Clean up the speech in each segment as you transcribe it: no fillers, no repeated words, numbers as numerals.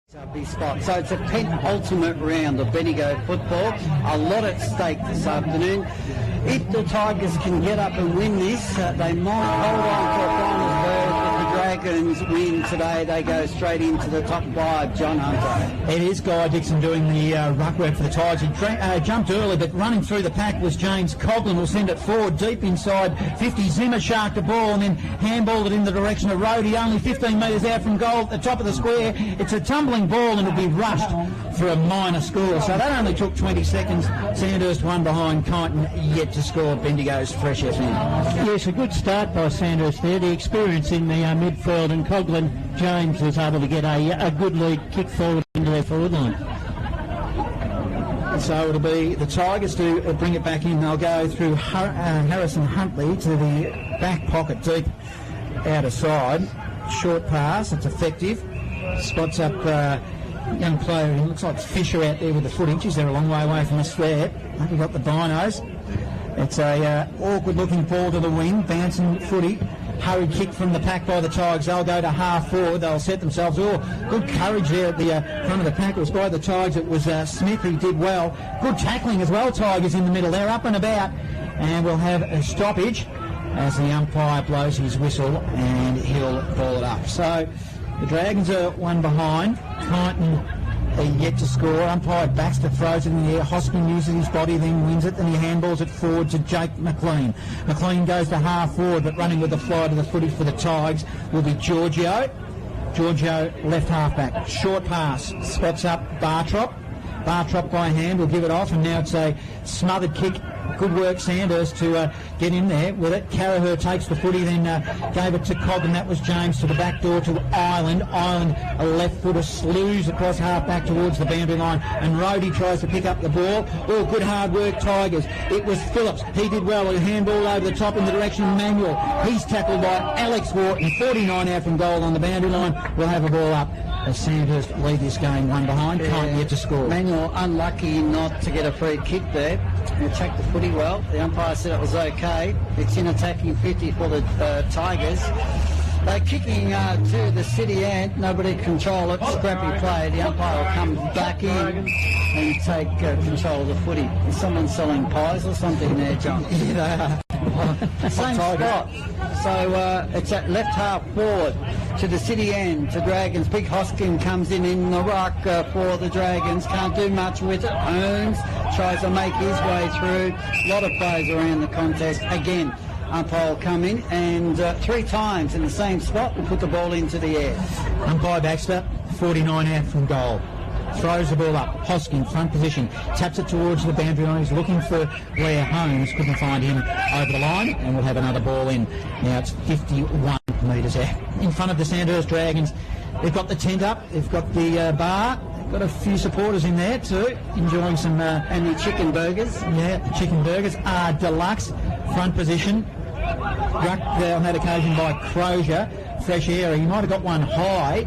Spot. So it's a penultimate round of Bendigo football. A lot at stake this afternoon. If the Tigers can get up and win this, they might hold on to a finals berth. If the Dragons win today, they go straight into the top five. John Hunter. It is Guy Dixon doing the ruck work for the Tigers. He jumped early, but running through the pack was James Coghlan. Will send it forward deep inside 50. Zimmer sharked the ball and then handballed it in the direction of Rhodey, only 15 metres out from goal at the top of the square. It's a tumbling ball and it'll be rushed for a minor score. So that only took 20 seconds. Sandhurst one behind Kyneton, yet to score. Bendigo's Fresh FM. Yes, a good start by Sandhurst there. The experience in the midfield, and Coghlan James was able to get a good lead kick forward into their forward line. So it'll be the Tigers to bring it back in. They'll go through Harrison Huntley to the back pocket, deep outer side. Short pass, it's effective. Spots up young player, he looks like Fisher out there with the footage. He's there a long way away from us there. Hope we've got the binos. It's a awkward looking ball to the wing, bouncing footy. Hurried kick from the pack by the Tigers. They'll go to half forward. They'll set themselves. Oh, good courage there at the front of the pack. It was by the Tigers. It was Smith. He did well. Good tackling as well, Tigers in the middle. They're up and about. And we'll have a stoppage as the umpire blows his whistle and he'll ball it up. So the Dragons are one behind. Kyneton yet to score. Umpire Baxter throws it in the air. Hoskin uses his body, then wins it. Then he handballs it forward to Jake McLean. McLean goes to half forward, but running with the fly to the footy for the Tigers will be Giorgio. Giorgio left half back. Short pass. Spots up Bartrop. Bartrop by hand will give it off, and now it's a smothered kick. Good work, Sandhurst, to get in there with it. Carraher takes the footy, then gave it to Coghlan. That was James to the back door to Ireland. Ireland, a left footer, slews across half back towards the boundary line, and Rhodey tries to pick up the ball. Oh, good hard work, Tigers. It was Phillips. He did well. A handball over the top in the direction of Manuel. He's tackled by Alex Wharton. 49 out from goal on the boundary line. We'll have a ball up as Sandhurst lead this game one behind. Can't get to score. Manuel unlucky not to get a free kick there. He attacked the footy well. The umpire said it was okay. It's in attacking 50 for the Tigers. They're kicking to the city end. Nobody control it. Scrappy play. The umpire will come back in and take control of the footy. Is someone selling pies or something there, John? Yeah, Same spot. So it's at left half forward to the city end to Dragons. Big Hoskin comes in the ruck for the Dragons. Can't do much with it. Holmes tries to make his way through. A lot of players around the contest. Again, umpire will come in and 3 times in the same spot and put the ball into the air. Umpire Baxter, 49 out from goal. Throws the ball up. Hoskin, front position. Taps it towards the boundary line. He's looking for where Holmes. Couldn't find him over the line. And we'll have another ball in. Now it's 51 metres out. In front of the Sandhurst Dragons. They've got the tent up. They've got the bar. They've got a few supporters in there too. Enjoying some... and the chicken burgers. Yeah, the chicken burgers are deluxe. Front position. Rucked on that occasion by Crozier. Fresh air. He might have got one high.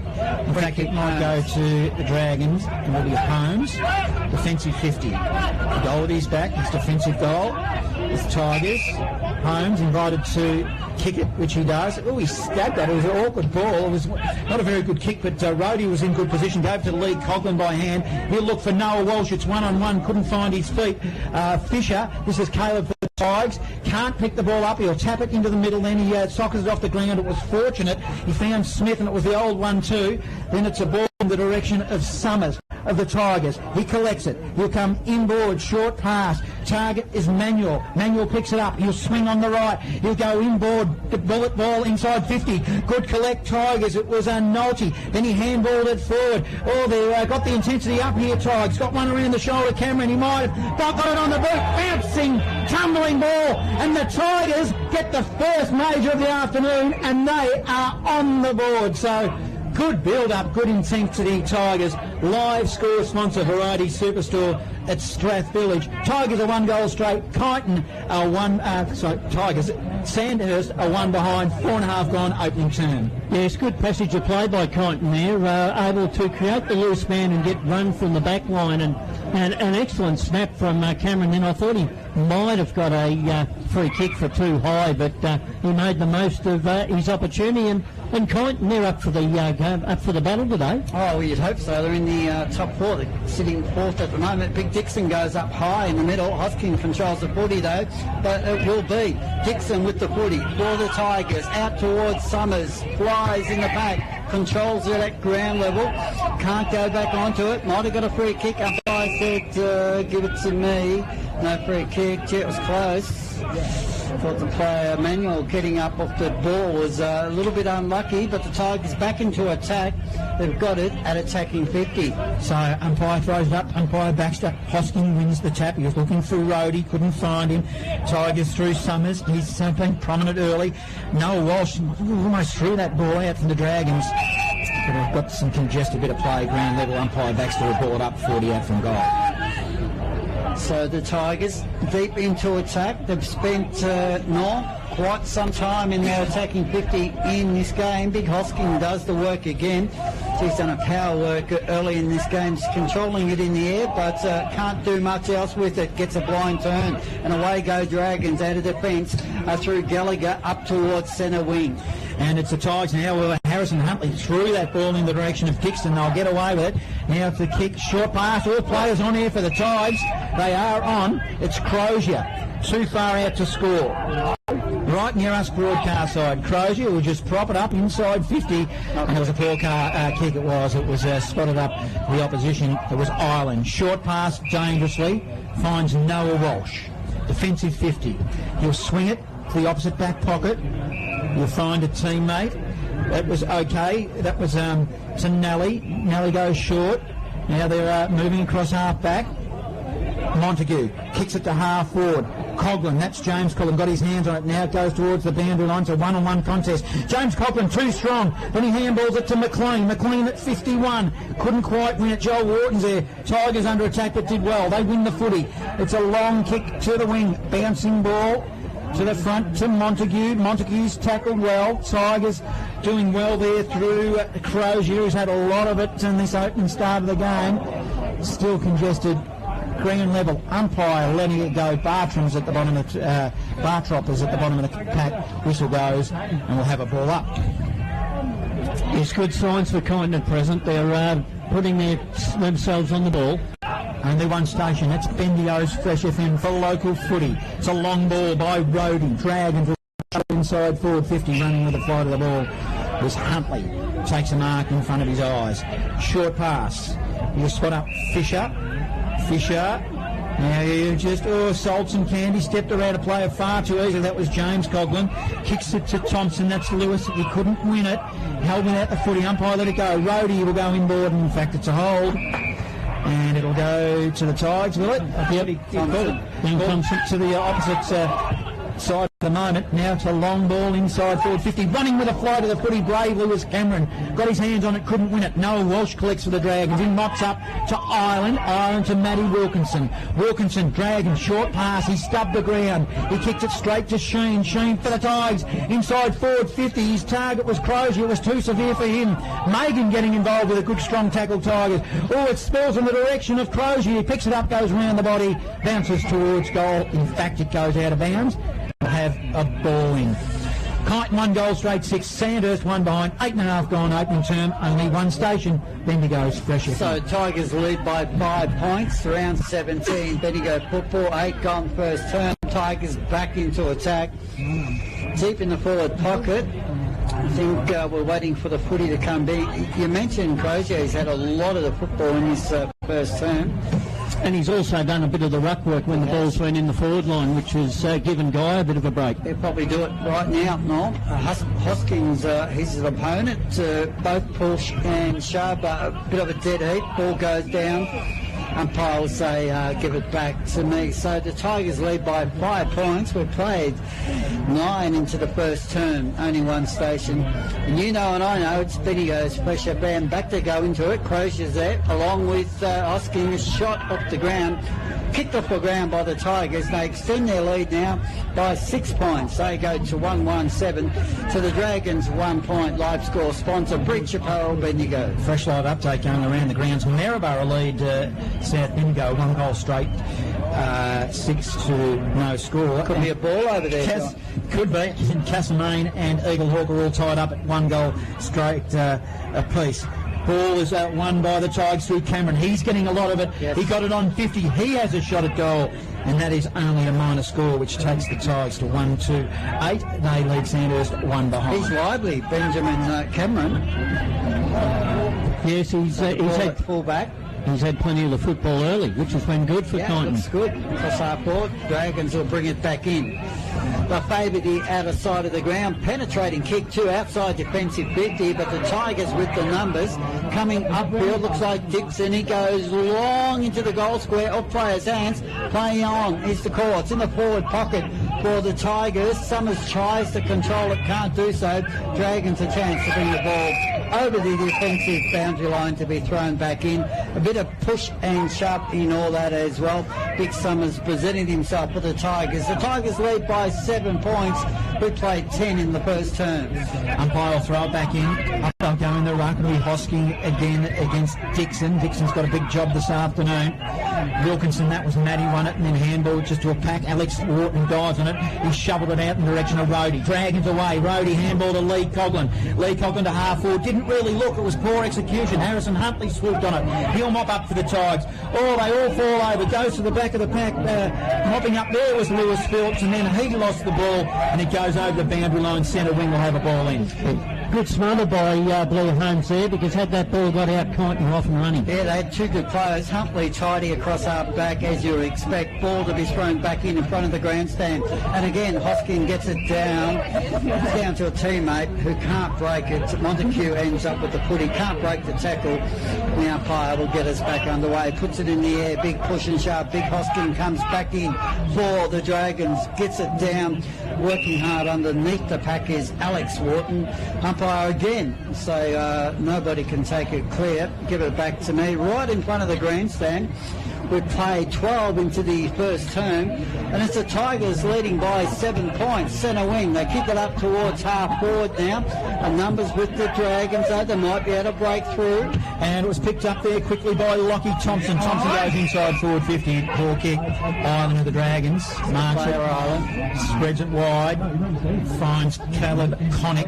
In fact, it might go to the Dragons, and it'll be Holmes. Defensive 50. The goal at his back. It's defensive goal. It's Tigers. Holmes invited to kick it, which he does. Oh, he stabbed that. It was an awkward ball. It was not a very good kick, but Rhodey was in good position. Gave to the lead. Coghlan by hand. He'll look for Noah Walsh. It's one-on-one. Couldn't find his feet. Fisher. This is Caleb for the Tigers. Can't pick the ball up. He'll tap it into the middle. Then he sockers it off the ground. It was fortunate. He found Smith, and it was the old one too. Then it's a ball in the direction of Summers of the Tigers. He collects it. He'll come inboard, short pass. Target is Manuel. Manuel picks it up. He'll swing on the right. He'll go inboard. The bullet ball inside 50. Good collect, Tigers. It was a Nolte. Then he handballed it forward. Oh, they got the intensity up here, Tigers. Got one around the shoulder, Cameron. He might have got it on the boot. Bouncing, tumbling ball. And the Tigers get the first major of the afternoon, and they are on the board. So good build-up, good intensity, Tigers. Live score sponsor, Variety Superstore at Strath Village. Tigers are 1 goal straight. Kyneton are Tigers. Sandhurst are 1 behind. 4.5 gone opening term. Yes, good passage of play by Kyneton there. Able to create the loose man and get run from the back line, and an excellent snap from Cameron. Then I thought he might have got a free kick for too high, but he made the most of his opportunity, and And Kyneton, they're up for the battle today. Oh, well, you'd hope so. They're in the top four. They're sitting fourth at the moment. Big Dixon goes up high in the middle. Hosking controls the footy, though. But it will be Dixon with the footy for the Tigers. Out towards Summers. Flies in the back. Controls it at ground level. Can't go back onto it. Might have got a free kick. Umpire said, give it to me. No free kick. Gee, it was close. Thought the player Manuel getting up off the ball was a little bit unlucky, but the Tigers back into attack. They've got it at attacking 50. So umpire throws it up, umpire Baxter. Hosking wins the tap. He was looking through Rhodey, couldn't find him. Tigers through Summers. He's been prominent early. Noah Walsh almost threw that ball out from the Dragons. But I've got some congested bit of play ground level. Umpire Baxter will ball it up 40 out from goal. So the Tigers deep into attack. They've spent quite some time in their attacking 50 in this game. Big Hosking does the work again. He's done a power work early in this game, just controlling it in the air, but can't do much else with it. Gets a blind turn, and away go Dragons out of defence through Gallagher up towards centre wing. And it's the Tigers now with Harrison Huntley threw that ball in the direction of Dixon. They'll get away with it. Now it's the kick, short pass. All players on here for the Tigers. They are on. It's Crozier. Too far out to score. Right near us broadcast side. Crozier will just prop it up inside 50. And it was a poor kick it was. It was spotted up the opposition. It was Ireland. Short pass dangerously. Finds Noah Walsh. Defensive 50. He'll swing it to the opposite back pocket. You'll find a teammate. That was okay. That was to Nelly. Nelly goes short. Now they're moving across half back. Montague kicks it to half forward. Coughlin, that's James Coughlin, got his hands on it now. It goes towards the boundary line. It's a one-on-one contest. James Coughlin too strong. Then he handballs it to McLean. McLean at 51. Couldn't quite win it. Joel Wharton's there. Tigers under attack but did well. They win the footy. It's a long kick to the wing. Bouncing ball to the front to Montague. Montague's tackled well. Tigers doing well there through Crozier, who's had a lot of it in this opening start of the game. Still congested. Green level. Umpire letting it go. Bartram's at the bottom of Bartrop is at the bottom of the pack. Whistle goes and we'll have a ball up. It's good signs for Kyneton at present. They're putting themselves on the ball. Only one station, that's Bendio's Fresh FM for local footy. It's a long ball by Rhodey. Dragons inside forward 50, running with the flight of the ball was Huntley. Takes a mark in front of his eyes. Short pass. You spot up Fisher. Now you just sold some candy, stepped around a player far too easily. That was James Coughlin. Kicks it to Thompson. That's Lewis. He couldn't win it. Held without the footy. Umpire let it go. Rhodey will go inboard, and in fact it's a hold. And it'll go to the Tigers, will it? Yep. Thompson to the opposite side at the moment. Now it's a long ball inside forward 50. Running with a fly to the footy bravely was Cameron. Got his hands on it, couldn't win it. Noah Walsh collects for the Dragons. In mops up to Ireland. Ireland to Matty Wilkinson. Wilkinson, Dragons, short pass. He stubbed the ground. He kicked it straight to Sheen. Sheen for the Tigers. Inside forward 50. His target was Crozier. It was too severe for him. Megan getting involved with a good strong tackle Tigers. Oh, it spills in the direction of Crozier. He picks it up, goes around the body, bounces towards goal. In fact, it goes out of bounds. Have a ball in. Kyneton 1 goal straight 6. Sandhurst 1 behind. 8.5 gone opening term. Only one station. Bendigo's Fresh FM. So Tigers lead by 5 points. Round 17. Bendigo football 8 gone first term. Tigers back into attack. Deep in the forward pocket. I think we're waiting for the footy to come back. You mentioned Crozier. He's had a lot of the football in his first term. And he's also done a bit of the ruck work when the ball's been in the forward line, which has given Guy a bit of a break. He'll probably do it right now, Noel. Hoskins, his opponent, both Push and Sharp, a bit of a dead heat. Ball goes down. Umpire will say, give it back to me. So the Tigers lead by 5 points. We've played 9 into the first term, only one station. And you know and I know it's Bendigo's Fresh FM. Back to go into it. Crozier's there, along with Hoskins, shot off the ground. Kicked off the ground by the Tigers. They extend their lead now by 6 points. They go to 1-1-7. To the Dragons, 1 point. Live score sponsor, Breach Apparel, Bendigo. Fresh live update going around the grounds. Maryborough lead South Bendigo, 1 goal straight, 6-0 score. Could be a ball over there. Could be. Castlemaine and Eagle Hawk are all tied up at 1 goal straight apiece. Ball is won by the Tigers through Cameron. He's getting a lot of it. Yes. He got it on 50. He has a shot at goal, and that is only a minor score, which takes the Tigers to 1-2-8. They lead Sandhurst 1 behind. He's lively, Benjamin Cameron. Yes, he's had full-back. He's had plenty of the football early, which has been good for Kyneton. Looks good. Cross half forward. Dragons will bring it back in. They favour the outer side of the ground. Penetrating kick to outside defensive 50, but the Tigers with the numbers coming upfield. Looks like Dixon. He goes long into the goal square. Off player's hands. Playing on is the call. It's in the forward pocket for the Tigers. Summers tries to control it. Can't do so. Dragons a chance to bring the ball over the defensive boundary line to be thrown back in. A bit of push and shove in all that as well. Big Summers presenting himself for the Tigers. The Tigers lead by 7 points. We played 10 in the first term. Umpire will throw it back in. Up they'll go in the ruck. It'll be Hosking again against Dixon. Dixon's got a big job this afternoon. Wilkinson, that was Matty, won it, and then handball just to a pack. Alex Wharton dives on it. He shoveled it out in the direction of Rhodey. Dragons away. Rhodey handball to Lee Coughlin. Lee Coughlin to half forward. Didn't really look. It was poor execution. Harrison Huntley swooped on it. He'll mop up for the Tigers. Oh, they all fall over. Goes to the back of the pack. Mopping up there was Lewis Phillips, and then he lost the ball, and it goes over the boundary line. Centre wing will have a ball in. Good smother by Blair Holmes there, because had that ball got out, Kyneton off and running. Yeah, they had two good players. Huntley tidy across half back, as you would expect. Ball to be thrown back in front of the grandstand. And again, Hoskin gets it down. It's down to a teammate who can't break it. Montague ends up with the footy. Can't break the tackle. The umpire will get us back underway. Puts it in the air. Big push and shove. Big Hoskin comes back in for the Dragons. Gets it down. Working hard underneath the pack is Alex Wharton. Umpire again. So nobody can take it clear. Give it back to me. Right in front of the grandstand. We've played 12 into the first term, and it's the Tigers leading by 7 points. Centre wing, they kick it up towards half forward now. And numbers with the Dragons, though, they might be able to break through. And it was picked up there quickly by Lockie Thompson. Thompson goes inside forward 50. Ball kick. Island of the Dragons. Marks it. Spreads it wide. Finds Caleb Connick.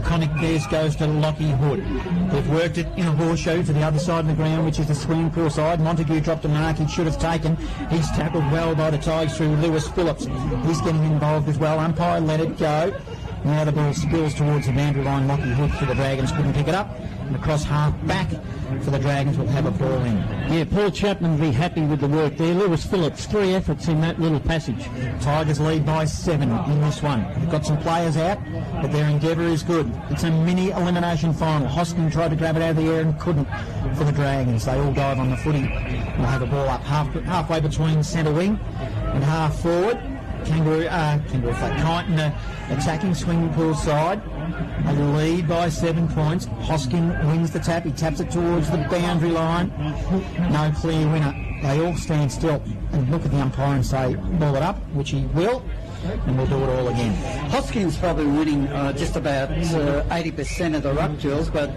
Connick Bears goes to Lockie Hood. They've worked it in a horseshoe to the other side of the ground, which is the swing course side. Montague dropped a mark he should have taken. He's tackled well by the Tigers through Lewis Phillips. He's getting involved as well. Umpire let it go. Now the ball spills towards the boundary line. Lockie Hood for the Dragons couldn't pick it up. And across half back for the Dragons will have a ball in. Yeah, Paul Chapman will be happy with the work there. Lewis Phillips, 3 efforts in that little passage. Tigers lead by 7 in this one. They've got some players out, but their endeavour is good. It's a mini elimination final. Hoskin tried to grab it out of the air and couldn't for the Dragons. They all dive on the footy. We'll have a ball up halfway between centre wing and half forward. Kangaroo flat. Kyneton attacking swing pool side. They lead by 7 points. Hoskin wins the tap. He taps it towards the boundary line. No clear winner. They all stand still and look at the umpire and say, ball it up, which he will. And we'll do it all again. Hoskin's probably winning just about 80% of the ruck drills, but,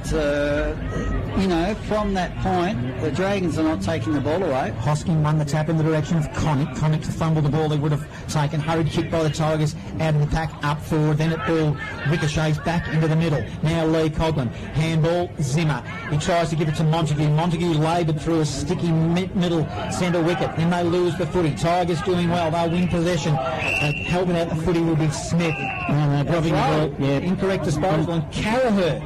from that point, the Dragons are not taking the ball away. Hoskin won the tap in the direction of Connick. Connick to fumble the ball they would have taken. Hurried kick by the Tigers out of the pack, up forward. Then it ball ricochets back into the middle. Now Lee Coughlin. Handball, Zimmer. He tries to give it to Montague. Montague laboured through a sticky middle centre wicket. Then they lose the footy. Tigers doing well. They'll win possession. Helping out the footy will be Smith. Dropping the ball. Yeah. Incorrect disposal. And Carraher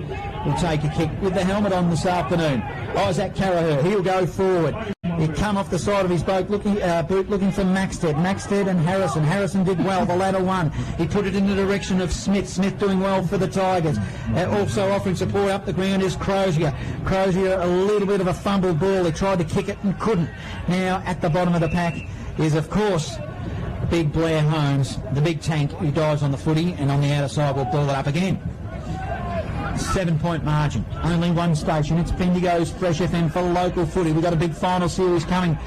will take a kick with the helmet on this afternoon. Isaac Carraher. He'll go forward. He'll come off the side of his boot looking for Maxted. Maxted and Harrison. Harrison did well. The latter won. He put it in the direction of Smith. Smith doing well for the Tigers. Also offering support up the ground is Crozier. Crozier, a little bit of a fumbled ball. He tried to kick it and couldn't. Now at the bottom of the pack is, of course, big Blair Holmes, the big tank who dives on the footy, and on the outer side will ball it up again. 7 point margin. Only one station. It's Bendigo's Fresh FM for local footy. We've got a big final series coming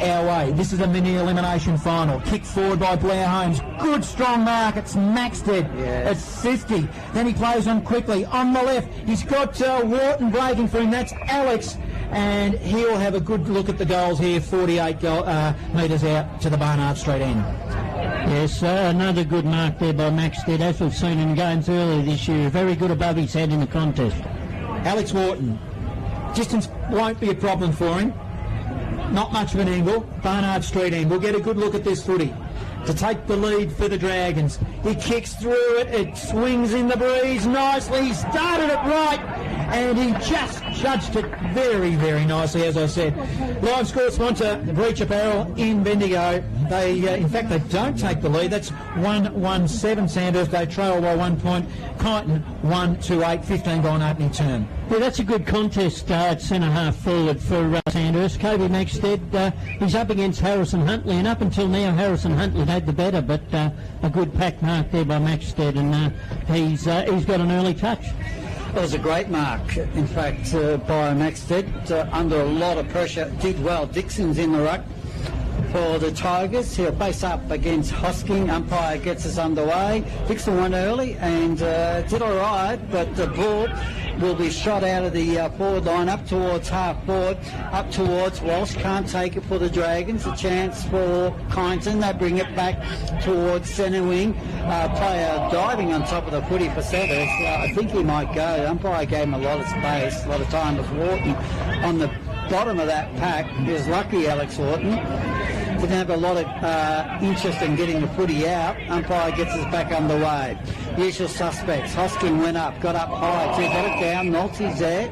our way. This is a mini elimination final. Kick forward by Blair Holmes. Good strong mark. It's Maxted. Yes. It's 50. Then he plays on quickly. On the left, he's got Wharton breaking for him. That's Alex. and he'll have a good look at the goals here, 48 metres out to the Barnard Street end. Yes, another good mark there by Maxted, as we've seen in games earlier this year. Very good above his head in the contest. Alex Wharton, distance won't be a problem for him. Not much of an angle. Barnard Street end. We'll get a good look at this footy to take the lead for the Dragons. He kicks through it. It swings in the breeze nicely. He started it right, and he just judged it very, very nicely, as I said. Live score sponsor, Breach Apparel in Bendigo. They, in fact, they don't take the lead. That's 1-17 Sandhurst. They trail by 1 point. Kyneton 1-8, 15 gone opening term. Yeah, that's a good contest at centre-half forward for Sandhurst. Kobe Maxted, he's up against Harrison Huntley, and up until now Harrison Huntley had the better, but a good pack mark there by Maxted, and he's got an early touch. It was a great mark, in fact, by Maxted, under a lot of pressure. Did well. Dixon's in the ruck for the Tigers. He'll face up against Hosking. Umpire gets us underway. Dixon won early and did all right, but the ball will be shot out of the forward line up towards half forward, up towards Walsh. Can't take it for the Dragons. A chance for Kyneton. They bring it back towards centre wing. Player diving on top of the footy for Sandhurst. I think he might go. The umpire gave him a lot of space, a lot of time. Was Wharton on the bottom of that pack. He was lucky, Alex Wharton. Didn't have a lot of interest in getting the footy out. Umpire gets us back underway. Usual suspects. Hosking went up, got up high, too, got it down. Nolte's there.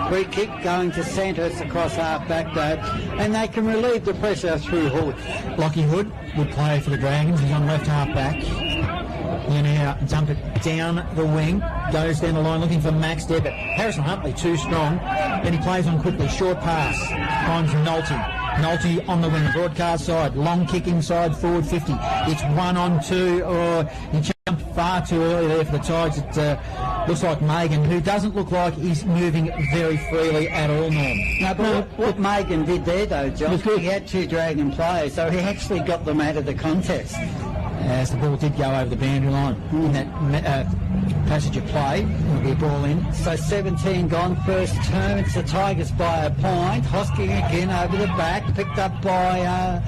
Free kick going to Sandhurst across half back though, and they can relieve the pressure through Hood. Lockie Hood would play for the Dragons. He's on left half back. You now dump it down the wing, goes down the line looking for Max there, but Harrison Huntley too strong. Then he plays on quickly, short pass, finds Nolte. Nolte on the wing, broadcast side, long kick inside, forward 50. It's 1-on-2, or he jumped far too early there for the Tigers. It looks like Megan, who doesn't look like he's moving very freely at all, Norm. No, but what Megan did there though, John, he had two Dragon players, so he actually got them out of the contest. As the ball did go over the boundary line in that passage of play, it'll be a ball in. So 17 gone, first term. It's the Tigers by a point. Hosking again over the back, picked up by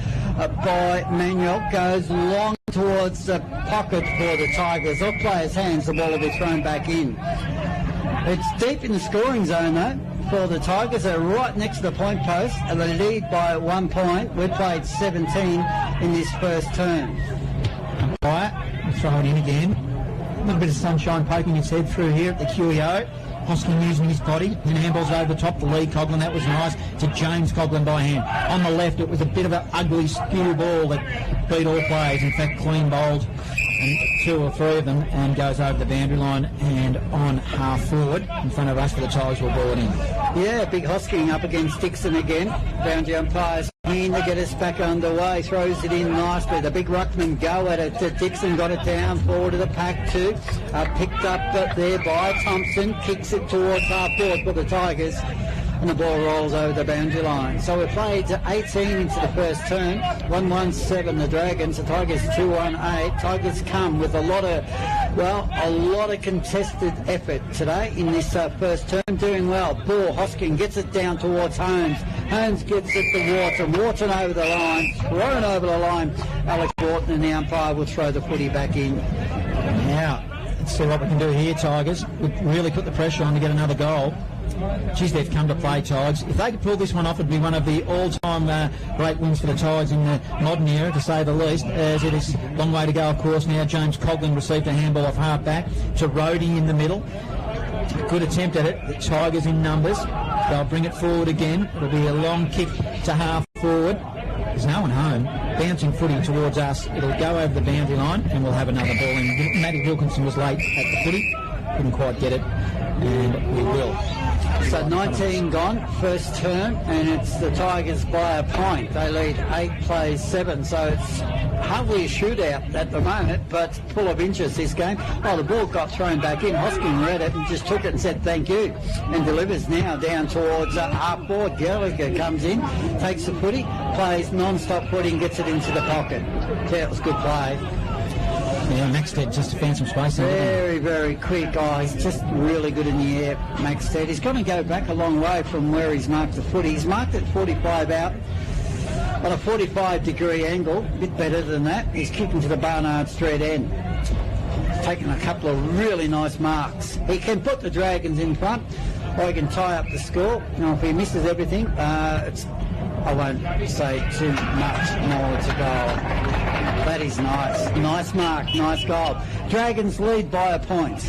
Manuel, goes long towards the pocket for the Tigers. Off players' hands, the ball will be thrown back in. It's deep in the scoring zone though. For the Tigers, they're right next to the point post, and they lead by 1 point. We played 17 in this first term. Throw it in again. A little bit of sunshine poking its head through here at the QEO. Hosking using his body. Then handballs over the top to Lee Coughlin. That was nice. To James Coughlin by hand. On the left, it was a bit of an ugly skew ball that beat all players. In fact, clean bowled and 2 or 3 of them, and goes over the boundary line and on half forward in front of us for the Tigers. Will ball it in. Yeah, big Hosking up against Dixon again. Boundary umpires in to get us back underway. Throws it in nicely. The big ruckman go at it. Dixon got it down forward to the pack too. Picked up there by Thompson. Kicks it towards half forward for the Tigers. And the ball rolls over the boundary line. So we played 18 into the first term. 1-1-7 the Dragons. The Tigers 2-1-8. Tigers come with a lot of contested effort today in this first term. Doing well. Ball, Hosking gets it down towards Holmes. Holmes gets it to Wharton. Wharton over the line. Thrown over the line. Alex Wharton, and the umpire will throw the footy back in. Now, let's see what we can do here, Tigers. We've really put the pressure on to get another goal. Geez, they've come to play, Tigers. If they could pull this one off, it'd be one of the all-time great wins for the Tigers in the modern era, to say the least, as it is a long way to go, of course. Now James Coughlin received a handball off half-back to Rhodey in the middle. Good attempt at it. The Tigers in numbers. They'll bring it forward again. It'll be a long kick to half-forward. There's no one home. Bouncing footy towards us. It'll go over the boundary line, and we'll have another ball in. Matty Wilkinson was late at the footy. Couldn't quite get it, and we will. So 19 gone, first term, and it's the Tigers by a point. They lead 8, plays 7, so it's hardly a shootout at the moment, but full of interest this game. Oh, the ball got thrown back in. Hosking read it and just took it and said thank you, and delivers now down towards half forward. Gallagher comes in, takes the footy, plays non-stop footy and gets it into the pocket. Yeah, it was good play. Yeah, Maxted just found some space there. Very, very quick. Oh, he's just really good in the air, Maxted. He's going to go back a long way from where he's marked the footy. He's marked it 45 out on a 45-degree angle, a bit better than that. He's kicking to the Barnard Street end. Taking a couple of really nice marks. He can put the Dragons in front, or he can tie up the score. Now, if he misses everything, I won't say too much more to go. That is nice. Nice mark, nice goal. Dragons lead by a point.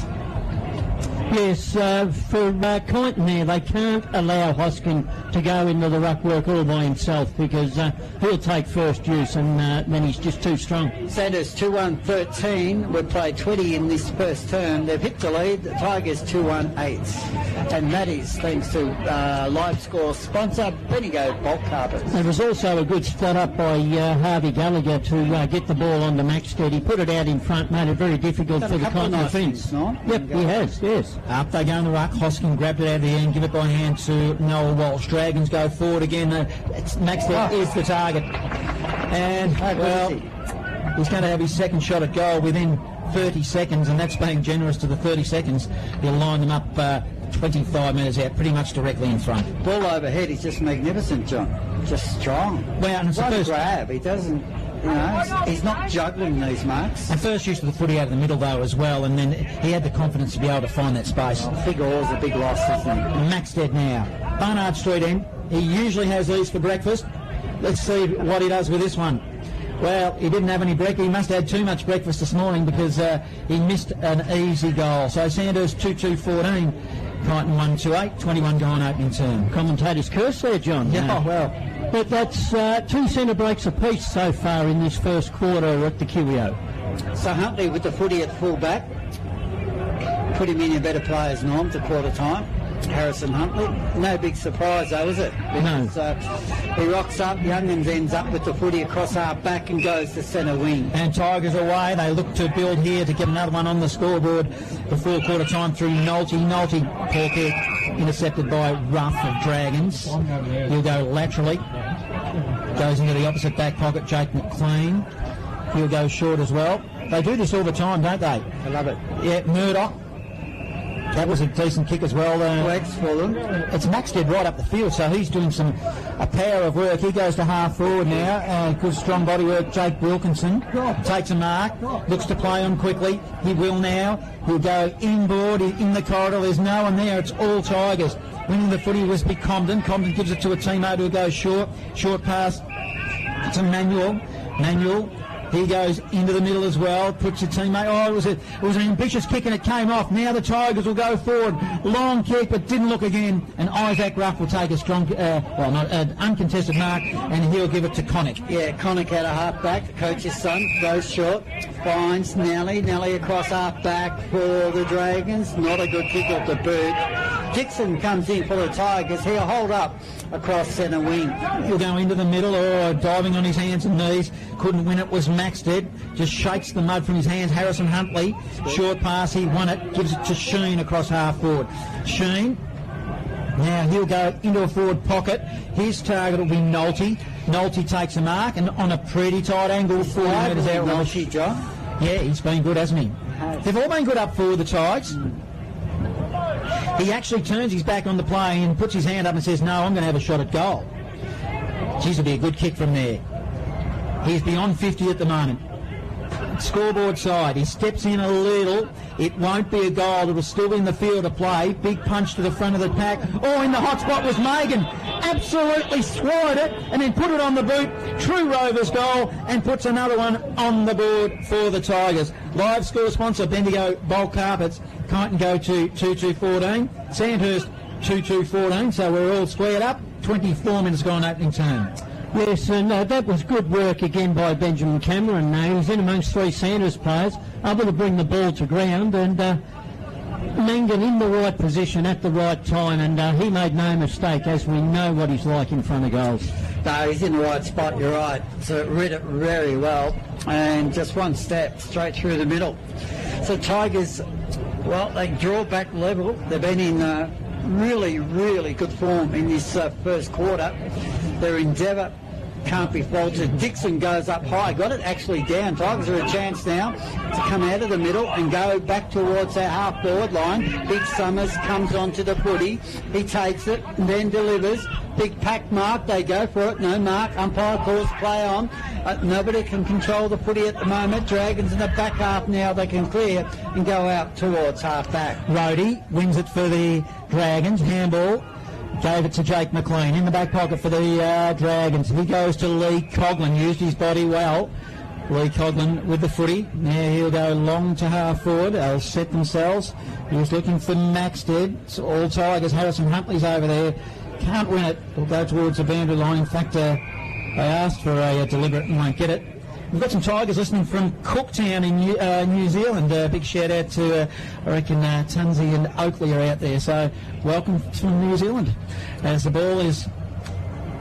Yes, for Kyneton there, they can't allow Hoskin to go into the ruck work all by himself because he'll take first use and then he's just too strong. Sandhurst 2-1-13. We've played 20 in this first term. They've hit the lead. The Tigers 2-1-8. And that is thanks to live score sponsor Bendigo Bulk Carpets. There was also a good spot up by Harvey Gallagher to get the ball onto Maxted. He put it out in front, made it very difficult for the Kyneton defence. Yep, he has, yes. Up they go in the ruck. Hoskin grabbed it out of the end, give it by hand to Noel Walsh. Dragons go forward again. Maxted is the target. And, well, he's going to have his second shot at goal within 30 seconds, and that's being generous to the 30 seconds. He'll line them up 25 metres out, pretty much directly in front. Ball overhead, he's just magnificent, John. Just strong. Well, and it's what the a first grab. He doesn't... he's not juggling these marks. And first use of the footy out of the middle, though, as well, and then he had the confidence to be able to find that space. Big All's a big loss, isn't he? Maxted now. Barnard Street end. He usually has these for breakfast. Let's see what he does with this one. Well, he didn't have any breakfast. He must have had too much breakfast this morning because he missed an easy goal. So Sandhurst 2-2-14. Kyneton 1-2-8. 21 gone opening term. Commentator's curse there, John. Yeah, well... But that's 2 centre breaks apiece so far in this first quarter at the QEO. So Huntley with the footy at full back. Put him in your better players, Norm, to quarter time. Harrison Huntley. No big surprise, though, is it? Because, no. He rocks up, Youngans ends up with the footy across our back and goes to centre wing. And Tigers away. They look to build here to get another one on the scoreboard before quarter time through Nolte. Nolte, poor kick, intercepted by Ruff of Dragons. He'll go laterally. Goes into the opposite back pocket, Jake McLean. He'll go short as well. They do this all the time, don't they? I love it. Yeah, Murdoch. That was a decent kick as well. Legs for them. It's Maxted right up the field, so he's doing a power of work. He goes to half forward now. Good strong body work. Jake Wilkinson takes a mark, looks to play on quickly. He will now. He'll go inboard in the corridor. There's no one there. It's all Tigers. Winning the footy was Big Comden. Comden gives it to a teammate who goes short. Short pass to Manuel. Manuel. He goes into the middle as well, puts a teammate. Oh, it was an ambitious kick and it came off. Now the Tigers will go forward. Long kick, but didn't look again. And Isaac Ruff will take a strong, not an uncontested mark, and he'll give it to Connick. Yeah, Connick out of half back. The coach's son goes short, finds Nelly. Nelly across half back for the Dragons. Not a good kick off the boot. Dixon comes in for the Tigers. He'll hold up across centre wing. He'll go into the middle, or diving on his hands and knees. Couldn't win it, was Maxted. Just shakes the mud from his hands. Harrison Huntley, short pass, he won it. Gives it to Sheen across half forward. Sheen, now he'll go into a forward pocket. His target will be Nolte. Nolte takes a mark, and on a pretty tight angle, 40 metres out. Nolte, John. Yeah, he's been good, hasn't he? They've all been good up forward, the Tigers. He actually turns his back on the play and puts his hand up and says, no, I'm going to have a shot at goal. Geez, it'll be a good kick from there. He's beyond 50 at the moment. Scoreboard side, he steps in a little. It won't be a goal. It will still be in the field of play. Big punch to the front of the pack. Oh, in the hot spot was Megan. Absolutely swallowed it and then put it on the boot. True Rovers goal, and puts another one on the board for the Tigers. Live score sponsor Bendigo Bulk Carpets. Kyneton go to 2-2-14. Sandhurst 2-2-14. So we're all squared up. 24 minutes gone opening term. Yes, and that was good work again by Benjamin Cameron. He was in amongst 3 Sandhurst players, able to bring the ball to ground, and Mangan in the right position at the right time, and he made no mistake, as we know what he's like in front of goals. No, he's in the right spot, you're right. So read it very well, and just one step straight through the middle. So Tigers, well, they draw back level. They've been in really, really good form in this first quarter. Their endeavour can't be faulted. Dixon goes up high, got it actually down. Tigers are a chance now to come out of the middle and go back towards their half-forward line. Big Summers comes onto the footy. He takes it and then delivers. Big pack mark, they go for it. No mark, umpire calls play on. Nobody can control the footy at the moment. Dragons in the back half now, they can clear and go out towards half-back. Rhodey wins it for the Dragons. Handball. Gave it to Jake McLean in the back pocket for the Dragons. He goes to Lee Coughlin, used his body well. Lee Coughlin with the footy. Now he'll go long to half forward. They'll set themselves. He was looking for Maxted. It's all Tigers. Harrison Huntley's over there. Can't win it. He'll go towards the boundary line. In fact, they asked for a deliberate and won't get it. We've got some Tigers listening from Cooktown in New Zealand. Big shout out to, I reckon, Tunsey and Oakley are out there. So welcome from New Zealand. As the ball is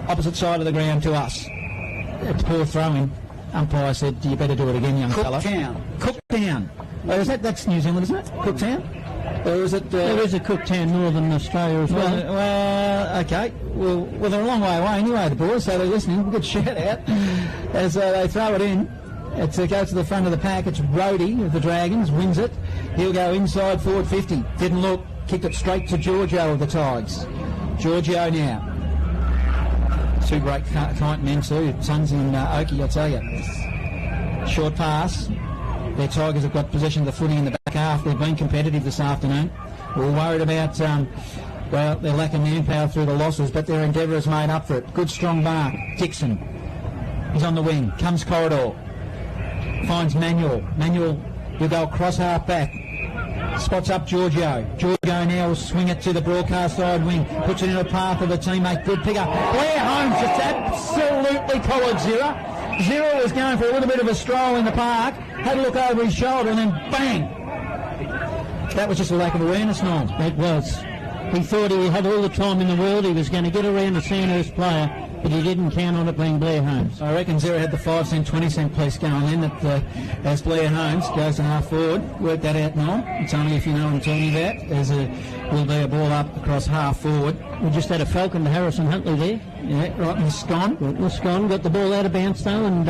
opposite side of the ground to us. It's poor throwing. Umpire said, you better do it again, young fella. Cooktown. Oh, that's New Zealand, isn't it? Cooktown? Or is it... there is a Cooktown, Northern Australia as well. Well, okay. Well, they're a long way away anyway, the boys, so they're listening. Good shout out. As they throw it in, it goes to the front of the pack. It's Rhodey of the Dragons, wins it. He'll go inside forward 50. Didn't look. Kicked it straight to Giorgio of the Tigers. Giorgio now. Two great Kyneton men too. Tunsey and Oakey, I'll tell you. Short pass. Their Tigers have got possession of the footy in the back half. They've been competitive this afternoon. We're worried about their lack of manpower through the losses, but their endeavour has made up for it. Good strong mark. Dixon. He's on the wing. Comes corridor. Finds Manuel. Manuel will go across half back. Spots up Giorgio. Giorgio now will swing it to the broadcast side wing. Puts it in the path of a teammate. Good pick up. Blair Holmes just absolutely collared Zira. Zira was going for a little bit of a stroll in the park. Had a look over his shoulder and then bang. That was just a lack of awareness, Norm. It was. He thought he had all the time in the world. He was going to get around the Sandhurst player, but he didn't count on it being Blair Holmes. I reckon Zira had the 5 cent, 20 cent piece going in as Blair Holmes goes to half forward. Work that out, Norm. Tell me if you know what I'm talking about. Will be a ball up across half forward. We just had a Falcon to Harrison Huntley there. Yeah, right in the scone. It was gone. Got the ball out of bounds though, and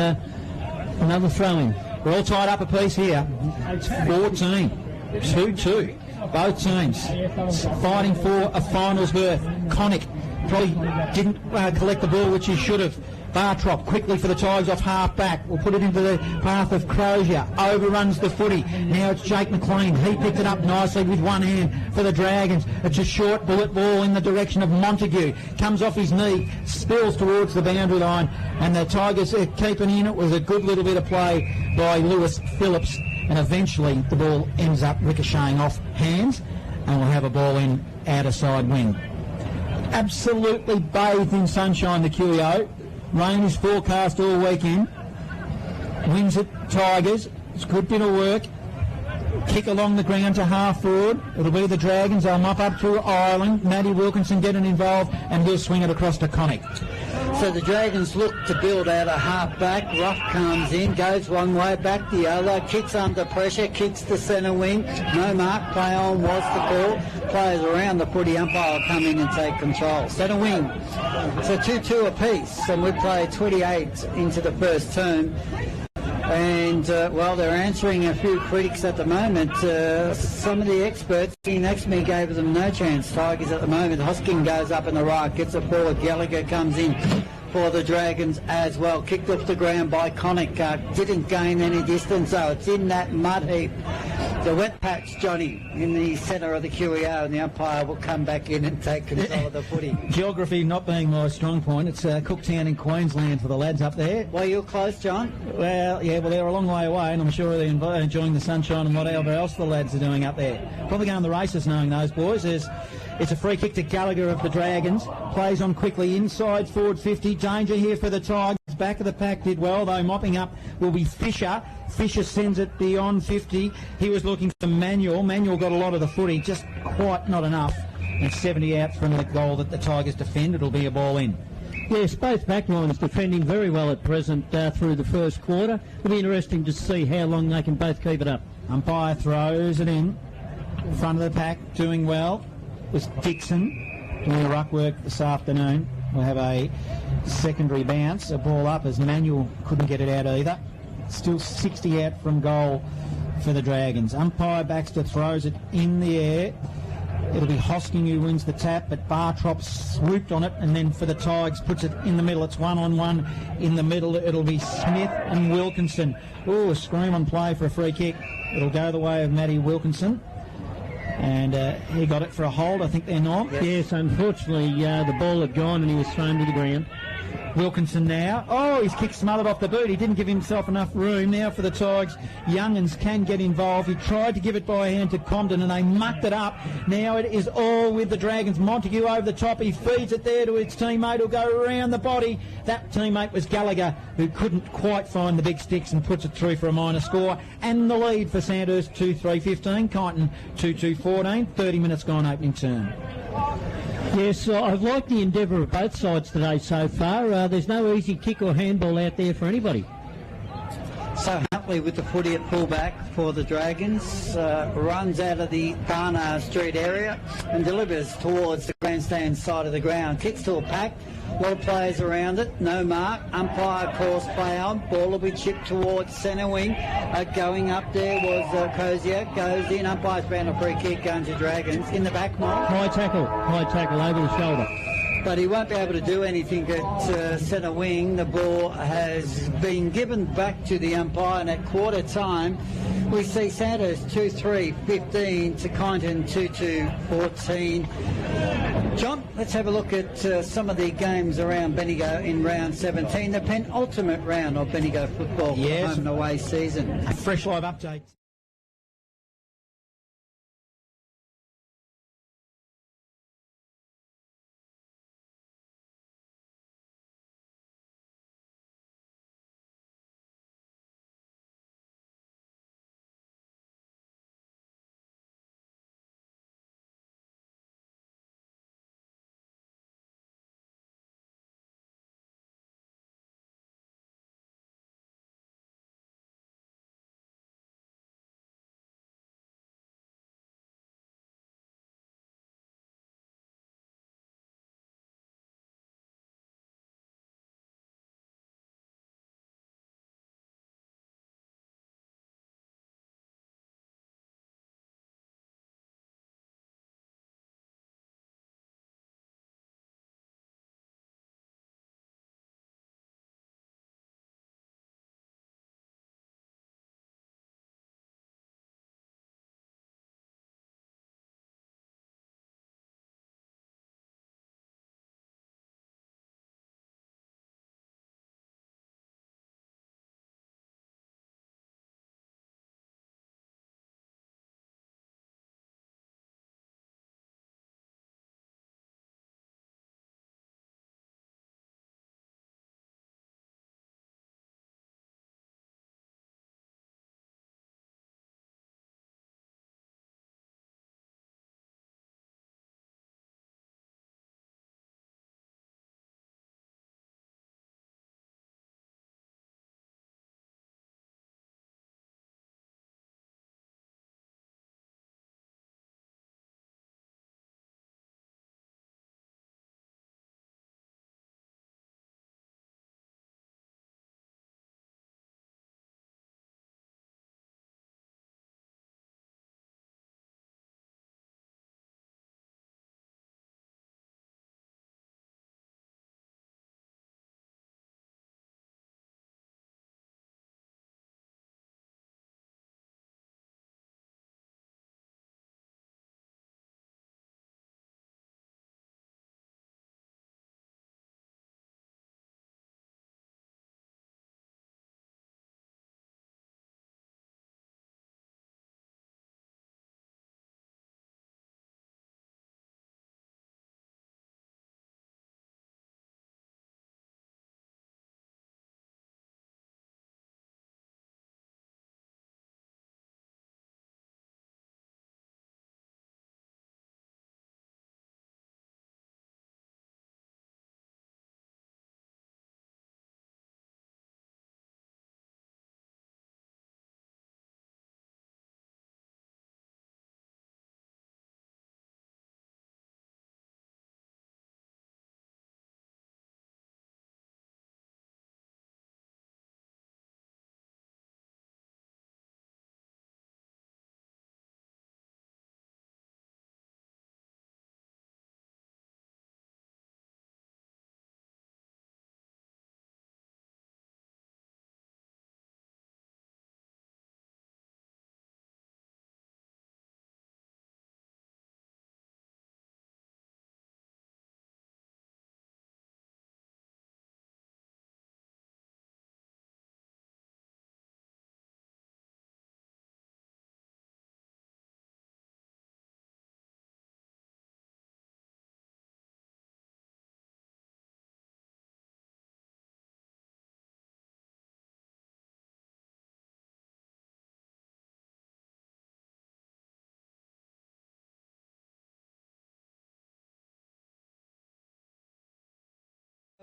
another throw-in. We're all tied up a piece here. It's 14. 2-2. Both teams fighting for a finals berth. Connick probably didn't collect the ball, which he should have. Bartrop quickly for the Tigers off half back. We'll put it into the path of Crozier. Overruns the footy. Now it's Jake McLean. He picked it up nicely with one hand for the Dragons. It's a short bullet ball in the direction of Montague. Comes off his knee, spills towards the boundary line, and the Tigers are keeping in. It was a good little bit of play by Lewis Phillips, and eventually the ball ends up ricocheting off hands, and we'll have a ball in outer side wing. Absolutely bathed in sunshine, the QEO. Rain is forecast all weekend. Wins it, Tigers. It's a good bit of work. Kick along the ground to half forward. It'll be the Dragons. They'll mop up through Ireland. Matty Wilkinson getting involved, and he'll swing it across to Connick. So the Dragons look to build out a half back. Ruff comes in, goes one way, back the other, kicks under pressure, kicks the centre wing. No mark, play on was the call. Players around the footy, umpire will come in and take control. Centre wing. So 2-2 apiece, and we play 28 into the first term. And, they're answering a few critics at the moment. Some of the experts sitting next to me gave them no chance. Tigers at the moment. Hosking goes up in the right, gets it forward. Gallagher comes in for the Dragons as well. Kicked off the ground by Connick. Didn't gain any distance, though. It's in that mud heap. The wet patch, Johnny, in the centre of the QEO, and the umpire will come back in and take control of the footy. Geography not being my strong point. It's Cooktown in Queensland for the lads up there. Well, you're close, John. Well, they're a long way away, and I'm sure they're enjoying the sunshine and whatever else the lads are doing up there. Probably going the races knowing those boys. It's a free kick to Gallagher of the Dragons. Plays on quickly inside forward 50. Danger here for the Tigers. Back of the pack did well, though. Mopping up will be Fisher. Fisher sends it beyond 50. He was looking for Manuel. Manuel got a lot of the footy, just quite not enough. And 70 out from the goal that the Tigers defend. It'll be a ball in. Yes, both backlines defending very well at present through the first quarter. It'll be interesting to see how long they can both keep it up. Umpire throws it in. Front of the pack, doing well, was Dixon doing the ruck work this afternoon. We'll have a secondary bounce, a ball up as Manuel couldn't get it out either. Still 60 out from goal for the Dragons. Umpire Baxter throws it in the air. It'll be Hosking who wins the tap, but Bartrop swooped on it, and then for the Tigers puts it in the middle. It's 1-on-1 in the middle. It'll be Smith and Wilkinson. Ooh, a scream on play for a free kick. It'll go the way of Matty Wilkinson. And he got it for a hold. I think they're not. Yes, unfortunately, the ball had gone and he was thrown to the ground. Wilkinson now. Oh, his kick smothered off the boot. He didn't give himself enough room. Now for the Tigers, Young'uns can get involved. He tried to give it by hand to Comden and they mucked it up. Now it is all with the Dragons. Montague over the top. He feeds it there to his teammate who'll go around the body. That teammate was Gallagher, who couldn't quite find the big sticks and puts it through for a minor score. And the lead for Sandhurst 2-3-15. Kyneton 2-2-14. 30 minutes gone opening turn. Yes, I've liked the endeavour of both sides today so far. There's no easy kick or handball out there for anybody. So Huntley with the footy at fullback for the Dragons, runs out of the Barnard Street area and delivers towards the grandstand side of the ground. Kicks to a pack, a lot of players around it, no mark. Umpire, of course, play on. Ball will be chipped towards centre wing. Going up there was Crozier, goes in. Umpire's found a free kick going to Dragons. In the back, Mike. High tackle over the shoulder. But he won't be able to do anything at centre wing. The ball has been given back to the umpire, and at quarter time we see Sandhurst 2-3-15 to Kyneton 2-2-14. John, let's have a look at some of the games around Bendigo in round 17, the penultimate round of Bendigo football for home and away season. A fresh live update.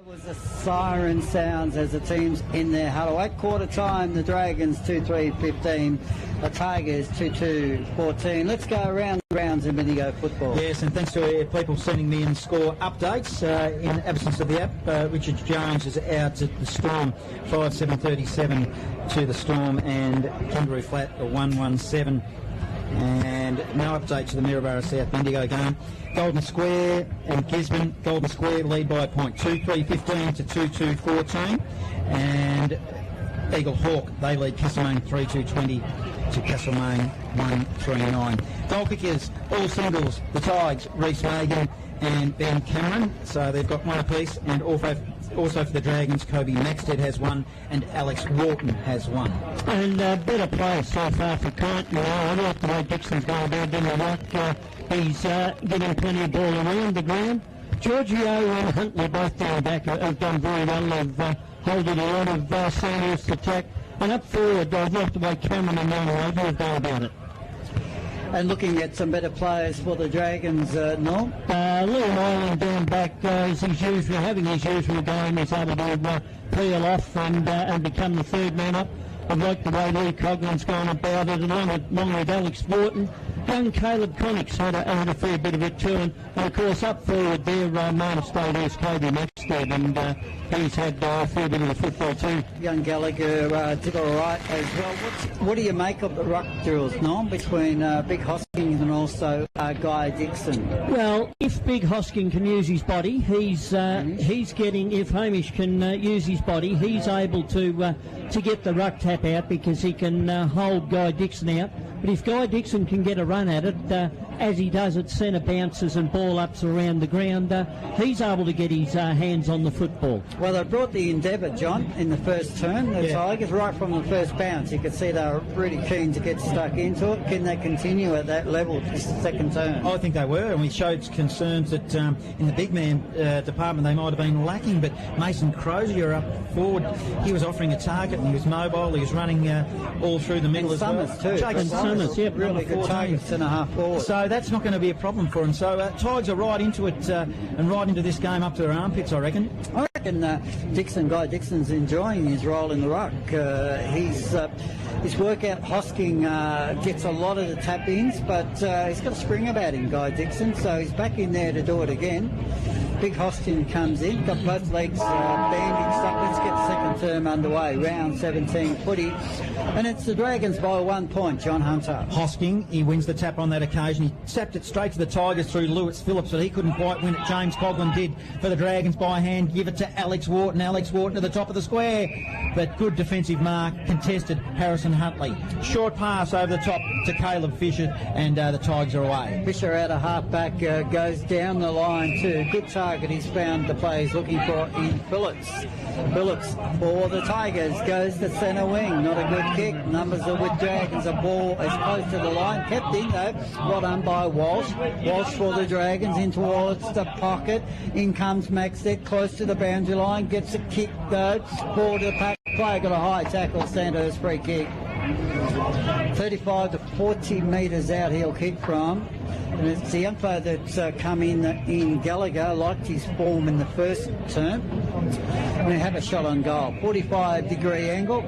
Was the siren sounds as the teams in their huddle. At quarter time, the Dragons 2-3-15, the Tigers 2-2-14. Let's go around the rounds in Bendigo football. Yes, and thanks to people sending me in score updates. In absence of the app, Richard Jones is out at the Storm, 5-7-37 to the Storm, and Kangaroo Flat, a 1-1-7. And no update to the Maryborough South Bendigo game. Golden Square and Gisborne. Golden Square lead by a point, 2-3-15 to 2-2-14. And Eagle Hawk, they lead Castlemaine 3-2-20 to Castlemaine 1-3-9. Goal kickers, all singles, the Tigers, Reece Magan and Ben Cameron. So they've got one apiece, and also for the Dragons, Kobe Maxted has one, and Alex Wharton has one. And better players so far for Kyneton. I like the way Dixon's going about doing the work. He's getting plenty of ball around the ground. Giorgio and Huntley, both down back, have done very well. They've holding a lot of Sandhurst attack. And up forward, I like the way Cameron and Nolan have done about it. And looking at some better players for the Dragons, Norm? Liam Ireland down back is his usual, having his usual game. He's able to peel off and become the third man up. I like the way Lee Coglan's gone about it, along with Alex Wharton. Young Caleb Connick's had a fair bit of it too. And of course, up forward there, mainstay there's Kobe Maxted, and he's had a fair bit of the football too. Young Gallagher did all right as well. What do you make of the ruck drills, Norm, between Big Hoskins and also Guy Dixon? Well, if Big Hosking can use his body, he's getting. If Hamish can use his body, he's able to get the ruck tap out, because he can hold Guy Dixon out. But if Guy Dixon can get a run at it, as he does at centre bounces and ball ups around the ground, he's able to get his hands on the football. Well, they brought the Endeavour, John, in the first turn. The Tigers, right from the first bounce, you could see they were really keen to get stuck into it. Can they continue at that level this second turn? I think they were, and we showed concerns that in the big man department they might have been lacking. But Mason Crozier up forward, he was offering a target, and he was mobile. He was running all through the middle and as Summers well. Too. And Summers, yep, really good target, centre half forward. So that's not going to be a problem for him. So Tigers are right into it and right into this game up to their armpits, I reckon. I reckon Guy Dixon's enjoying his role in the ruck. His work out Hosking gets a lot of the tap-ins, but he's got a spring about him, Guy Dixon, so he's back in there to do it again. Big Hosking comes in, got both legs bandaged up. Let's get the second term underway. Round 17 footy. And it's the Dragons by 1 point, John Hunter. Hosking, he wins the tap on that occasion. He tapped it straight to the Tigers through Lewis Phillips, but he couldn't quite win it. James Coghlan did for the Dragons by hand. Give it to Alex Wharton. Alex Wharton to the top of the square. But good defensive mark, contested Harrison Huntley. Short pass over the top to Caleb Fisher, and the Tigers are away. Fisher out of half-back goes down the line too. Good target he's found the play he's looking for in Phillips. Phillips for the Tigers goes to centre wing. Not a good kick. Numbers are with Dragons. A ball as close to the line. Kept in though. Well done by Walsh. Walsh for the Dragons in towards the pocket. In comes Maxted close to the boundary line. Gets a kick though. Ball to the pack. Player got a high tackle. Sandhurst free kick. 35 to 40 metres out he'll kick from. And it's the young player that's come in Gallagher, liked his form in the first term. And he had a shot on goal. 45-degree angle.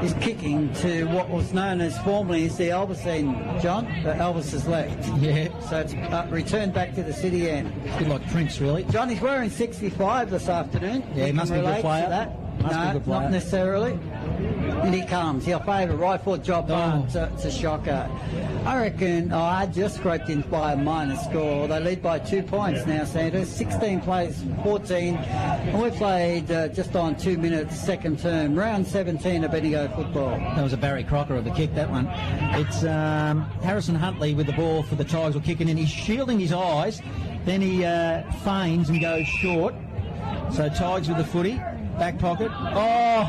He's kicking to what was known as formerly as the Elvis end, John. Elvis has left. Yeah. So it's returned back to the city end. A bit like Prince, really. John, he's wearing 65 this afternoon. Yeah, he must be a good player. Must be a good player. Not necessarily. And he comes. He'll favour right foot job on. It's a shocker. I reckon I just scraped in by a minor score. They lead by 2 points now, Sandhurst. 16 plays 14. And we played just on 2 minutes, second term. Round 17 of Bendigo football. That was a Barry Crocker of the kick, that one. It's Harrison Huntley with the ball for the Tigers. We're kicking in. He's shielding his eyes. Then he feigns and goes short. So Tigers with the footy. Back pocket. Oh!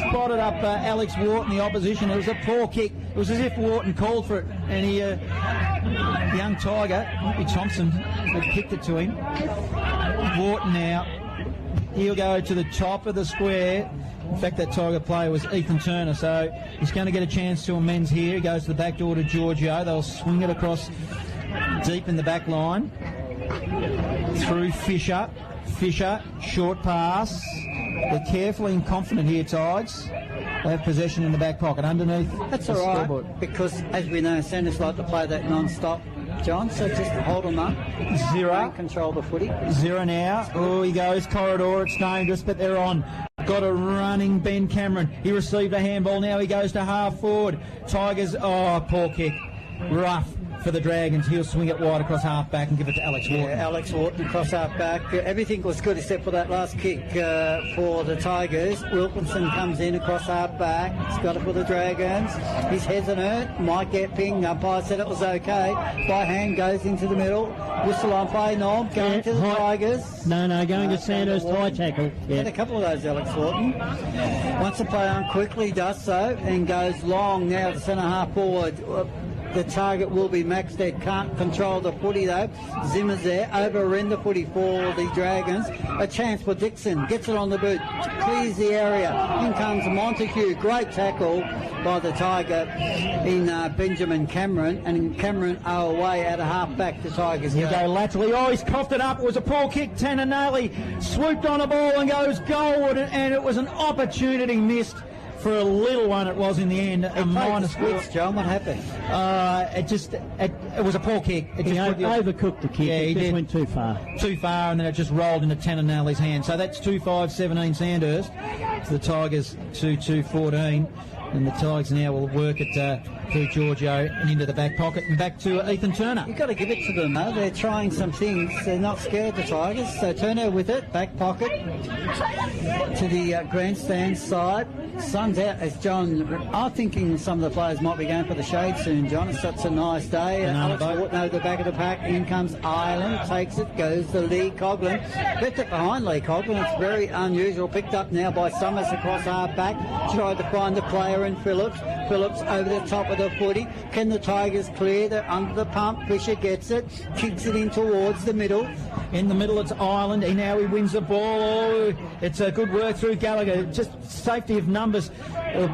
Spotted up Alex Wharton, the opposition. It was a poor kick. It was as if Wharton called for it, and he, young Tiger, Mickey Thompson, had kicked it to him. Wharton now. He'll go to the top of the square. In fact, that Tiger player was Ethan Turner, so he's going to get a chance to amends here. He goes to the back door to Giorgio. They'll swing it across deep in the back line. Through Fisher. Fisher, short pass. They're carefully and confident here, Tigers. They have possession in the back pocket underneath. That's the all right, scoreboard. because as we know, Sandhurst like to play that non-stop, John, so just hold them up. Zero. And control the footy. Zero now. Oh, he goes corridor. It's dangerous, but they're on. Got a running Ben Cameron. He received a handball. Now he goes to half forward. Tigers. Oh, poor kick. Rough for the Dragons. He'll swing it wide across half back and give it to Alex Wharton. Yeah, Alex Wharton across half back. Everything was good except for that last kick for the Tigers. Wilkinson comes in across half back. He's got it for the Dragons. His hesitant. Might get pinged. Umpire said it was okay. By hand goes into the middle. Whistle on play. Norm going to the Tigers. No, going to Sandhurst. High tackle. Had a couple of those, Alex Wharton. Wants to play on quickly, does so, and goes long now to centre half forward. The target will be Maxted. Can't control the footy though. Zimmer's there. Over-rend the footy for the Dragons. A chance for Dixon. Gets it on the boot. Clears the area. In comes Montague. Great tackle by the Tiger in Benjamin Cameron. And Cameron are away at a half-back. The Tigers He'll go laterally. Oh, he's coughed it up. It was a poor kick. Tananali swooped on a ball and goes goalward. And it was an opportunity missed. For a little one, it was in the end a minor score. John, what happened? It was a poor kick. It He overcooked the kick. Yeah, it he just did. went too far. Too far, and then it just rolled into Tananali's hand. So that's 2-5-17 Sandhurst. To the Tigers 2-2-14. And the Tigers now will work at through Giorgio and into the back pocket and back to Ethan Turner. You've got to give it to them, though. They're trying some things. They're not scared, the Tigers. So Turner with it, back pocket to the grandstand side. Sun's out as John. I'm thinking some of the players might be going for the shade soon, John. It's such a nice day. Alex Wharton over the back of the pack. In comes Ireland, takes it, goes to Lee Coughlin. Left it behind Lee Coughlin. It's very unusual. Picked up now by Summers across our back. Tried to find the player in Phillips. Phillips over the top of the footy. Can the Tigers clear? They're under the pump. Fisher gets it, kicks it in towards the middle. In the middle, it's Ireland. He wins the ball. Oh, it's a good work through Gallagher. Just safety of numbers.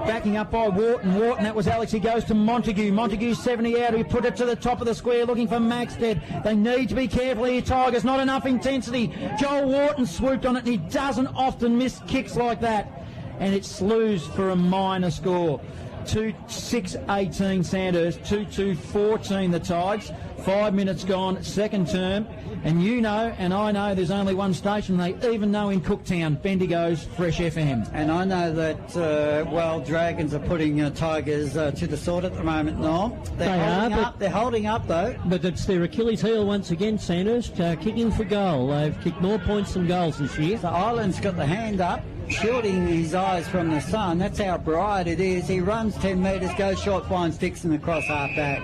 Backing up by Wharton. That was Alex. He goes to Montague. Montague 70 out. He put it to the top of the square looking for Maxted. They need to be careful here, Tigers. Not enough intensity. Joel Wharton swooped on it, and he doesn't often miss kicks like that. And it slews for a minor score. 2-6-18 Sandhurst, 2-2-14 the Tigers. 5 minutes gone, second term. And you know, and I know, there's only one station. They even know in Cooktown, Bendigo's Fresh FM. And I know that, Dragons are putting Tigers to the sword at the moment, Norm. They're holding up, though. But it's their Achilles heel once again, Sandhurst, kicking for goal. They've kicked more points than goals this year. So Ireland's got the hand up, shielding his eyes from the sun. That's how bright it is. He runs 10 metres, goes short, finds Dixon across half back.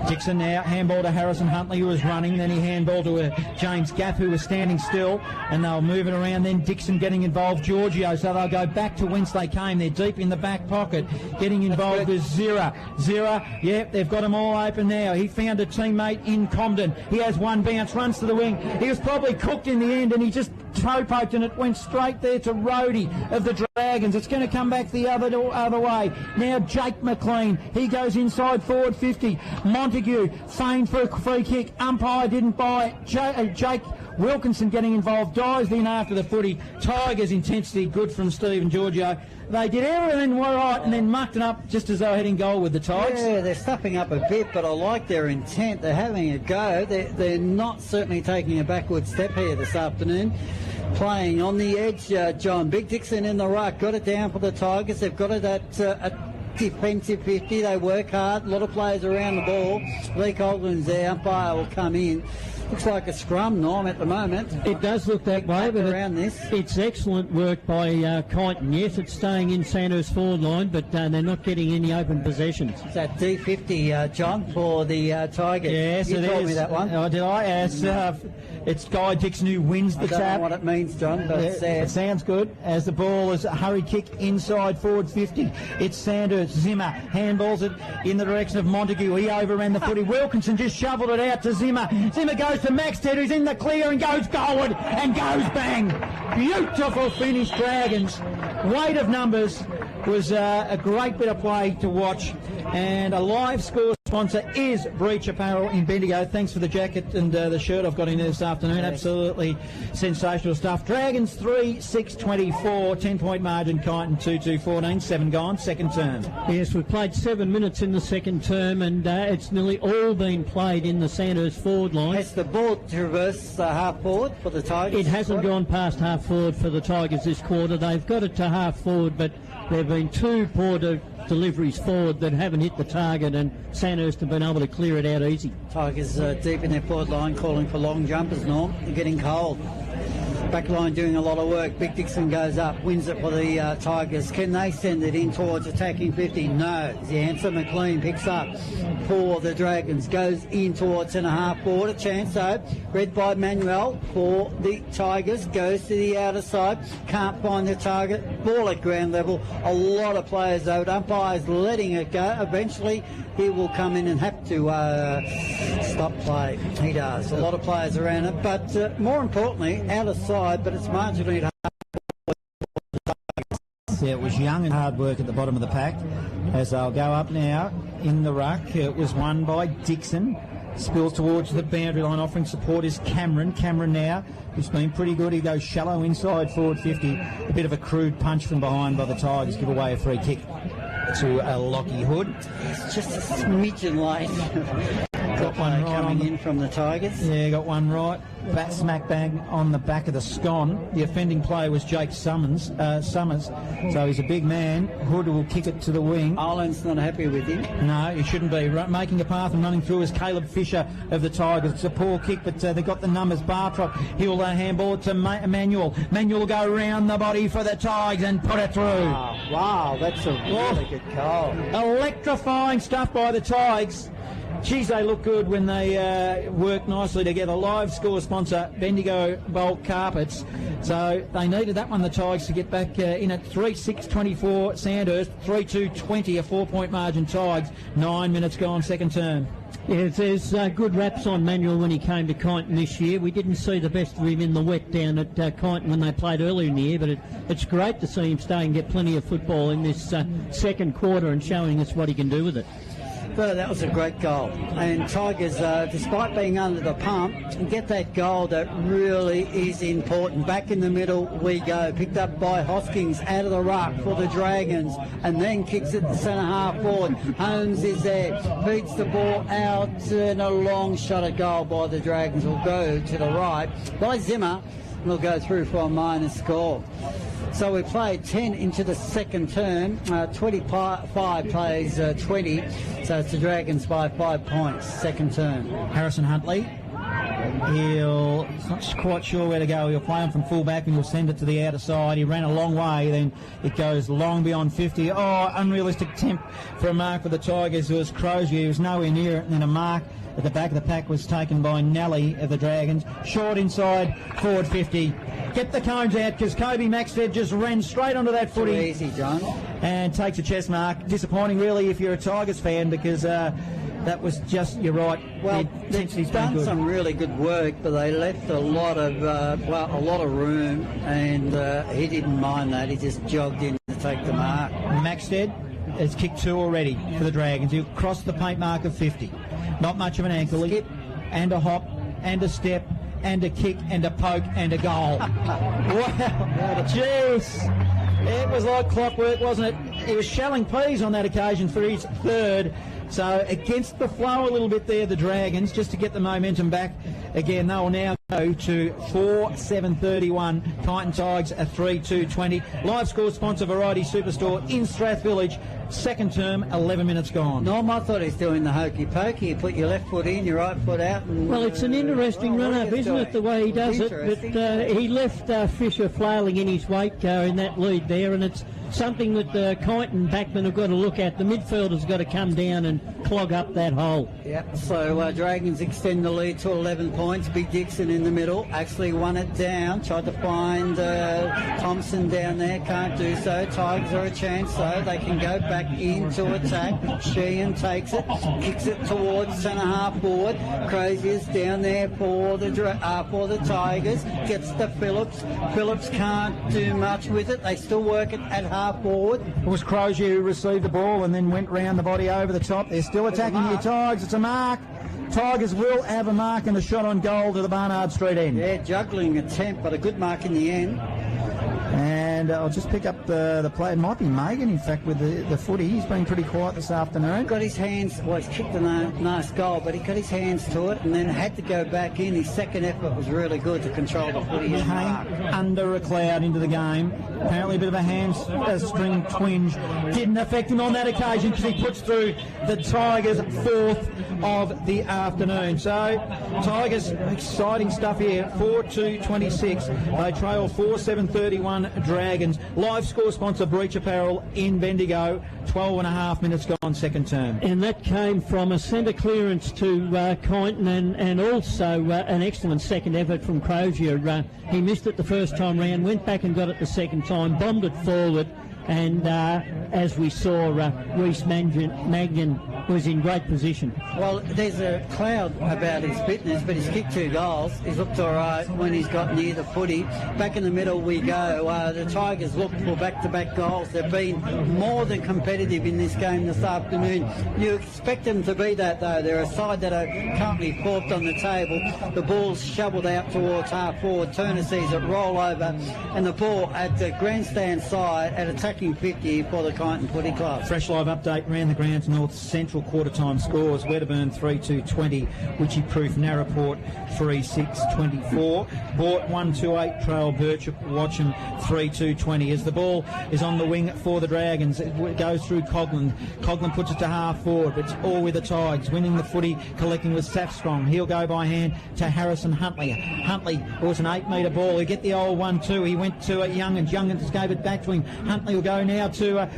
Dixon now, handball to Harrison Huntley, who was running. Then he handball to James Gaff, who was standing still. And they'll move it around. Then Dixon getting involved, Giorgio. So they'll go back to whence they came. They're deep in the back pocket. Getting involved with Zira. Yep, they've got them all open now. He found a teammate in Comden. He has one bounce, runs to the wing. He was probably cooked in the end, and he just toe poked, and it went straight there to Rhodey of the Dragons. It's going to come back the other way. Now Jake McLean. He goes inside forward 50. Montague feigned for a free kick. Umpire didn't buy it. Jake Wilkinson getting involved. Dives in after the footy. Tigers intensity good from Stephen Giorgio. They did everything right and then mucked it up just as they were heading goal with the Tigers. Yeah, they're stuffing up a bit, but I like their intent. They're having a go. They're not certainly taking a backward step here this afternoon. Playing on the edge, John. Big Dixon in the ruck. Got it down for the Tigers. They've got it at defensive 50. They work hard. A lot of players around the ball. Lee Coghlan's there. Umpire will come in. Looks like a scrum, Norm, at the moment. It does look that way, but it's excellent work by Kyneton. Yes, it's staying in Sandhurst forward line, but they're not getting any open possessions. It's that D50, John, for the Tigers. Yes, you told me that one. Oh, did I? Yes, it's Guy Dixon who wins the tap. I don't know what it means, John, but it sounds good. As the ball is a hurried kick inside forward 50. It's Sandhurst. Zimmer handballs it in the direction of Montague. He overran the footy. Wilkinson just shoveled it out to Zimmer. Zimmer goes to Maxted, who's in the clear and goes goalward and goes bang. Beautiful finish, Dragons. Weight of numbers was a great bit of play to watch, and a live score sponsor is Breach Apparel in Bendigo. Thanks for the jacket and the shirt I've got in there this afternoon. Yes. Absolutely sensational stuff. Dragons 3-6-24, 10-point margin. Kyneton 2-2-14, 7 gone, second term. Yes, we've played 7 minutes in the second term, and it's nearly all been played in the Sandhurst forward line. Has the ball traversed half forward for the Tigers? It hasn't gone past half forward for the Tigers this quarter. They've got it to half forward, but there have been 2 poor deliveries forward that haven't hit the target, and Sandhurst have been able to clear it out easy. Tigers deep in their forward line, calling for long jumpers, Norm. They're getting cold. Back line doing a lot of work. Big Dixon goes up, wins it for the Tigers. Can they send it in towards attacking 50? No. The answer. McLean picks up for the Dragons, goes in towards centre half forward. A chance though, read by Manuel for the Tigers, goes to the outer side, can't find the target. Ball at ground level. A lot of players out. Umpires letting it go. Eventually he will come in and have to stop play. He does. A lot of players around it, but more importantly, out of side, but it's marginally hard. Yeah, it was young and hard work at the bottom of the pack. As they'll go up now in the ruck, it was won by Dixon. Spills towards the boundary line, offering support is Cameron. Cameron now, who's been pretty good. He goes shallow inside forward 50. A bit of a crude punch from behind by the Tigers. Give away a free kick to Lockie Hood. It's just a smidgen late. Got one right coming in from the Tigers. Yeah, got one right. Bat smack bang on the back of the scone. The offending player was Jake Summers, so he's a big man. Hood will kick it to the wing. Ireland's not happy with him. No, he shouldn't be. Making a path and running through is Caleb Fisher of the Tigers. It's a poor kick, but they've got the numbers. Bartrop, he'll handball it to Manuel. Manuel will go round the body for the Tigers and put it through. Wow, that's a really good goal. Electrifying stuff by the Tigers. Geez, they look good when they work nicely together. Live score sponsor, Bendigo Bulk Carpets. So they needed that one, the Tigers, to get back in at 3-6-24 Sandhurst, 3-2-20, a 4-point margin Tigers. 9 minutes gone, second term. Yes, there's good raps on Manuel when he came to Kyneton this year. We didn't see the best of him in the wet down at Kyneton when they played earlier in the year, but it's great to see him stay and get plenty of football in this second quarter and showing us what he can do with it. But that was a great goal. And Tigers, despite being under the pump, get that goal that really is important. Back in the middle we go. Picked up by Hoskins out of the ruck for the Dragons, and then kicks it to centre half forward. Holmes is there, feeds the ball out, and a long shot at goal by the Dragons will go to the right by Zimmer. Will go through for a minus score. So we played 10 into the second term, 25 plays 20, so it's the Dragons by 5 points, second term. Harrison Huntley, he's not quite sure where to go. He'll play him from full back and he'll send it to the outer side. He ran a long way, then it goes long beyond 50. Oh, unrealistic attempt for a mark for the Tigers. It was Crozier, he was nowhere near it, and then a mark at the back of the pack was taken by Nelly of the Dragons. Short inside, forward 50. Get the cones out because Kobe Maxted just ran straight onto that footy. Easy, John. And takes a chest mark. Disappointing, really, if you're a Tigers fan, because that was just, you're right. Well, they've done some really good work, but they left a lot of room, and he didn't mind that. He just jogged in to take the mark. Maxted has kicked 2 already for the Dragons. He'll cross the paint mark of 50. Not much of an ankle, skip, and a hop, and a step, and a kick, and a poke, and a goal. Wow, jeez. It was like clockwork, wasn't it? He was shelling peas on that occasion for his third. So against the flow a little bit there, the Dragons, just to get the momentum back. Again, they will now go to 4-7-31. Kyneton Tigers at 3-2-20. Live score sponsor Variety Superstore in Strath Village. Second term, 11 minutes gone. Norm, I thought he's doing the hokey pokey. You put your left foot in, your right foot out. And, well, it's an interesting run-up, isn't it, the way he does it? But he left Fisher flailing in his wake in that lead there, and it's something that the Kyneton backmen have got to look at. The midfielder's got to come down and clog up that hole. Yep, so Dragons extend the lead to 11 points. points. Big Dixon in the middle, actually won it down, tried to find Thompson down there, can't do so. Tigers are a chance though, they can go back into attack. Sheehan takes it, kicks it towards centre half forward. Crazy is down there for the Tigers, gets to Phillips. Phillips can't do much with it, they still work it at half forward. It was Crozier who received the ball and then went round the body over the top. They're still attacking your Tigers. It's a mark. Tigers will have a mark and a shot on goal to the Barnard Street end. Yeah, juggling attempt, but a good mark in the end. And I'll just pick up the play. It might be Megan, in fact, with the footy. He's been pretty quiet this afternoon. Got his hands, well, he's kicked a nice goal, but he got his hands to it and then had to go back in. His second effort was really good to control the footy. Came under a cloud into the game. Apparently a bit of a hamstring twinge. Didn't affect him on that occasion because he puts through the Tigers' fourth of the afternoon. So, Tigers, exciting stuff here. 4-2-26. They trail 4-7-31 Dragons. Live score sponsor Breach Apparel in Bendigo. 12.5 minutes gone, second term. And that came from a centre clearance to Kyneton and also an excellent second effort from Crozier. He missed it the first time round, went back and got it the second time, bombed it forward, and as we saw, Reece Magnan was in great position. Well, there's a cloud about his fitness, but he's kicked 2 goals. He's looked all right when he's got near the footy. Back in the middle we go. The Tigers look for back-to-back goals. They've been more than competitive in this game this afternoon. You expect them to be that, though. They're a side that are currently 4th on the table. The ball's shoveled out towards half forward. Turner sees it roll over, and the ball at the grandstand side at attacking 50 for the Kyneton Footy Club. Fresh live update around the grounds. North Central quarter-time scores. Wedderburn 3-2-20. Witchy-Proof Narraport 3-6-24. Bort 1-2-8. Trail Birchip Watcham 3-2-20. As the ball is on the wing for the Dragons, it goes through Coglan. Coglan puts it to half forward, but it's all with the Tigers. Winning the footy, collecting with Safstrong. He'll go by hand to Harrison Huntley. Huntley was an 8-metre ball. He'll get the old 1-2. He went to Youngans. Youngans gave it back to him. Huntley will go now to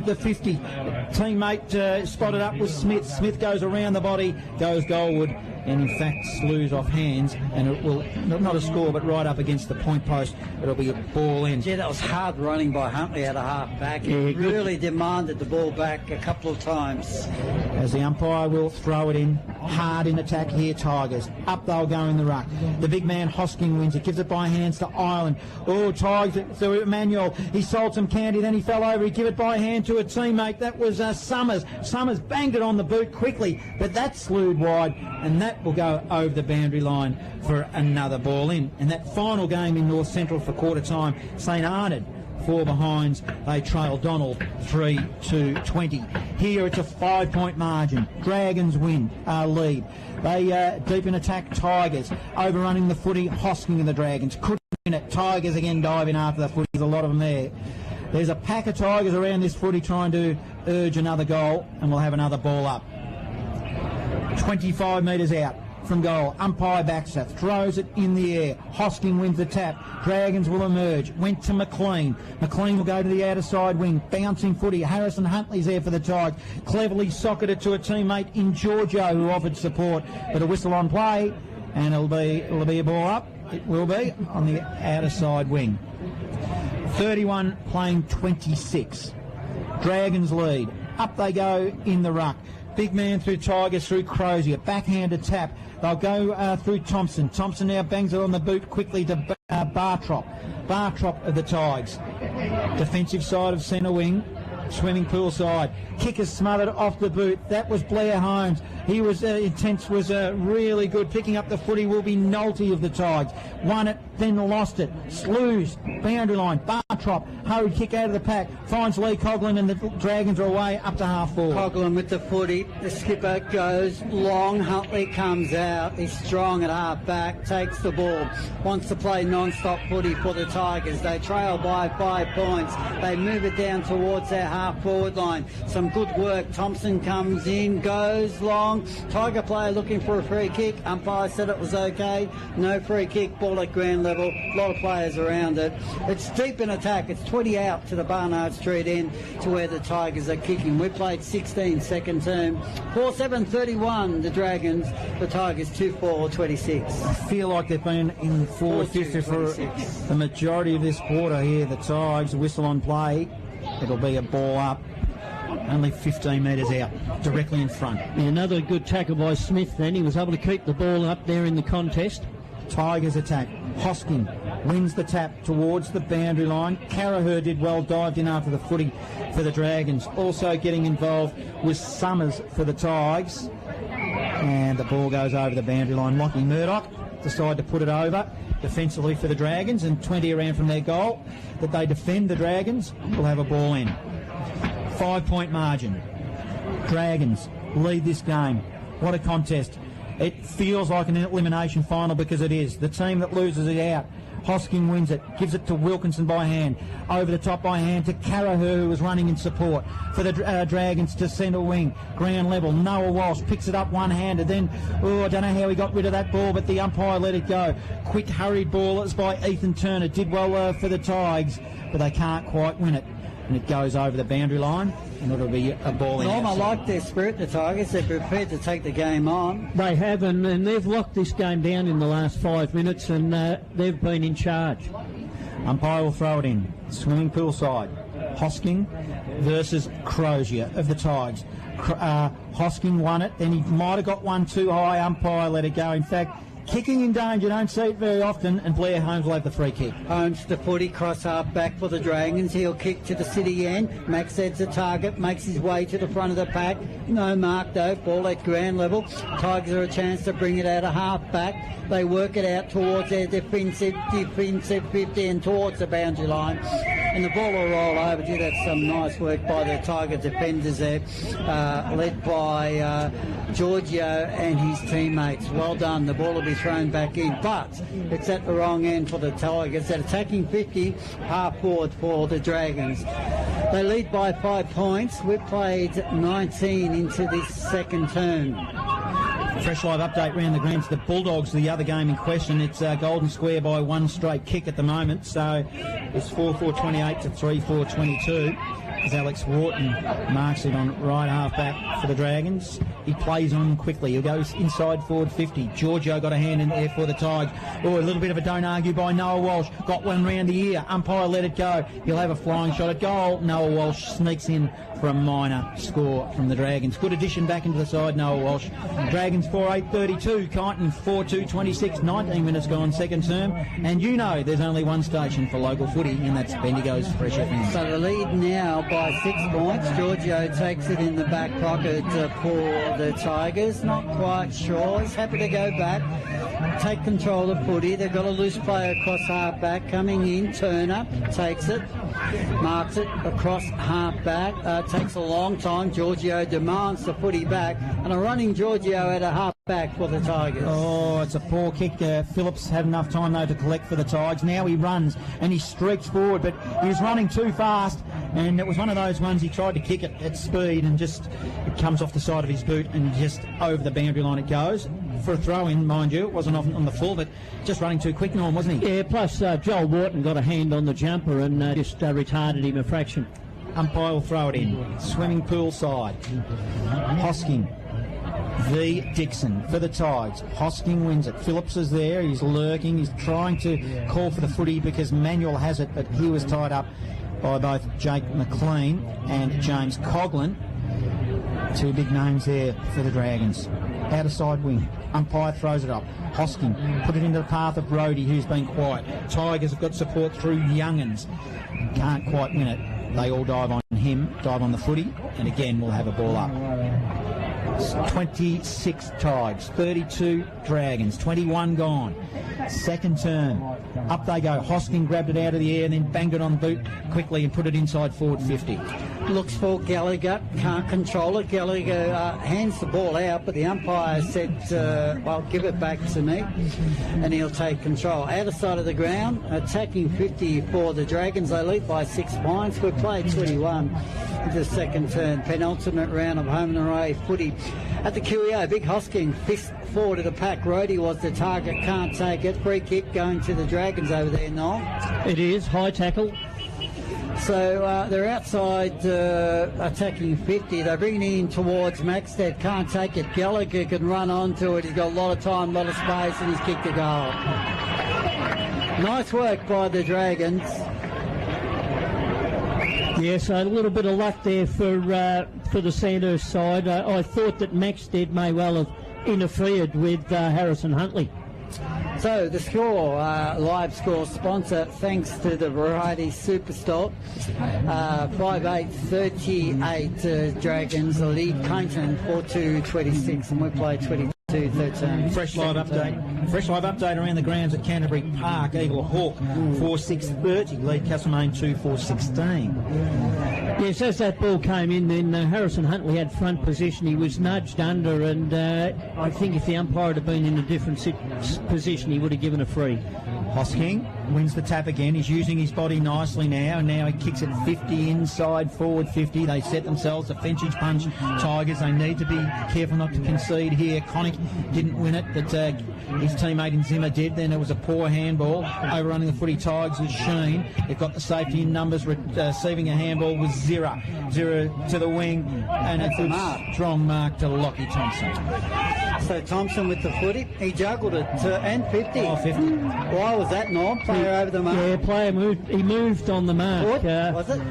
the 50. Teammate spotted up with Smith. Smith goes around the body, goes goalward, and in fact slews off hands, and it will not a score but right up against the point post. It'll be a ball in. Yeah, that was hard running by Huntley at a half back. He really demanded the ball back a couple of times. As the umpire will throw it in, hard in attack here, Tigers. Up they'll go in the ruck. The big man Hosking wins it, gives it by hands to Ireland. Oh, Tigers, so Emmanuel, he sold some candy, then he fell over, he give it by hand to a teammate. That was Summers. Summers banged it on the boot quickly, but that slewed wide, and that will go over the boundary line for another ball in. And that final game in North Central for quarter time, St Arnaud 4 behinds. They trail Donald 3-2-20. Here it's a 5-point margin. Dragons win, lead. They deep in attack, Tigers overrunning the footy. Hosking and the Dragons couldn't win it. Tigers again diving after the footy. There's a lot of them there. There's a pack of Tigers around this footy trying to urge another goal, and we'll have another ball up. 25 metres out from goal. Umpire backs it, throws it in the air. Hosking wins the tap. Dragons will emerge. Went to McLean. McLean will go to the outer side wing. Bouncing footy. Harrison Huntley's there for the Tigers. Cleverly socketed to a teammate in Giorgio who offered support. But a whistle on play, and it'll be a ball up. It will be on the outer side wing. 31 playing 26. Dragons lead. Up they go in the ruck. Big man through Tigers, through Crozier. Backhanded tap. They'll go through Thompson. Thompson now bangs it on the boot quickly to Bartrop. Bartrop of the Tigers. Defensive side of centre wing. Swimming pool side. Kicker smothered off the boot. That was Blair Holmes. He was intense, was really good. Picking up the footy will be Nolte of the Tigers. Won it, then lost it. Slews, boundary line. Bartrop, hurried kick out of the pack. Finds Lee Coglan, and the Dragons are away up to half forward. Coglan with the footy. The skipper goes long. Huntley comes out. He's strong at half back. Takes the ball. Wants to play non-stop footy for the Tigers. They trail by 5 points. They move it down towards their half forward line. Some good work. Thompson comes in, goes long. Tiger player looking for a free kick. Umpire said it was okay. No free kick. Ball at ground level. A lot of players around it. It's deep in attack. attack. It's 20 out to the Barnard Street end to where the Tigers are kicking. We played 16 second term. 4-7-31 the Dragons. The Tigers 2-4-26. I feel like they've been in forward 50 for the majority of this quarter here. The Tigers whistle on play. It'll be a ball up. Only 15 metres out, directly in front. Yeah, another good tackle by Smith then. He was able to keep the ball up there in the contest. Tigers attack. Hosking wins the tap towards the boundary line. Carraher did well, dived in after the footy for the Dragons. Also getting involved was Summers for the Tigers. And the ball goes over the boundary line. Lockie Murdoch decide to put it over defensively for the Dragons, and 20 around from their goal. That they defend the Dragons will have a ball in. 5-point margin. Dragons lead this game. What a contest. It feels like an elimination final because it is. The team that loses it out. Hosking wins it, gives it to Wilkinson by hand, over the top by hand to Carraher, who was running in support for the Dragons to centre wing, ground level. Noah Walsh picks it up one-handed, then, I don't know how he got rid of that ball, but the umpire let it go. Quick hurried ball, it's by Ethan Turner, did well for the Tigers, but they can't quite win it. And it goes over the boundary line, and it'll be a ball in. I like their spirit, the Tigers. They're prepared to take the game on. They have, and they've locked this game down in the last 5 minutes, and they've been in charge. Umpire will throw it in. Swimming pool side. Hosking versus Crozier of the Tigers. Hosking won it, then he might have got one too high. Umpire let it go. In fact, kicking in danger, don't see it very often, and Blair Holmes will have the free kick. Holmes to footy, cross half back for the Dragons. He'll kick to the city end. Max Ed's a target, makes his way to the front of the pack. No mark though, ball at ground level. Tigers are a chance to bring it out of half back. They work it out towards their defensive 50 and towards the boundary line. And the ball will roll over. Gee, that's some nice work by the Tiger defenders there, led by Giorgio and his teammates. Well done. The ball will be thrown back in, but it's at the wrong end for the Tigers. At attacking 50, half forward for the Dragons. They lead by 5 points. We've played 19 into this second term. Fresh live update round the greens. The Bulldogs, the other game in question, it's Golden Square by one straight kick at the moment, so it's 4-4-28 to 3-4-22 as Alex Wharton marks it on right half back for the Dragons. He plays on quickly. He'll go inside forward 50. Giorgio got a hand in there for the Tigers. Oh, a little bit of a don't argue by Noah Walsh. Got one round the ear. Umpire let it go. He'll have a flying shot at goal. Noah Walsh sneaks in for a minor score from the Dragons. Good addition back into the side, Noah Walsh. Dragons 4-8-32. Kyneton 4-2-26. 19 minutes gone, second term. And you know there's only one station for local footy, and that's Bendigo's Fresh FM. So the lead now by 6 points. Giorgio takes it in the back pocket for the Tigers. Not quite sure. He's happy to go back, take control of footy. They've got a loose player across half back coming in. Turner takes it, marks it across half back. Takes a long time. Giorgio demands the footy back, and a running Giorgio at a half back for the Tigers. Oh, it's a poor kick. Phillips had enough time though to collect for the Tigers. Now he runs and he streaks forward, but he was running too fast, and it was one of those ones he tried to kick it at speed and just it comes off the side of his boot and just over the boundary line it goes. For a throw-in, mind you, it wasn't on the full, but just running too quick, Norm, wasn't he? Yeah, plus Joel Wharton got a hand on the jumper and just retarded him a fraction. Umpire will throw it in. Swimming pool side. Hosking v Dixon for the Tigers. Hosking wins it. Phillips is there. He's lurking. He's trying to call for the footy because Manuel has it, but he was tied up by both Jake McLean and James Coughlin. Two big names there for the Dragons. Out of side wing. Umpire throws it up. Hosking put it into the path of Brodie, who's been quiet. Tigers have got support through Youngans. Can't quite win it. They all dive on him, dive on the footy, and again we'll have a ball up. 26 Tigers, 32 Dragons, 21 gone. Second term. Up they go. Hosking grabbed it out of the air and then banged it on the boot quickly and put it inside forward 50. Looks for Gallagher, can't control it. Gallagher hands the ball out, but the umpire said, well, give it back to me, and he'll take control. Out of sight of the ground, attacking 50 for the Dragons. They lead by 6 points. We've played 21 into the second turn. Penultimate round of home and away footy. At the QEO, Big Hosking, fist forward of the pack. Rhodey was the target, can't take it. Free kick going to the Dragons over there, Noel. It is, high tackle. So they're outside attacking 50. They're bringing it in towards Maxted. Can't take it. Gallagher can run onto it. He's got a lot of time, a lot of space, and he's kicked a goal. Nice work by the Dragons. Yes, a little bit of luck there for the Sandhurst side. I thought that Maxted may well have interfered with Harrison Huntley. So the score, live score sponsor, thanks to the Variety Superstore, 5-8-38 Dragons lead Kyneton 4-2-26, and we play 22-13. Fresh live update around the grounds at Canterbury Park. Eagle Hawk 4-6-30, lead Castlemaine 2-4-16. Yes, as that ball came in, then Harrison Huntley had front position. He was nudged under, and I think if the umpire had been in a different position, he would have given a free. Hosking wins the tap again. He's using his body nicely now, and now he kicks it 50 inside, forward 50. They set themselves a Fenchage punch. Tigers, they need to be careful not to concede here. Connick didn't win it, but his teammate in Zimmer did. Then there was a poor handball. Overrunning the footy Tigers was Sheen. They've got the safety in numbers. Receiving a handball was Zira to the wing, and a good strong mark to Lockie Thompson. So Thompson with the footy, he juggled it and 50. Oh, 50. Why was that, Norm? Player over the mark. Yeah, player moved. He moved on the mark. Hood, was it?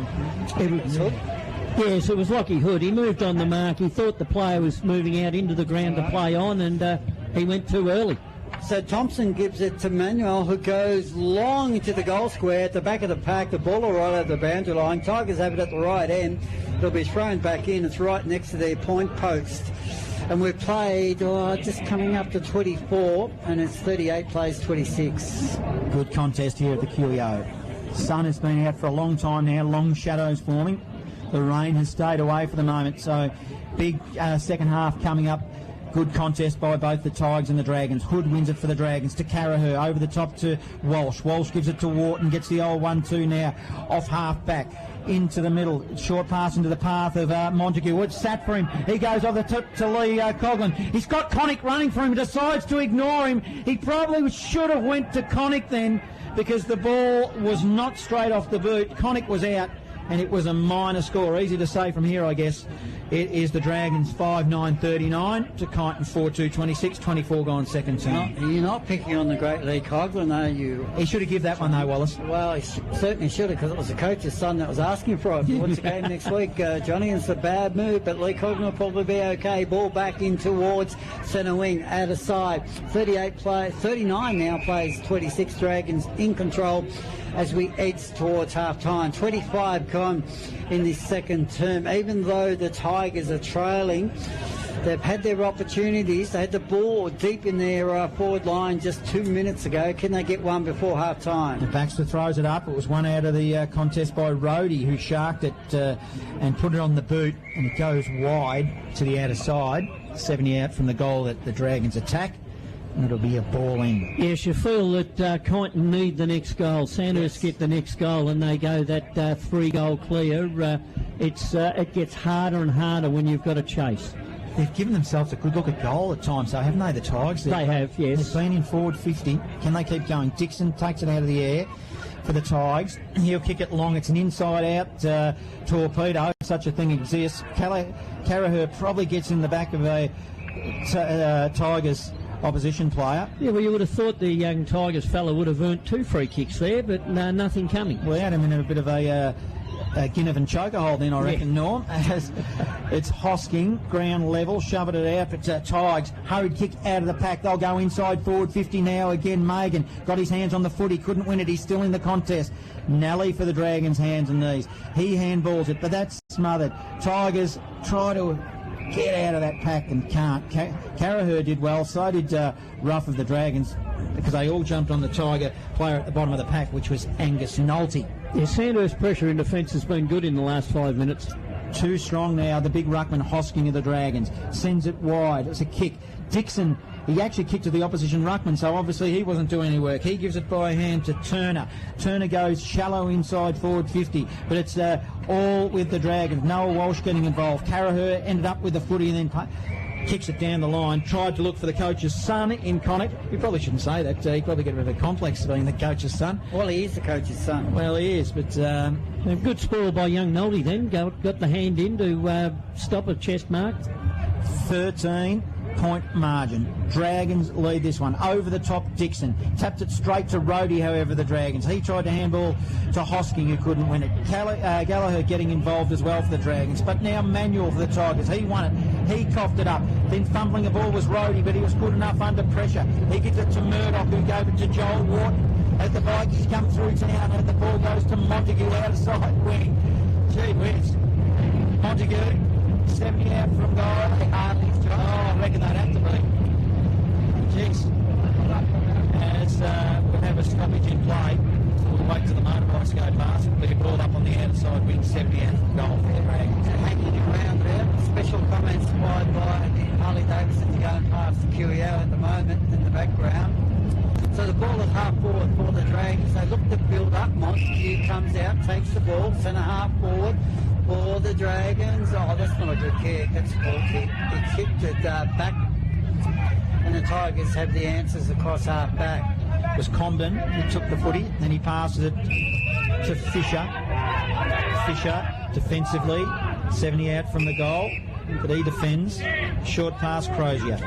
It was Hood. Yes, it was Lockie Hood. He moved on the mark. He thought the player was moving out into the ground to play on, and he went too early. So Thompson gives it to Manuel, who goes long into the goal square at the back of the pack. The ball will right over the boundary line. Tigers have it at the right end. It'll be thrown back in. It's right next to their point post. And we've played just coming up to 24, and it's 38 plays 26. Good contest here at the QEO. Sun has been out for a long time now, long shadows forming. The rain has stayed away for the moment, so big second half coming up. Good contest by both the Tigers and the Dragons. Hood wins it for the Dragons to Carraher, over the top to Walsh. Walsh gives it to Wharton, gets the old 1-2 now, off half back. Into the middle, short pass into the path of Montague. It's sat for him. He goes off the tip to Lee Coughlin. He's got Connick running for him. He decides to ignore him. He probably should have went to Connick then, because the ball was not straight off the boot. Connick was out, and it was a minor score. Easy to say from here, I guess. It is the Dragons 5-9-39 to Kyneton 4-2-26, 24 gone second term. You're not picking on the great Lee Coughlin, are you? He should have given that one though, Wallace. Well, he certainly should have, because it was the coach's son that was asking for it. What's the game next week, Johnny? It's a bad move, but Lee Coughlin will probably be okay. Ball back in towards centre wing, out of side. 39 now plays 26 Dragons in control as we edge towards half-time. 25 gone in this second term. Even though the Tigers are trailing, they've had their opportunities. They had the ball deep in their forward line just 2 minutes ago. Can they get one before half-time? Baxter throws it up. It was one out of the contest by Rhodey, who sharked it and put it on the boot, and it goes wide to the outer side. 70 out from the goal that the Dragons attack. And it'll be a ball in. Yes, you feel that Kyneton need the next goal. Sandhurst get the next goal, and they go that 3-goal clear. It gets harder and harder when you've got to chase. They've given themselves a good look at goal at times, though, haven't they, the Tigers? They have, yes. They've been in forward 50. Can they keep going? Dixon takes it out of the air for the Tigers. He'll kick it long. It's an inside-out torpedo. Such a thing exists. Carraher probably gets in the back of a Tigers opposition player. Yeah, well, you would have thought the young Tigers fella would have earned 2 free kicks there, but nothing coming. We had him in a bit of a Ginnivan choker hold then, I reckon, Norm. As it's Hosking, ground level, shoving it out, but Tigers, hurried kick out of the pack. They'll go inside forward 50 now again. Megan got his hands on the foot. He couldn't win it. He's still in the contest. Nally for the Dragons, hands and knees. He handballs it, but that's smothered. Tigers try to get out of that pack and can't. Carraher did well, so did Ruff of the Dragons, because they all jumped on the Tiger player at the bottom of the pack, which was Angus Nolte. Yeah, Sandhurst pressure in defence has been good in the last 5 minutes. Too strong now. The big ruckman Hosking of the Dragons sends it wide. It's a kick. Dixon, he actually kicked to the opposition ruckman, so obviously he wasn't doing any work. He gives it by hand to Turner. Turner goes shallow inside forward 50, but it's all with the Dragons. Noah Walsh getting involved. Carraher ended up with the footy and then kicks it down the line, tried to look for the coach's son in Connacht. You probably shouldn't say that. He probably get a bit of a complex being the coach's son. Well, he is the coach's son. Well, he is, but... A good spoil by young Noldy then. Got the hand in to stop a chest mark. 13-point margin. Dragons lead this one. Over the top, Dixon. Tapped it straight to Rhodey, however, the Dragons. He tried to handball to Hosking, who couldn't win it. Gallagher getting involved as well for the Dragons. But now Manuel for the Tigers. He won it. He coughed it up. Then fumbling the ball was Rhodey, but he was good enough under pressure. He gives it to Murdoch, who gave it to Joel Wharton. As the Vikings come through town, and the ball goes to Montague out of side wing. Gee whiz. Montague, 70 out from goal. They hardly I reckon they'd have to be. Jeez. As we have a stoppage in play, we'll wait till the motorbikes go past. We'll be brought up on the outside wing, 70 out from goal for the Dragons. Hanging around there. Special comments supplied by Harley Davidson going past the QEO at the moment in the background. So the ball is half forward for the Dragons. They look to build up. Montague comes out, takes the ball, centre half forward for the Dragons. Oh, that's not a good kick. That's a ball kick. He kicked it back, and the Tigers have the answers across half back. It was Comden who took the footy, then he passes it to Fisher. Fisher defensively, 70 out from the goal, but he defends. Short pass, Crozier.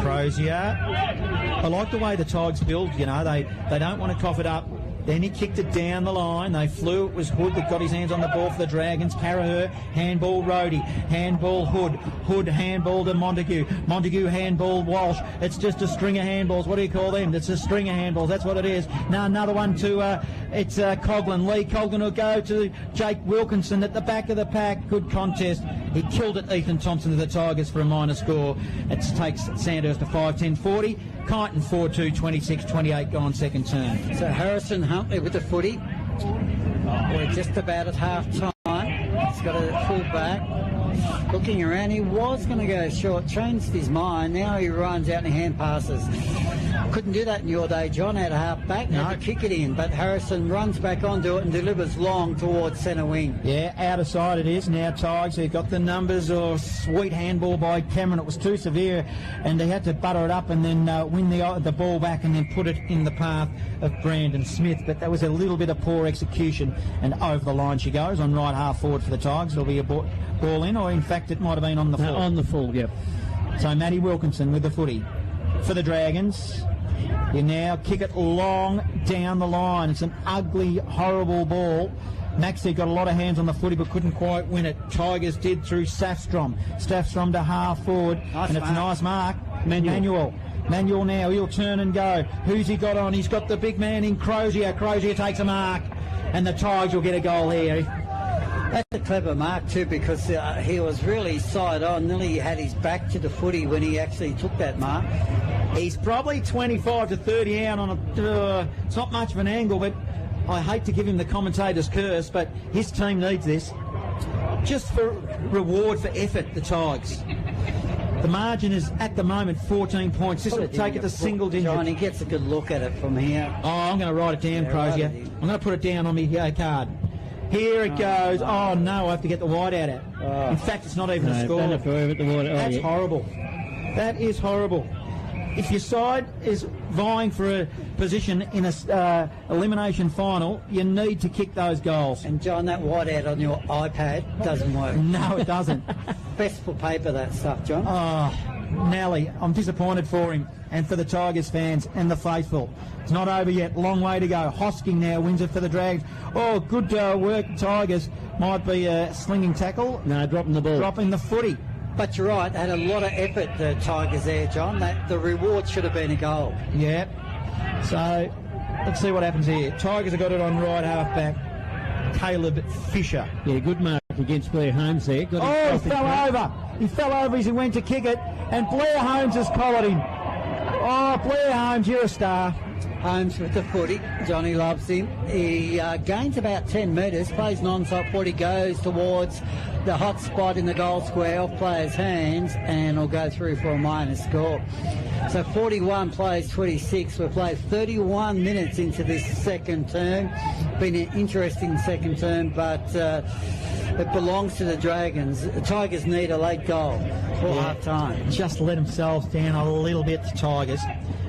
I like the way the Tigers build, you know, they don't want to cough it up. Then he kicked it down the line. They flew. It was Hood that got his hands on the ball for the Dragons. Carraher, handball Rhodey. Handball Hood. Hood handball to Montague. Montague handball Walsh. It's just a string of handballs. What do you call them? It's a string of handballs. That's what it is. Now another one to, it's Coughlin. Lee Coughlin will go to Jake Wilkinson at the back of the pack. Good contest. He killed it, Ethan Thompson, to the Tigers for a minor score. It takes Sandhurst to 5-10-40. Kyneton 4-2, 26-28 gone second term. So Harrison Huntley with the footy. We're just about at half time. He's got a full back. Looking around, he was going to go short, changed his mind. Now he runs out and hand passes. Couldn't do that in your day, John, out of half back. No. Had to kick it in, but Harrison runs back onto it and delivers long towards centre wing. Yeah, out of side it is. Now Tigers, they've got the numbers. Oh, sweet handball by Cameron. It was too severe, and they had to butter it up and then win the ball back and then put it in the path of Brandon Smith. But that was a little bit of poor execution, and over the line she goes on right half forward for the Tigers. It'll be a ball in, or in fact it might have been on the full. On the full, yep. So Matty Wilkinson with the footy for the Dragons. You now kick it long down the line. It's an ugly, horrible ball. Maxey got a lot of hands on the footy but couldn't quite win it. Tigers did through Safstrom. Safstrom to half forward. Nice and mark. It's a nice mark. Manuel now, he'll turn and go. Who's he got on? He's got the big man in Crozier. Crozier takes a mark. And the Tigers will get a goal here. That's a clever mark too, because he was really side on. Nearly had his back to the footy when he actually took that mark. He's probably 25 to 30 out on a... it's not much of an angle, but I hate to give him the commentator's curse, but his team needs this. Just for reward for effort, the Tigers. The margin is, at the moment, 14 points. This will take it to single digits. John, he gets a good look at it from here. Oh, I'm going to write it down, Crozier. I'm going to put it down on my card. Here it goes. Oh, no, I have to get the white out. In fact, it's not even a score. That's horrible. That is horrible. If your side is vying for a position in a elimination final, you need to kick those goals. And John, that whiteout on your iPad doesn't work. No, it doesn't. Best for paper, that stuff, John. Oh, Nally, I'm disappointed for him and for the Tigers fans and the faithful. It's not over yet. Long way to go. Hosking now wins it for the Dragons. Oh, good work, Tigers. Might be a slinging tackle. No, dropping the ball. Dropping the footy. But you're right, they had a lot of effort, the Tigers there, John. The reward should have been a goal. Yeah. So, let's see what happens here. Tigers have got it on right half back. Caleb Fisher. Yeah, good mark against Blair Holmes there. He fell over. He fell over as he went to kick it, and Blair Holmes has collared him. Oh, Blair Holmes, you're a star. Holmes with the footy. Johnny loves him. He gains about 10 metres, plays non-stop footy, goes towards the hot spot in the goal square off players' hands, and will go through for a minor score. So 41 plays 26. We've played 31 minutes into this second term. Been an interesting second term, but it belongs to the Dragons. The Tigers need a late goal for half time. Just let themselves down a little bit, the Tigers.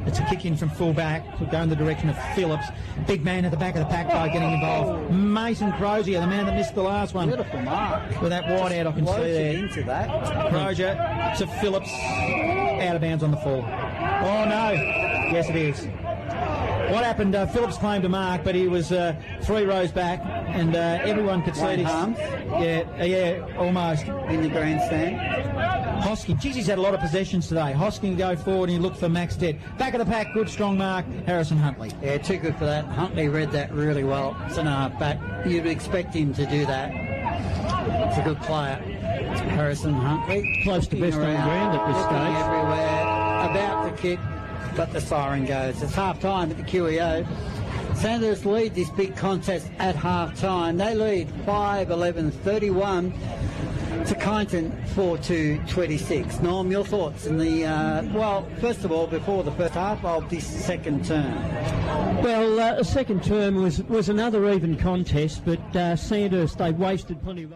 It's a kick in from full back, going in the direction of Phillips. Big man at the back of the pack by getting involved. Mason Crozier, the man that missed the last one. Beautiful mark. With that wide out, I can see there. Into that. Crozier to Phillips, out of bounds on the fall. Oh no! Yes, it is. What happened? Phillips claimed a mark, but he was 3 rows back, and everyone could see this. Yeah, almost in the grandstand. Hosking, geez, he's had a lot of possessions today. Hosking go forward and he looked for Max Dead. Back of the pack, good strong mark, Harrison Huntley. Yeah, too good for that. Huntley read that really well. Centre-half back. You'd expect him to do that. It's a good player. Harrison Huntley. Close to best on the ground at this stage. Everywhere, about to kick, but the siren goes. It's half-time at the QEO. Sandhurst lead this big contest at half-time. They lead 5-11-31 to Kyneton 4-2-26. Norm, your thoughts in the, well, first of all, before the first half of this second term? Well, the second term was another even contest, but Sandhurst, they wasted plenty of...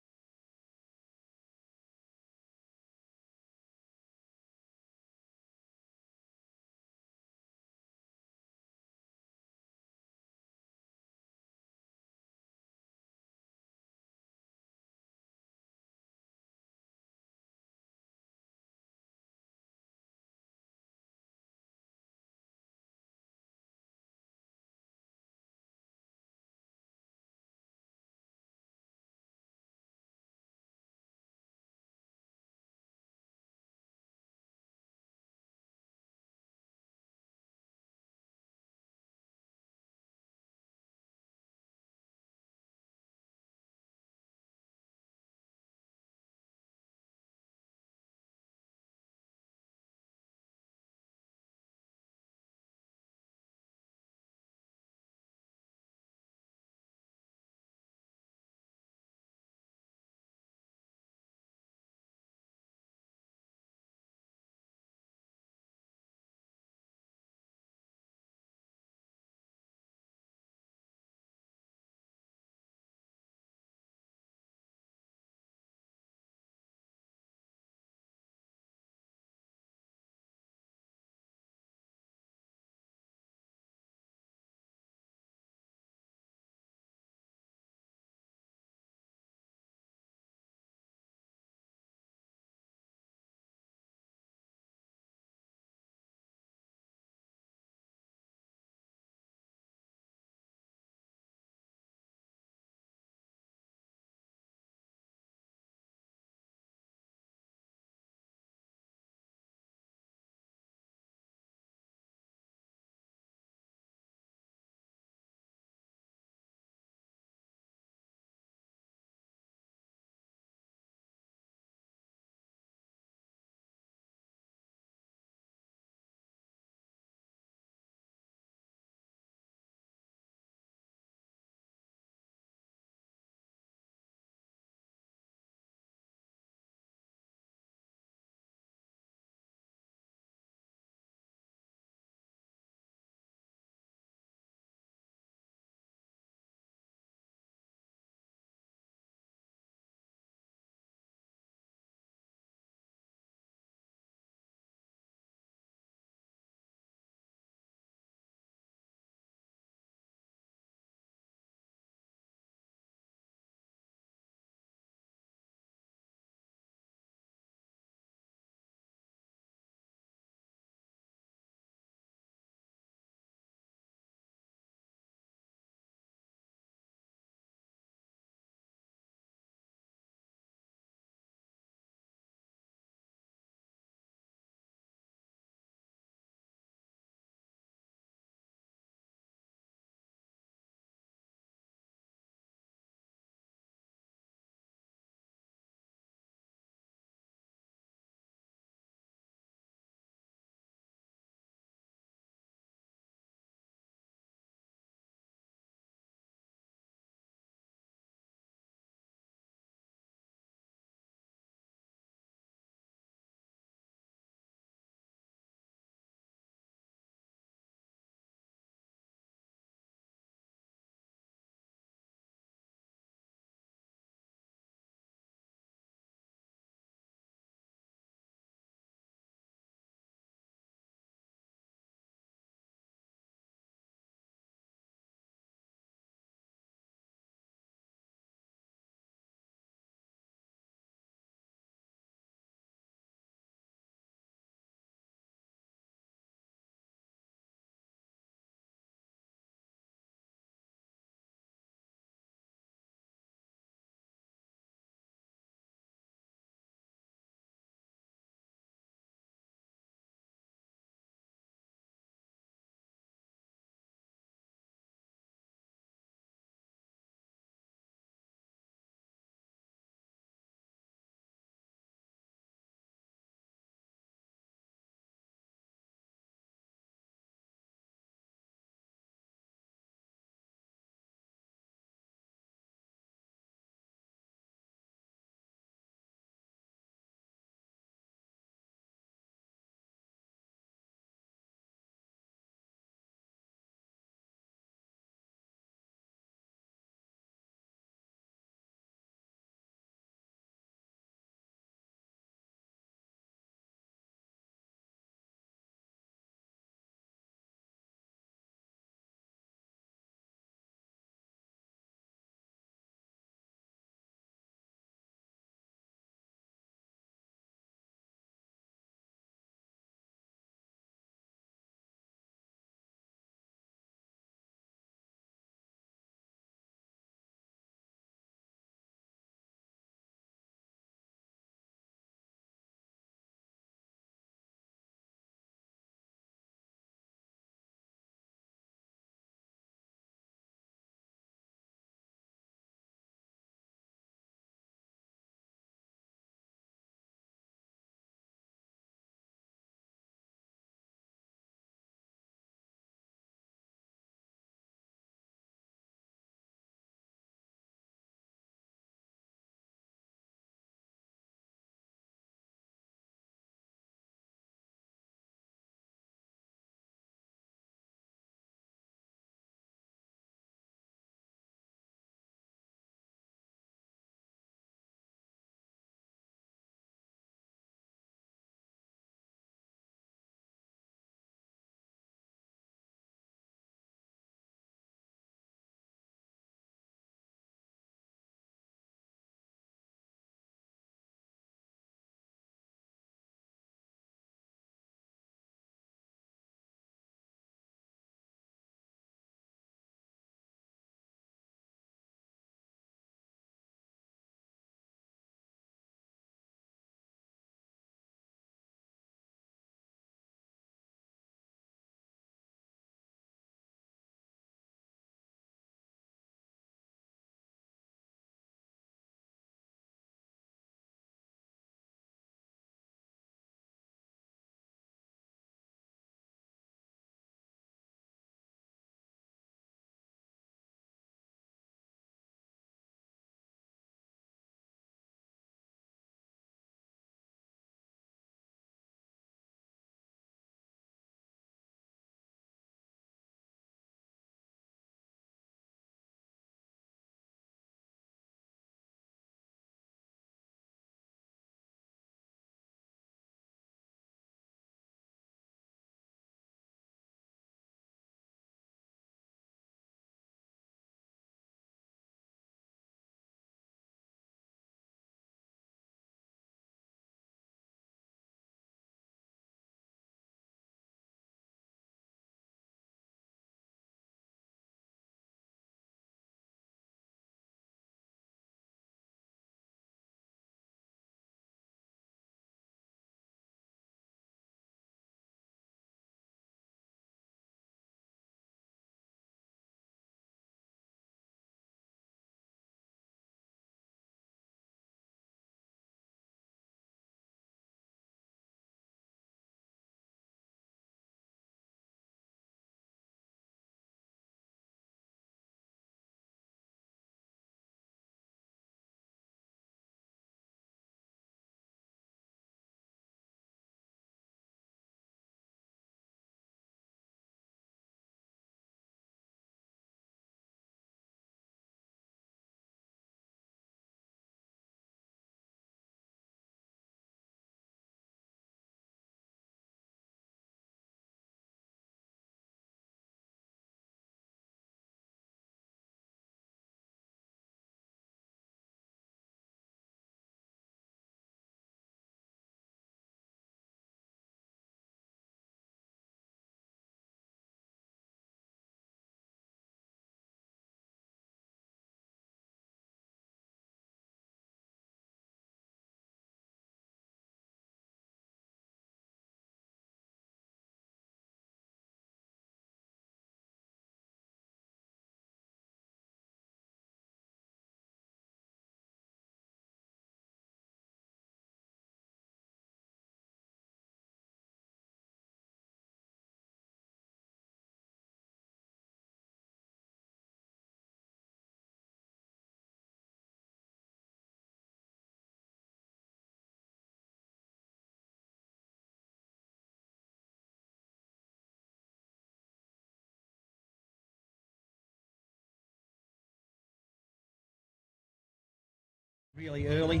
Really early.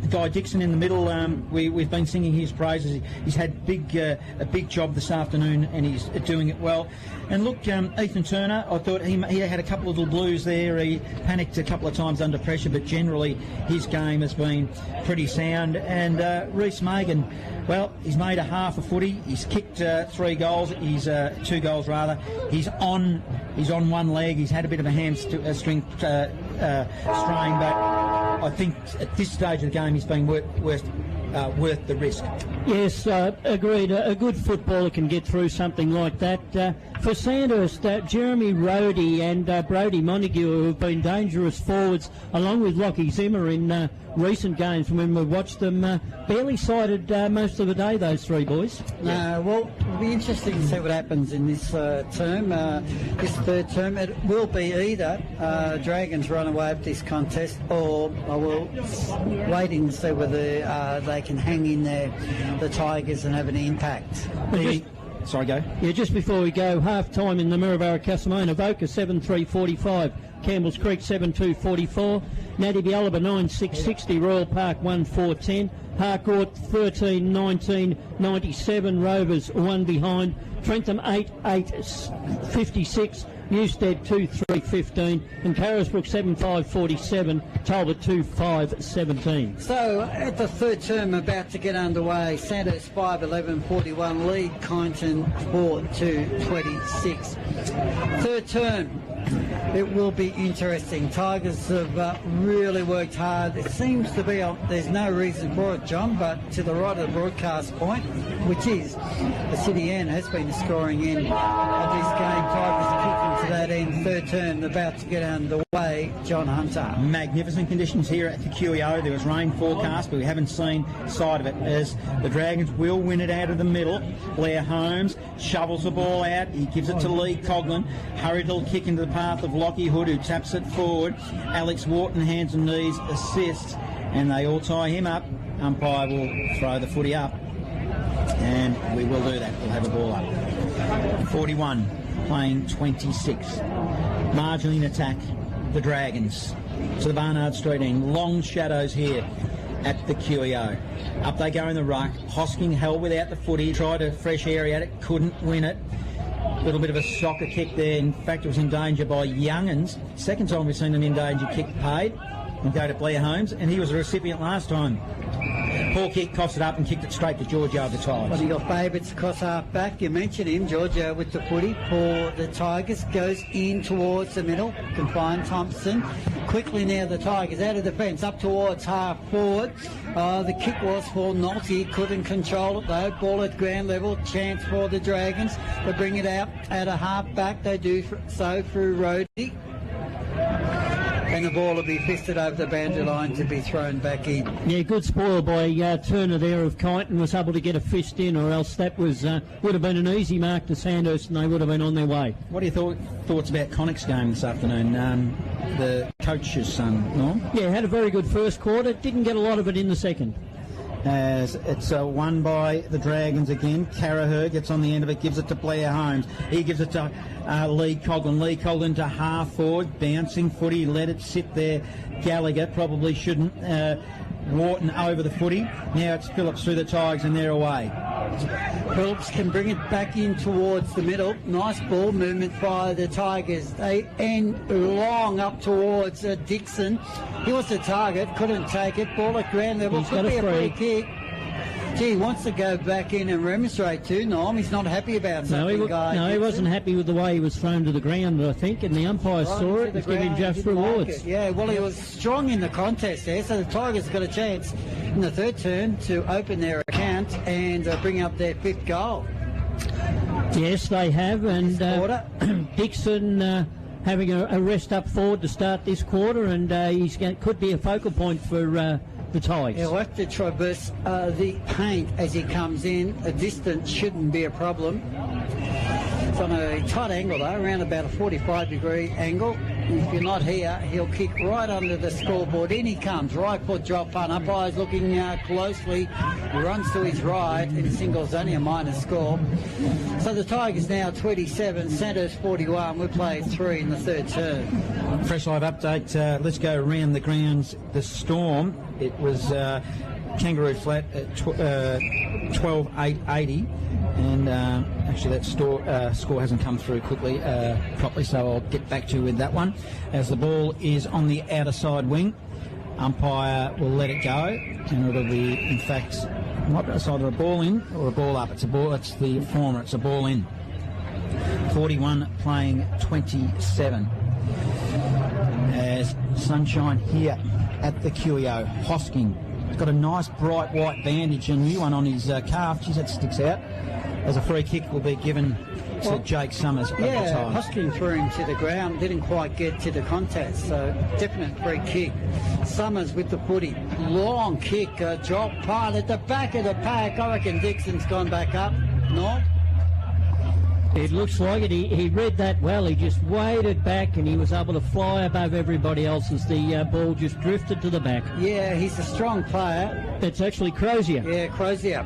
Guy Dixon in the middle, we've been singing his praises. He's had a big job this afternoon and he's doing it well. And look, Ethan Turner, I thought he had a couple of little blues there. He panicked a couple of times under pressure, but generally his game has been pretty sound. And Reece Magan, well, he's made a half a footy. He's kicked 3 goals. He's 2 goals rather. He's on one leg. He's had a bit of a hamstring strain, but I think at this stage of the game he's been worth the risk. Yes, agreed. A good footballer can get through something like that. For Sandhurst, Jeremy Rhodey and Brodie Montague, who have been dangerous forwards, along with Lockie Zimmer in recent games when we watched them, barely sighted most of the day, those 3 boys. Well, it'll be interesting to see what happens in this term, this third term. It will be either Dragons run away with this contest, or we'll waiting to see whether they can hang in there, the Tigers, and have an impact. Sorry, go. Yeah, just before we go, half-time in the Maryborough Castlemaine. Avoca 7-3-45, Campbell's Creek 7-2-44, Natty Bialaba 9-6-60, Royal Park 1-4-10, Harcourt 13-19-97, Rovers 1 behind, Trentham 8-8-56, Newstead 2-3-15, and Carisbrook 7-5-47, Talbot 2-5-17. So at the third term about to get underway, Sandhurst 5-11-41, lead Kyneton 4-2-26. Third term, it will be interesting. Tigers have really worked hard. It seems to be, there's no reason for it, John, but to the right of the broadcast point, which is the City End has been scoring in of this game. Tigers are kicking to that end. Third term about to get underway. John Hunter. Magnificent conditions here at the QEO. There was rain forecast, but we haven't seen sight of it, as the Dragons will win it out of the middle. Blair Holmes shovels the ball out. He gives it to Lee Coughlin. Hurried little kick into the path of Lockie Hood, who taps it forward. Alex Wharton, hands and knees, assists, and they all tie him up. Umpire will throw the footy up, and we will do that. We'll have a ball up. 41 playing 26. Marginally in attack, the Dragons to the Barnard Street end. Long shadows here at the QEO. Up they go in the ruck. Hosking held without the footy. Tried a fresh area at it. Couldn't win it. Little bit of a soccer kick there. In fact, it was in danger by Youngans. Second time we've seen an in danger kick paid. And go to Blair Holmes, and he was a recipient last time. Poor kick, coughed it up and kicked it straight to Giorgio of the Tigers. Well, you got favourites across half back. You mentioned him, Giorgio, with the footy for the Tigers. Goes in towards the middle. Can find Thompson. Quickly now the Tigers out of defence, up towards half forward. The kick was for Nolte. Couldn't control it though. Ball at ground level. Chance for the Dragons. They bring it out at a half back. They do so through Rhodey. And the ball will be fisted over the boundary line to be thrown back in. Yeah, good spoil by Turner there of Kyneton. Was able to get a fist in, or else that was would have been an easy mark to Sandhurst and they would have been on their way. What are your thoughts about Connick's game this afternoon? The coach's son, Norm? Yeah, had a very good first quarter. Didn't get a lot of it in the second. As it's won by the Dragons again. Carraher gets on the end of it, gives it to Blair Holmes. He gives it to Lee Coughlin. Lee Coughlin to half forward, bouncing footy, let it sit there. Gallagher probably shouldn't. Wharton over the footy. Now it's Phillips through the Tigers and they're away. Phillips can bring it back in towards the middle. Nice ball movement by the Tigers. They end long up towards Dixon. He was the target, couldn't take it. Ball at ground level. He's got a free kick. Gee, he wants to go back in and remonstrate too, Norm. He's not happy about something, he wasn't happy with the way he was thrown to the ground, I think, and the umpire saw it and gave him just rewards. Yeah, well, he was strong in the contest there, so the Tigers have got a chance in the third term to open their account and bring up their 5th goal. Yes, they have, and Dixon having a rest up forward to start this quarter, and could be a focal point for the Tigers. He'll have to traverse the paint as he comes in. A distance shouldn't be a problem. It's on a tight angle though, around about a 45-degree angle. If you're not here, he'll kick right under the scoreboard. In he comes, right foot drop punt. Umpire's looking closely. He runs to his right and singles only a minor score. So the Tigers now 27, Sandhurst 41. We played 3 in the third term. Fresh live update. Let's go around the grounds. The Storm. It was Kangaroo Flat at 12-8-80. And actually that score hasn't come through properly, so I'll get back to you with that one. As the ball is on the outer side wing, umpire will let it go, and it'll be, in fact, it's either a ball in or a ball up. It's a ball. It's the former. It's a ball in. 41 playing 27. As sunshine here at the QEO, Hosking. He's got a nice bright white bandage, a new one on his calf. Geez, that sticks out. As a free kick will be given to Jake Summers. Yeah, Hosking threw him to the ground, didn't quite get to the contest, so definite free kick. Summers with the footy, long kick, drop punt at the back of the pack. I reckon Dixon's gone back up. No? It looks like it. He read that well. He just waded back and he was able to fly above everybody else as the ball just drifted to the back. Yeah, he's a strong player. It's actually Crozier. Yeah, Crozier.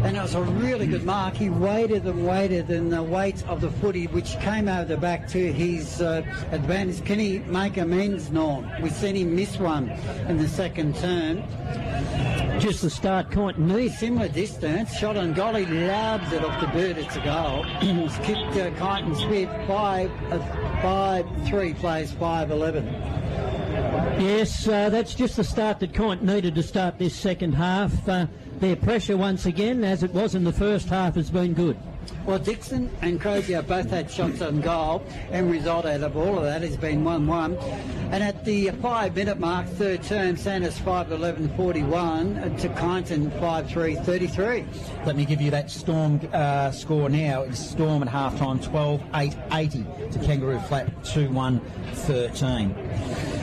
And it was a really good mark. He waited, and the weight of the footy, which came over the back to his advantage. Can he make amends, Norm? We've seen him miss one in the second term. Just the start, Kyneton. Similar distance, shot on goal. He lobs it off the bird. It's a goal. It's kicked Kyneton Smith 5-3 plays 5-11. Yes, that's just the start that Kyneton needed to start this second half. Their pressure once again, as it was in the first half, has been good. Well, Dixon and Crozier both had shots on goal, and result out of all of that has been 1-1. And at the 5-minute mark, third term, Sandhurst 5-11-41 to Kyneton 5-3-33. Let me give you that Storm score now. It's Storm at half-time 12-8-80 to Kangaroo Flat 2-1-13.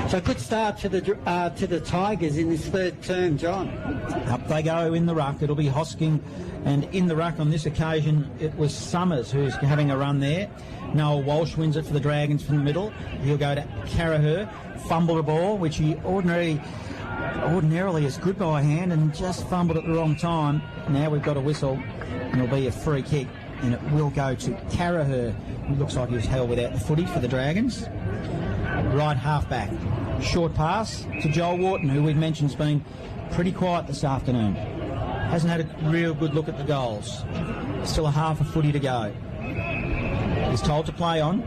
So a good start to the Tigers in this third term, John. Up they go in the ruck. It'll be Hosking, and in the ruck on this occasion it was Summers who's having a run there. Noel Walsh wins it for the Dragons from the middle. He'll go to Carraher, fumble the ball, which he ordinarily is good by hand, and just fumbled at the wrong time. Now we've got a whistle, and it'll be a free kick, and it will go to Carraher. It looks like he was held without the footy for the Dragons. Right half-back. Short pass to Joel Wharton, who we've mentioned has been pretty quiet this afternoon. Hasn't had a real good look at the goals. Still a half a footy to go. He's told to play on.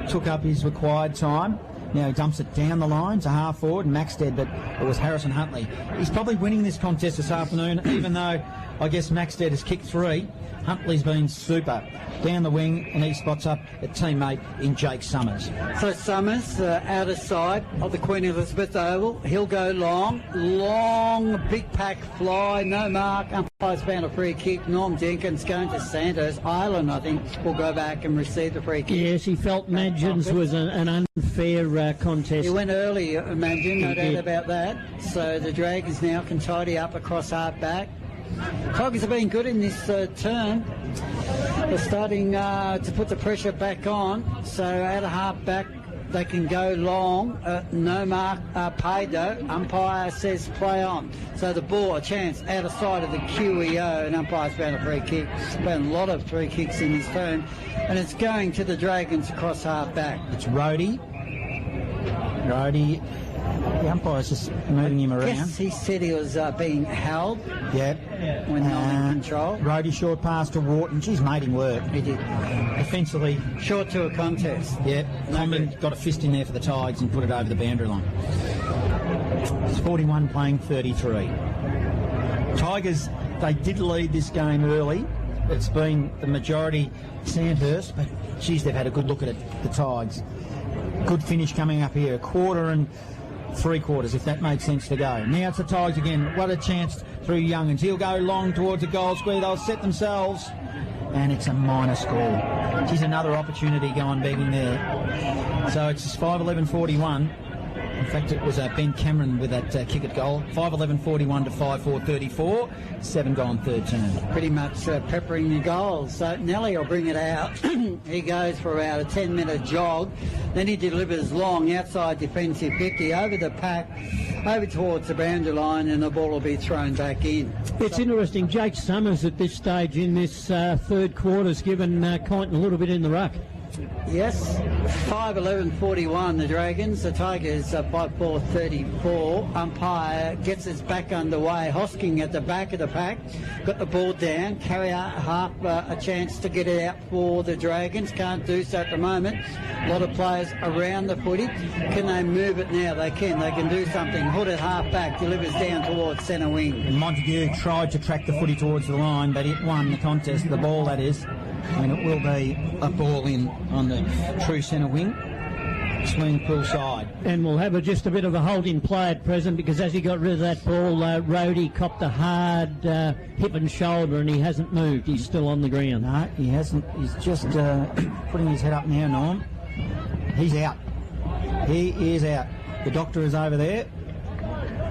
Took up his required time. Now he dumps it down the line to half forward, Maxted, but it was Harrison Huntley. He's probably winning this contest this afternoon, even though I guess Maxted has kicked 3. Huntley's been super. Down the wing, and he spots up a teammate in Jake Summers. So Summers, outer side of the Queen Elizabeth Oval. He'll go long, big pack fly, no mark. Umpire's found a free kick. Norm Jenkins going to Sandhurst. Island, I think, will go back and receive the free kick. Yes, he felt Madgens was an unfair contest. He went early, Madgen, no doubt about that. So the Dragons now can tidy up across half back. Tigers have been good in this term. They're starting to put the pressure back on. So out of half back, they can go long. No mark paid though. Umpire says play on. So the ball, a chance out of sight of the QEO, and umpire's found a free kick. Found a lot of free kicks in this term, and it's going to the Dragons across half back. It's Rhodey. The umpire's just moving him around. Yes, he said he was being held. Yeah. When not in control. Rhodey short pass to Wharton. Geez, made him work. He did. Defensively. Short to a contest. Yeah. Comben got a fist in there for the Tigers and put it over the boundary line. It's 41 playing 33. Tigers, they did lead this game early. It's been the majority Sandhurst, but geez, they've had a good look at it, the Tigers. Good finish coming up here. 1/4 and 3/4, if that makes sense to go. Now it's the Tigers again. What a chance through Youngins. He'll go long towards the goal square. They'll set themselves, and it's a minor score. Geez, another opportunity going begging there. So it's 5-11-41. In fact, it was Ben Cameron with that kick at goal. 5-11-41 to 5-4-34. 7 gone third term. Pretty much peppering the goals. So Nelly will bring it out. He goes for about a 10-minute jog. Then he delivers long outside defensive 50 over the pack, over towards the boundary line, and the ball will be thrown back in. It's interesting. Jake Summers at this stage in this third quarter has given Kyneton a little bit in the ruck. Yes, 5-11-41 the Dragons. The Tigers 5-4-34. Umpire gets us back underway. Hosking at the back of the pack. Got the ball down. Carry out half a chance to get it out for the Dragons. Can't do so at the moment. A lot of players around the footy. Can they move it now? They can. They can do something. Hood at half back. Delivers down towards centre wing. And Montague tried to track the footy towards the line, but it won the contest. The ball, that is. And it will be a ball in on the true centre wing, swing pool side. And we'll have just a bit of a holding play at present, because as he got rid of that ball, Rhodey copped a hard hip and shoulder, and he hasn't moved. He's still on the ground. No, he hasn't. He's just putting his head up now, Norm. He's out. He is out. The doctor is over there.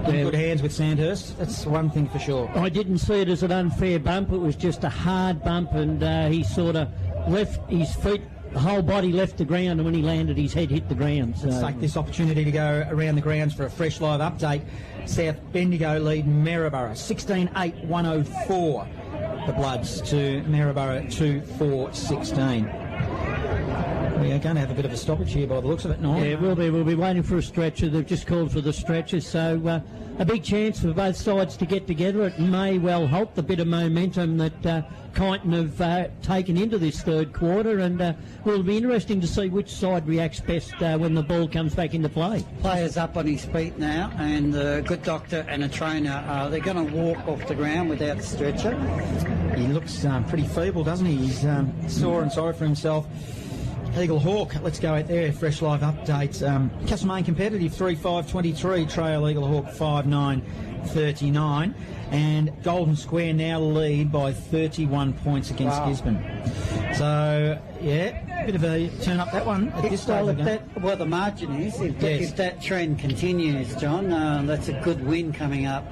In good hands with Sandhurst. That's one thing for sure. I didn't see it as an unfair bump. It was just a hard bump, and he sort of left his feet, the whole body left the ground, and when he landed, his head hit the ground. So. Let's take this opportunity to go around the grounds for a fresh live update. South Bendigo lead Maryborough 16-8-104. The Bloods to Maryborough 2-4-16. We are going to have a bit of a stoppage here by the looks of it, Norm. Yeah, we'll be waiting for a stretcher. They've just called for the stretcher, so a big chance for both sides to get together. It may well help the bit of momentum that Kyneton have taken into this third quarter, and it'll be interesting to see which side reacts best when the ball comes back into play. Player's up on his feet now, and a good doctor and a trainer, they're going to walk off the ground without the stretcher. He looks pretty feeble, doesn't he? He's sore and sorry for himself. Eagle Hawk, let's go out there. Fresh live update. Castlemaine competitive 3-5-23. Trail Eagle Hawk 5-9-39. And Golden Square now lead by 31 points against Gisborne. So, yeah, bit of a turn up that one at this stage. Well, the margin is, if that trend continues, John, that's a good win coming up.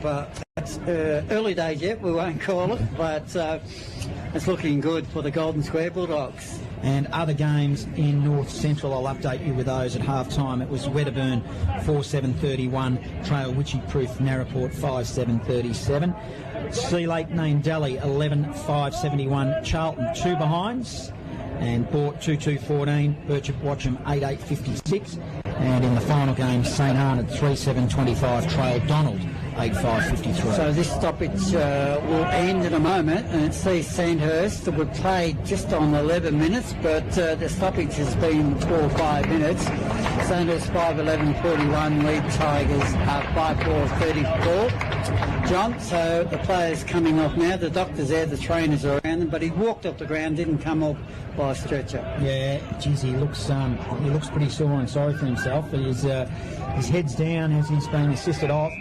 It's early days yet, we won't call it, but it's looking good for the Golden Square Bulldogs. And other games in North Central, I'll update you with those at half-time. It was Wedderburn 4-7-31, Trail Witchy-Proof Narraport 5-7-37. Sea Lake Name Delhi 11-5-71, Charlton 2 behinds. And Port 2-2-14, Birchip Watcham 8-8-56. And in the final game, St Arnaud 3-7-25, Trail Donald 8-5-53. So this stoppage will end in a moment, and it sees Sandhurst that were played just on 11 minutes, but the stoppage has been 4 or 5 minutes. Sandhurst 5-11-41, lead Tigers 5-4-34. John, so the players coming off now, the doctor's there, the trainers are around them, but he walked off the ground, didn't come off by a stretcher. Yeah, geez, he looks pretty sore and sorry for himself. His head's down as he's been assisted off.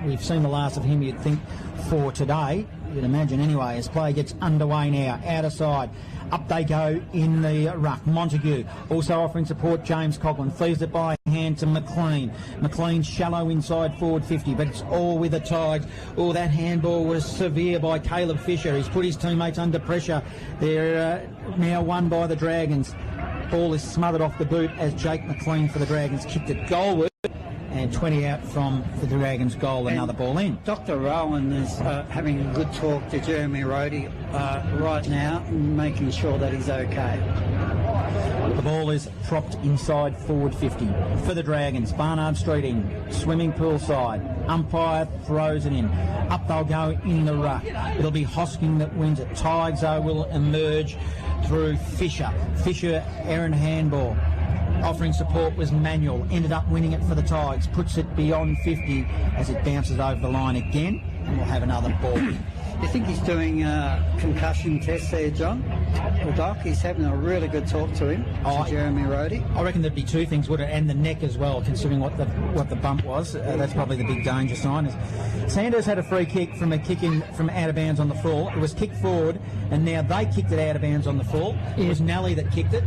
We've seen the last of him, you'd think, for today. You'd imagine anyway, as play gets underway now. Outer side. Up they go in the ruck. Montague also offering support. James Coughlin feeds it by hand to McLean. McLean shallow inside forward 50, but it's all with the Tigers. Oh, that handball was severe by Caleb Fisher. He's put his teammates under pressure. They're now won by the Dragons. Ball is smothered off the boot as Jake McLean for the Dragons kicked it goalward. And 20 out from the Dragons' goal, another ball in. Dr. Rowan is having a good talk to Jeremy Rhodey right now, making sure that he's okay. The ball is propped inside forward 50 for the Dragons. Barnard Streeting, swimming pool side. Umpire throws it in. Up they'll go in the ruck. It'll be Hosking that wins it. Tigers will emerge through Fisher. Fisher, errant handball. Offering support was Manuel, ended up winning it for the Tigers, puts it beyond 50 as it bounces over the line again, and we'll have another ball. You think he's doing concussion tests there, John? The doc, he's having a really good talk to him, to Jeremy Rhodey. I reckon there'd be two things, would it? And the neck as well, considering what the bump was. That's probably the big danger sign. Sanders had a free kick from a kick in from out of bounds on the full. It was kicked forward, and now they kicked it out of bounds on the full. It was Nally that kicked it.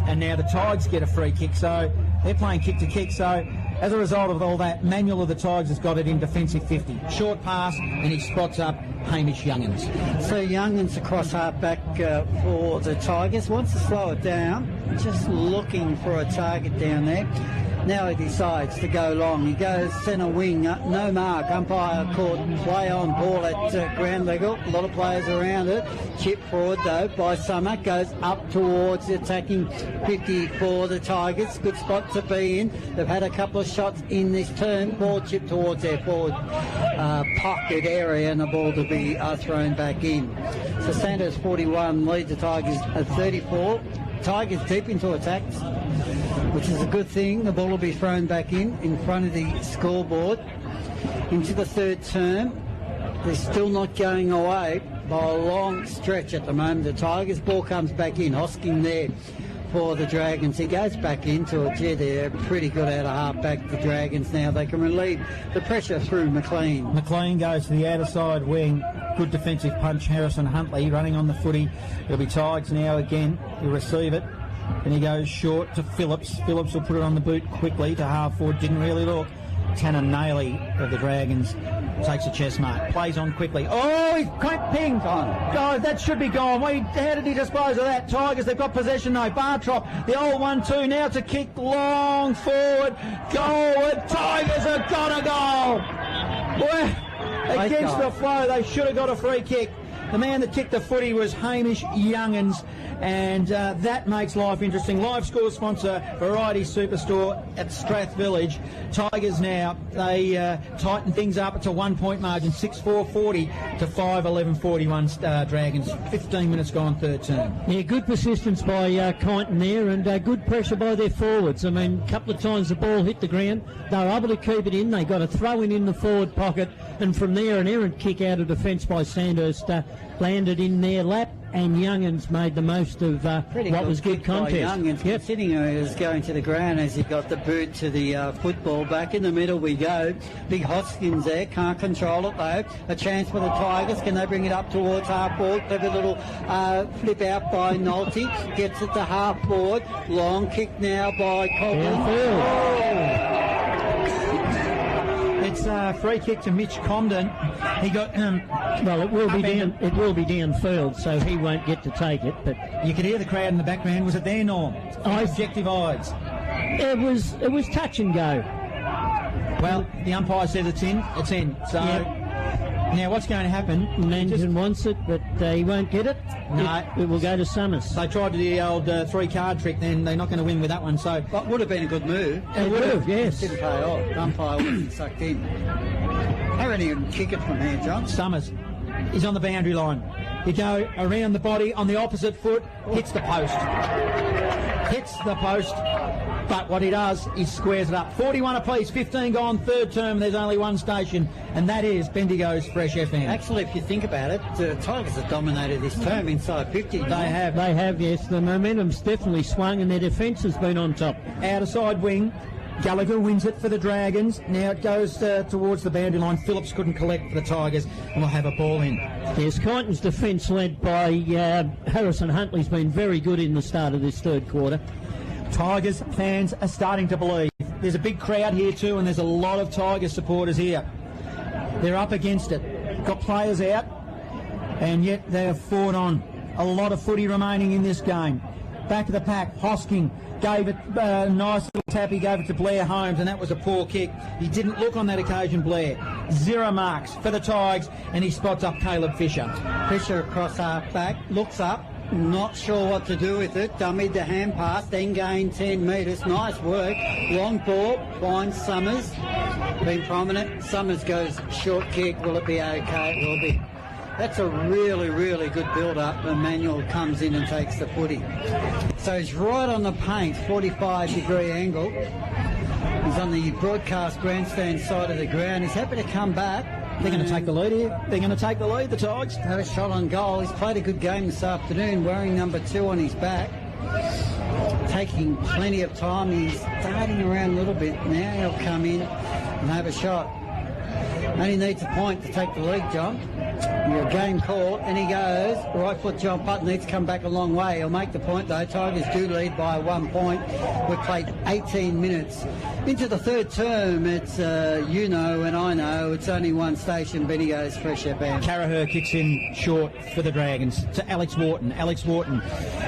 And now the Tigers get a free kick, so they're playing kick to kick. So as a result of all that, Manuel of the Tigers has got it in defensive 50. Short pass, and he spots up Hamish Youngins. So Youngins across half-back for the Tigers. Wants to slow it down, just looking for a target down there. Now he decides to go long. He goes centre wing, no mark. Umpire caught play on ball at ground level. A lot of players around it. Chip forward though by Summer. Goes up towards the attacking 50 for the Tigers. Good spot to be in. They've had a couple of shots in this turn. Ball chipped towards their forward pocket area, and the ball to be thrown back in. So Sandhurst 41 lead the Tigers at 34. Tigers deep into attacks, which is a good thing. The ball will be thrown back in front of the scoreboard. Into the third term. They're still not going away by a long stretch at the moment. The Tigers ball comes back in. Hosking there for the Dragons. He goes back into it. Gee, they're pretty good out of half-back, the Dragons now. They can relieve the pressure through McLean. McLean goes to the outer side wing. Good defensive punch. Harrison Huntley running on the footy. It'll be Tigers now again. He'll receive it. Then he goes short to Phillips. Phillips will put it on the boot quickly to half forward. Didn't really look. Tanner Nailey of the Dragons takes a chest mark. Plays on quickly. Oh, he's pinged on. Oh, that should be gone. How did he dispose of that? Tigers, they've got possession though. Bartrop, the old 1-2. Now to kick long forward. Goal. The Tigers have got a goal. Well, against the flow, they should have got a free kick. The man that kicked the footy was Hamish Youngins, and that makes life interesting. Live score sponsor, Variety Superstore at Strath Village. Tigers now, they tighten things up. It's a 1-point margin, 6-4-40 to 5-11-41 Dragons. 15 minutes gone, third term. Yeah, good persistence by Kyneton there, and good pressure by their forwards. I mean, a couple of times the ball hit the ground. They were able to keep it in. They got a throw in the forward pocket, and from there an errant kick out of defence by Sandhurst landed in their lap, and Youngins made the most of what was good contest. Youngins, yep. Sitting is going to the ground as he got the boot to the football. Back in the middle we go. Big Hoskins there, can't control it though. A chance for the Tigers. Can they bring it up towards half forward? Have a little flip out by Nolte. Gets it to half forward. Long kick now by Coghlan. It's a free kick to Mitch Comden. He got well, it will be downfield, so he won't get to take it. But you could hear the crowd in the background. Was it their norm? Objective odds. It was touch and go. Well, the umpire says it's in. It's in. So now what's going to happen? Manson wants it, but he won't get it. No, it will go to Summers. They tried to do the old 3-card trick. Then they're not going to win with that one. So that would have been a good move. It would have, yes. Didn't pay off. Umpire wasn't sucked in. How did he kick it from here, John? Summers is on the boundary line. You go around the body on the opposite foot, hits the post. Hits the post. But what he does is squares it up. 41 apiece, 15 gone, third term. There's only one station, and that is Bendigo's Fresh FM. Actually, if you think about it, the Tigers have dominated this term inside 50. They have, yes. The momentum's definitely swung, and their defence has been on top. Outer side wing. Gallagher wins it for the Dragons. Now it goes towards the boundary line. Phillips couldn't collect for the Tigers, and we'll have a ball in. Yes, Kyneton's defence led by Harrison Huntley's been very good in the start of this third quarter. Tigers fans are starting to believe. There's a big crowd here too, and there's a lot of Tigers supporters here. They're up against it. Got players out, and yet they have fought on. A lot of footy remaining in this game. Back of the pack, Hosking gave it a nice little tap. He gave it to Blair Holmes, and that was a poor kick. He didn't look on that occasion, Blair. 0 marks for the Tigers, and he spots up Caleb Fisher. Fisher across half back, looks up, not sure what to do with it. Dummied the hand pass, then gained 10 metres. Nice work. Long ball, finds Summers. Been prominent. Summers goes short kick. Will it be okay? It will be. That's a really, really good build-up. Emmanuel comes in and takes the footy. So he's right on the paint, 45-degree angle. He's on the broadcast grandstand side of the ground. He's happy to come back. They're going to take the lead here. They're going to take the lead, the Tigers. Had a shot on goal. He's played a good game this afternoon, wearing number 2 on his back. Taking plenty of time. He's darting around a little bit. Now he'll come in and have a shot. Only needs a point to take the lead, John. Your game call, and he goes. Right foot John Putton needs to come back a long way. He'll make the point though. Tigers do lead by 1 point. We've played 18 minutes. Into the third term, it's you know and I know, it's only one station. Benny goes fresh air band. Carraher kicks in short for the Dragons to Alex Wharton. Alex Wharton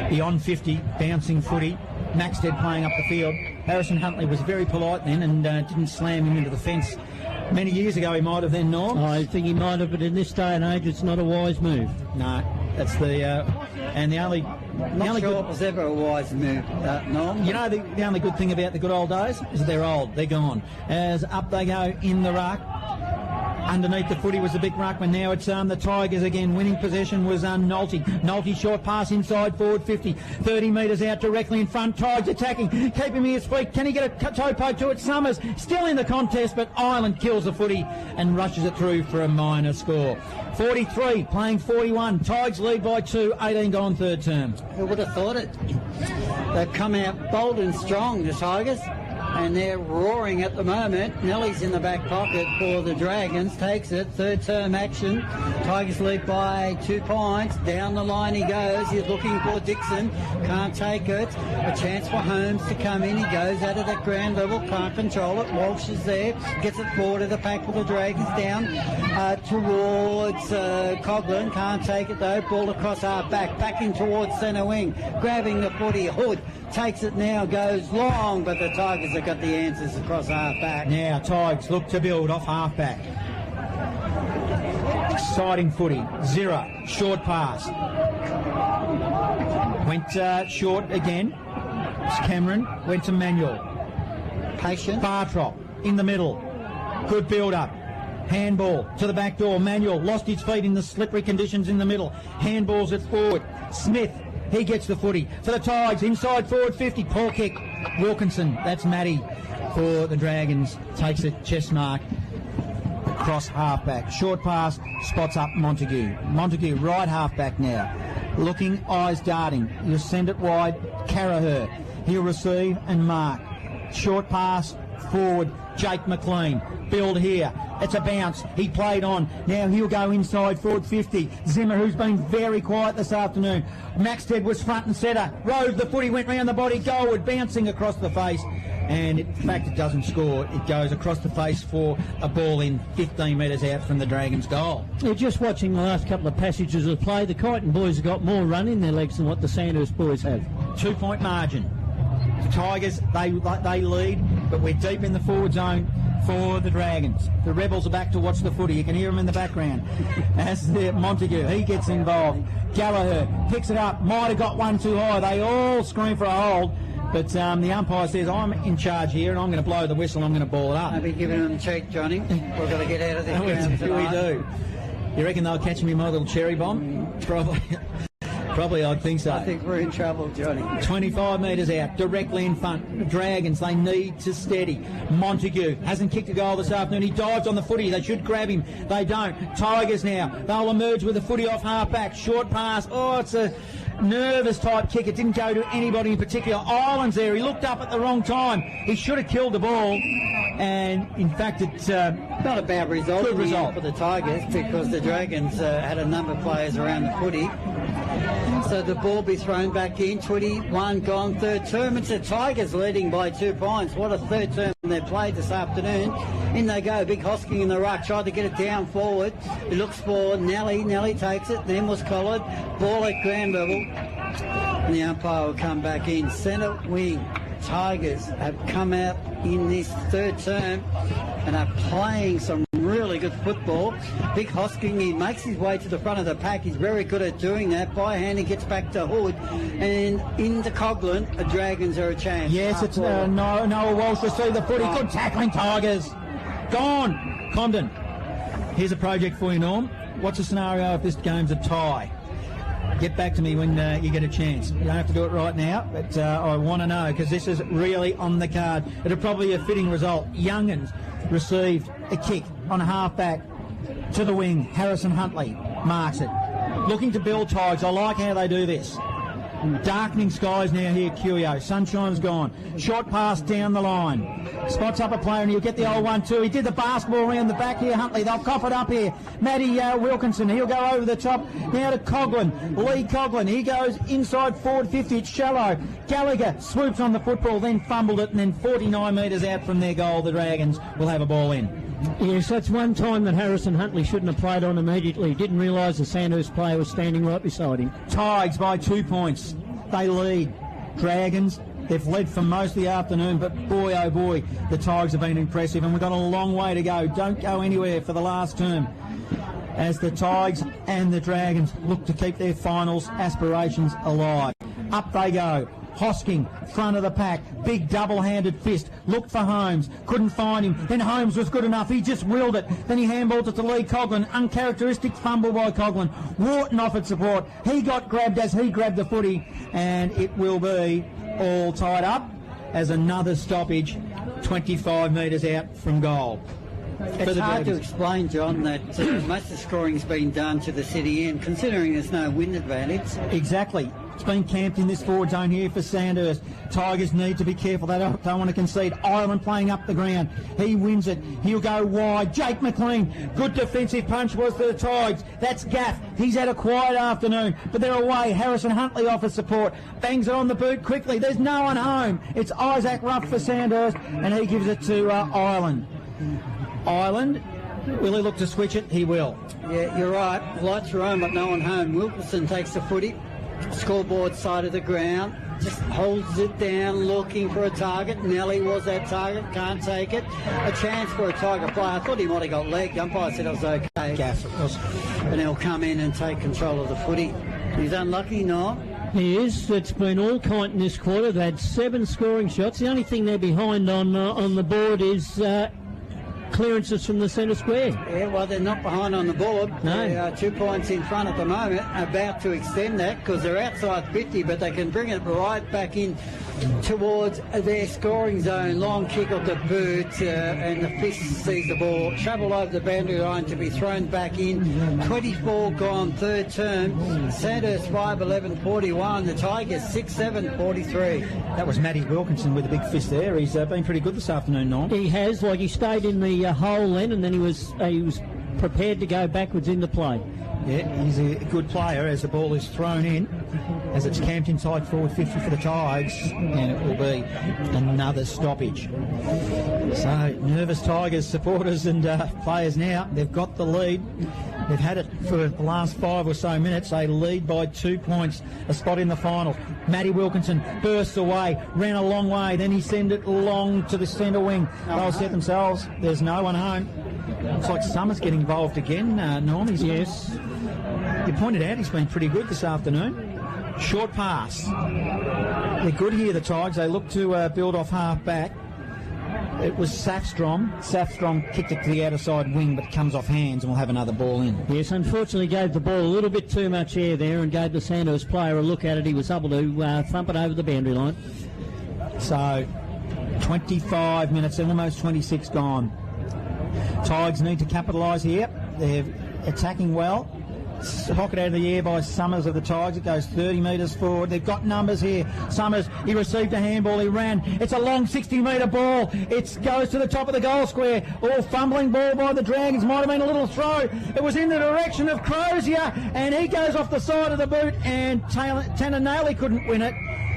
beyond 50, bouncing footy. Maxted playing up the field. Harrison Huntley was very polite then and didn't slam him into the fence. Many years ago he might have then, Norm. I think he might have, but in this day and age it's not a wise move. No, that's the... and the only... Not sure it was ever a wise move, Norm. You know, the only good thing about the good old days is that they're old, they're gone. As up they go in the ruck. Underneath the footy was the big ruckman. Now it's the Tigers again. Winning possession was Nolte. Nolte short pass inside forward 50. 30 metres out directly in front. Tigers attacking. Keeping his feet. Can he get a toe poke to it? Summers still in the contest, but Ireland kills the footy and rushes it through for a minor score. 43 playing 41. Tigers lead by 2. 18 gone third term. Who would have thought it? They've come out bold and strong, the Tigers. And they're roaring at the moment. Nelly's in the back pocket for the Dragons. Takes it. Third term action. Tigers lead by 2 points. Down the line he goes. He's looking for Dixon. Can't take it. A chance for Holmes to come in. He goes out of that ground level. Can't control it. Walsh is there. Gets it forward of the pack for the Dragons. Down towards Coghlan. Can't take it though. Ball across our back. Back in towards centre wing. Grabbing the footy. Hood takes it now. Goes long. But the Tigers have got the answers across half-back. Now Tigers look to build off half-back. Exciting footy. Zira, short pass. Went short again. Cameron went to Manuel. Patient. Bartrop in the middle. Good build-up. Handball to the back door. Manuel lost his feet in the slippery conditions in the middle. Handballs it forward. Smith. He gets the footy for the Tigers. Inside forward 50. Paul kick. Wilkinson. That's Matty for the Dragons. Takes it. Chest mark. Cross half-back. Short pass. Spots up Montague. Montague right half-back now. Looking, eyes darting. He'll send it wide. Carraher. He'll receive and mark. Short pass. Forward. Jake McLean. Build here. It's a bounce. He played on. Now he'll go inside forward 50. Zimmer, who's been very quiet this afternoon. Maxted was front and centre. Rode the footy, went round the body, goalward, bouncing across the face. And in fact, it doesn't score. It goes across the face for a ball in 15 metres out from the Dragons' goal. You're just watching the last couple of passages of play. The Kyneton boys have got more run in their legs than what the Sandhurst boys have. 2 point margin. The Tigers, they lead, but we're deep in the forward zone for the Dragons. The Rebels are back to watch the footy. You can hear them in the background. As the Montague, he gets involved. Gallagher picks it up. Might have got one too high. They all scream for a hold. But the umpire says, I'm in charge here and I'm going to blow the whistle. I'm going to ball it up. I'll be giving them cheek, Johnny. We've got to get out of this ground tonight. We do. You reckon they'll catch me in my little cherry bomb? Probably. Probably, I'd think so. I think we're in trouble, Johnny. 25 metres out, directly in front. The Dragons, they need to steady. Montague hasn't kicked a goal this afternoon. He dives on the footy. They should grab him. They don't. Tigers now. They'll emerge with the footy off half-back. Short pass. Oh, it's a nervous type kick. It didn't go to anybody in particular. Ireland's there. He looked up at the wrong time. He should have killed the ball. And in fact, it's not a bad result. Good result for the Tigers because the Dragons had a number of players around the footy. So the ball be thrown back in. 21 gone third term. It's the Tigers leading by 2 points. What a third term they played this afternoon. In they go. Big Hosking in the ruck. Tried to get it down forward. He looks for Nelly. Nelly takes it. Then was collared. Ball at ground level. And the umpire will come back in. Centre wing. Tigers have come out in this third term and are playing some really good football. Big Hosking, he makes his way to the front of the pack. He's very good at doing that. By hand, he gets back to Hood. And into Coghlan, the Dragons are a chance. Yes, it's Noah Walsh received the footy. Good tackling, Tigers. Gone. Condon. Here's a project for you, Norm. What's the scenario if this game's a tie? Get back to me when you get a chance. You don't have to do it right now, but I want to know because this is really on the card. It'll probably be a fitting result. Youngans received a kick on a half-back to the wing. Harrison Huntley marks it. Looking to build Tigers. I like how they do this. Darkening skies now here, Curio. Sunshine's gone. Short pass down the line. Spots up a player and he'll get the old 1-2. He did the basketball around the back here, Huntley. They'll cough it up here. Matty Wilkinson, he'll go over the top. Now to Coughlin. Lee Coughlin. He goes inside forward 50. It's shallow. Gallagher swoops on the football, then fumbled it, and then 49 metres out from their goal, the Dragons will have a ball in. Yes, that's one time that Harrison Huntley shouldn't have played on immediately. Didn't realise the Sandhurst player was standing right beside him. Tigers by 2 points. They lead. Dragons, they've led for most of the afternoon, but boy, oh boy, the Tigers have been impressive, and we've got a long way to go. Don't go anywhere for the last term, as the Tigers and the Dragons look to keep their finals aspirations alive. Up they go. Hosking, front of the pack, big double-handed fist, looked for Holmes, couldn't find him, then Holmes was good enough, he just willed it, then he handballed it to Lee Coughlin, uncharacteristic fumble by Coughlin, Wharton offered support, he got grabbed as he grabbed the footy, and it will be all tied up as another stoppage 25 metres out from goal. It's hard to explain, John, that most of the scoring's been done to the city end, considering there's no wind advantage. Exactly. It's been camped in this forward zone here for Sandhurst. Tigers need to be careful. They don't want to concede. Ireland playing up the ground. He wins it. He'll go wide. Jake McLean. Good defensive punch was for the Tigers. That's Gaff. He's had a quiet afternoon, but they're away. Harrison Huntley offers support. Bangs it on the boot quickly. There's no one home. It's Isaac Ruff for Sandhurst, and he gives it to Ireland. Ireland, will he look to switch it? He will. Yeah, you're right. Lights are on, but no one home. Wilkinson takes the footy. Scoreboard side of the ground, just holds it down looking for a target. Nelly was that target, can't take it. A chance for a Tiger player. I thought he might have got legged. Umpire said it was okay. Gaff, it was. And he'll come in and take control of the footy. He's unlucky, no? He is. It's been all Kyneton this quarter. They had 7 scoring shots. The only thing they're behind on the board is clearances from the centre square. Yeah, well, they're not behind on the board. No. They are 2 points in front at the moment, about to extend that because they're outside 50, but they can bring it right back in towards their scoring zone. Long kick of the boot, and the fist sees the ball travel over the boundary line to be thrown back in. 24 gone, third term. Sandhurst 5-11-41. The Tigers 6-7-43. That was Matty Wilkinson with a big fist there. He's been pretty good this afternoon, Norm. He has, like he stayed in the hole then, and then he was prepared to go backwards into play. Yeah, he's a good player as the ball is thrown in, as it's camped inside forward 50 for the Tigers, and it will be another stoppage. So, nervous Tigers supporters and players now. They've got the lead. They've had it for the last 5 or so minutes. They lead by 2 points, a spot in the final. Matty Wilkinson bursts away, ran a long way, then he sent it long to the centre wing. They'll set themselves. There's no one home. Looks like Summers getting involved again, Norm. Yes. You pointed out he's been pretty good this afternoon. Short pass. They're good here, the Tigers. They look to build off half back. It was Safstrom. Safstrom kicked it to the outer side wing, but it comes off hands and we'll have another ball in. Yes, unfortunately gave the ball a little bit too much air there and gave the Sandhurst player a look at it. He was able to thump it over the boundary line. So, 25 minutes, almost 26 gone. Tigers need to capitalise here. They're attacking well. Hock it out of the air by Summers of the Tigers. It goes 30 metres forward. They've got numbers here. Summers, he received a handball. He ran. It's a long 60-metre ball. It goes to the top of the goal square. All fumbling ball by the Dragons. Might have been a little throw. It was in the direction of Crozier, and he goes off the side of the boot, and Tanner Naylor couldn't win it,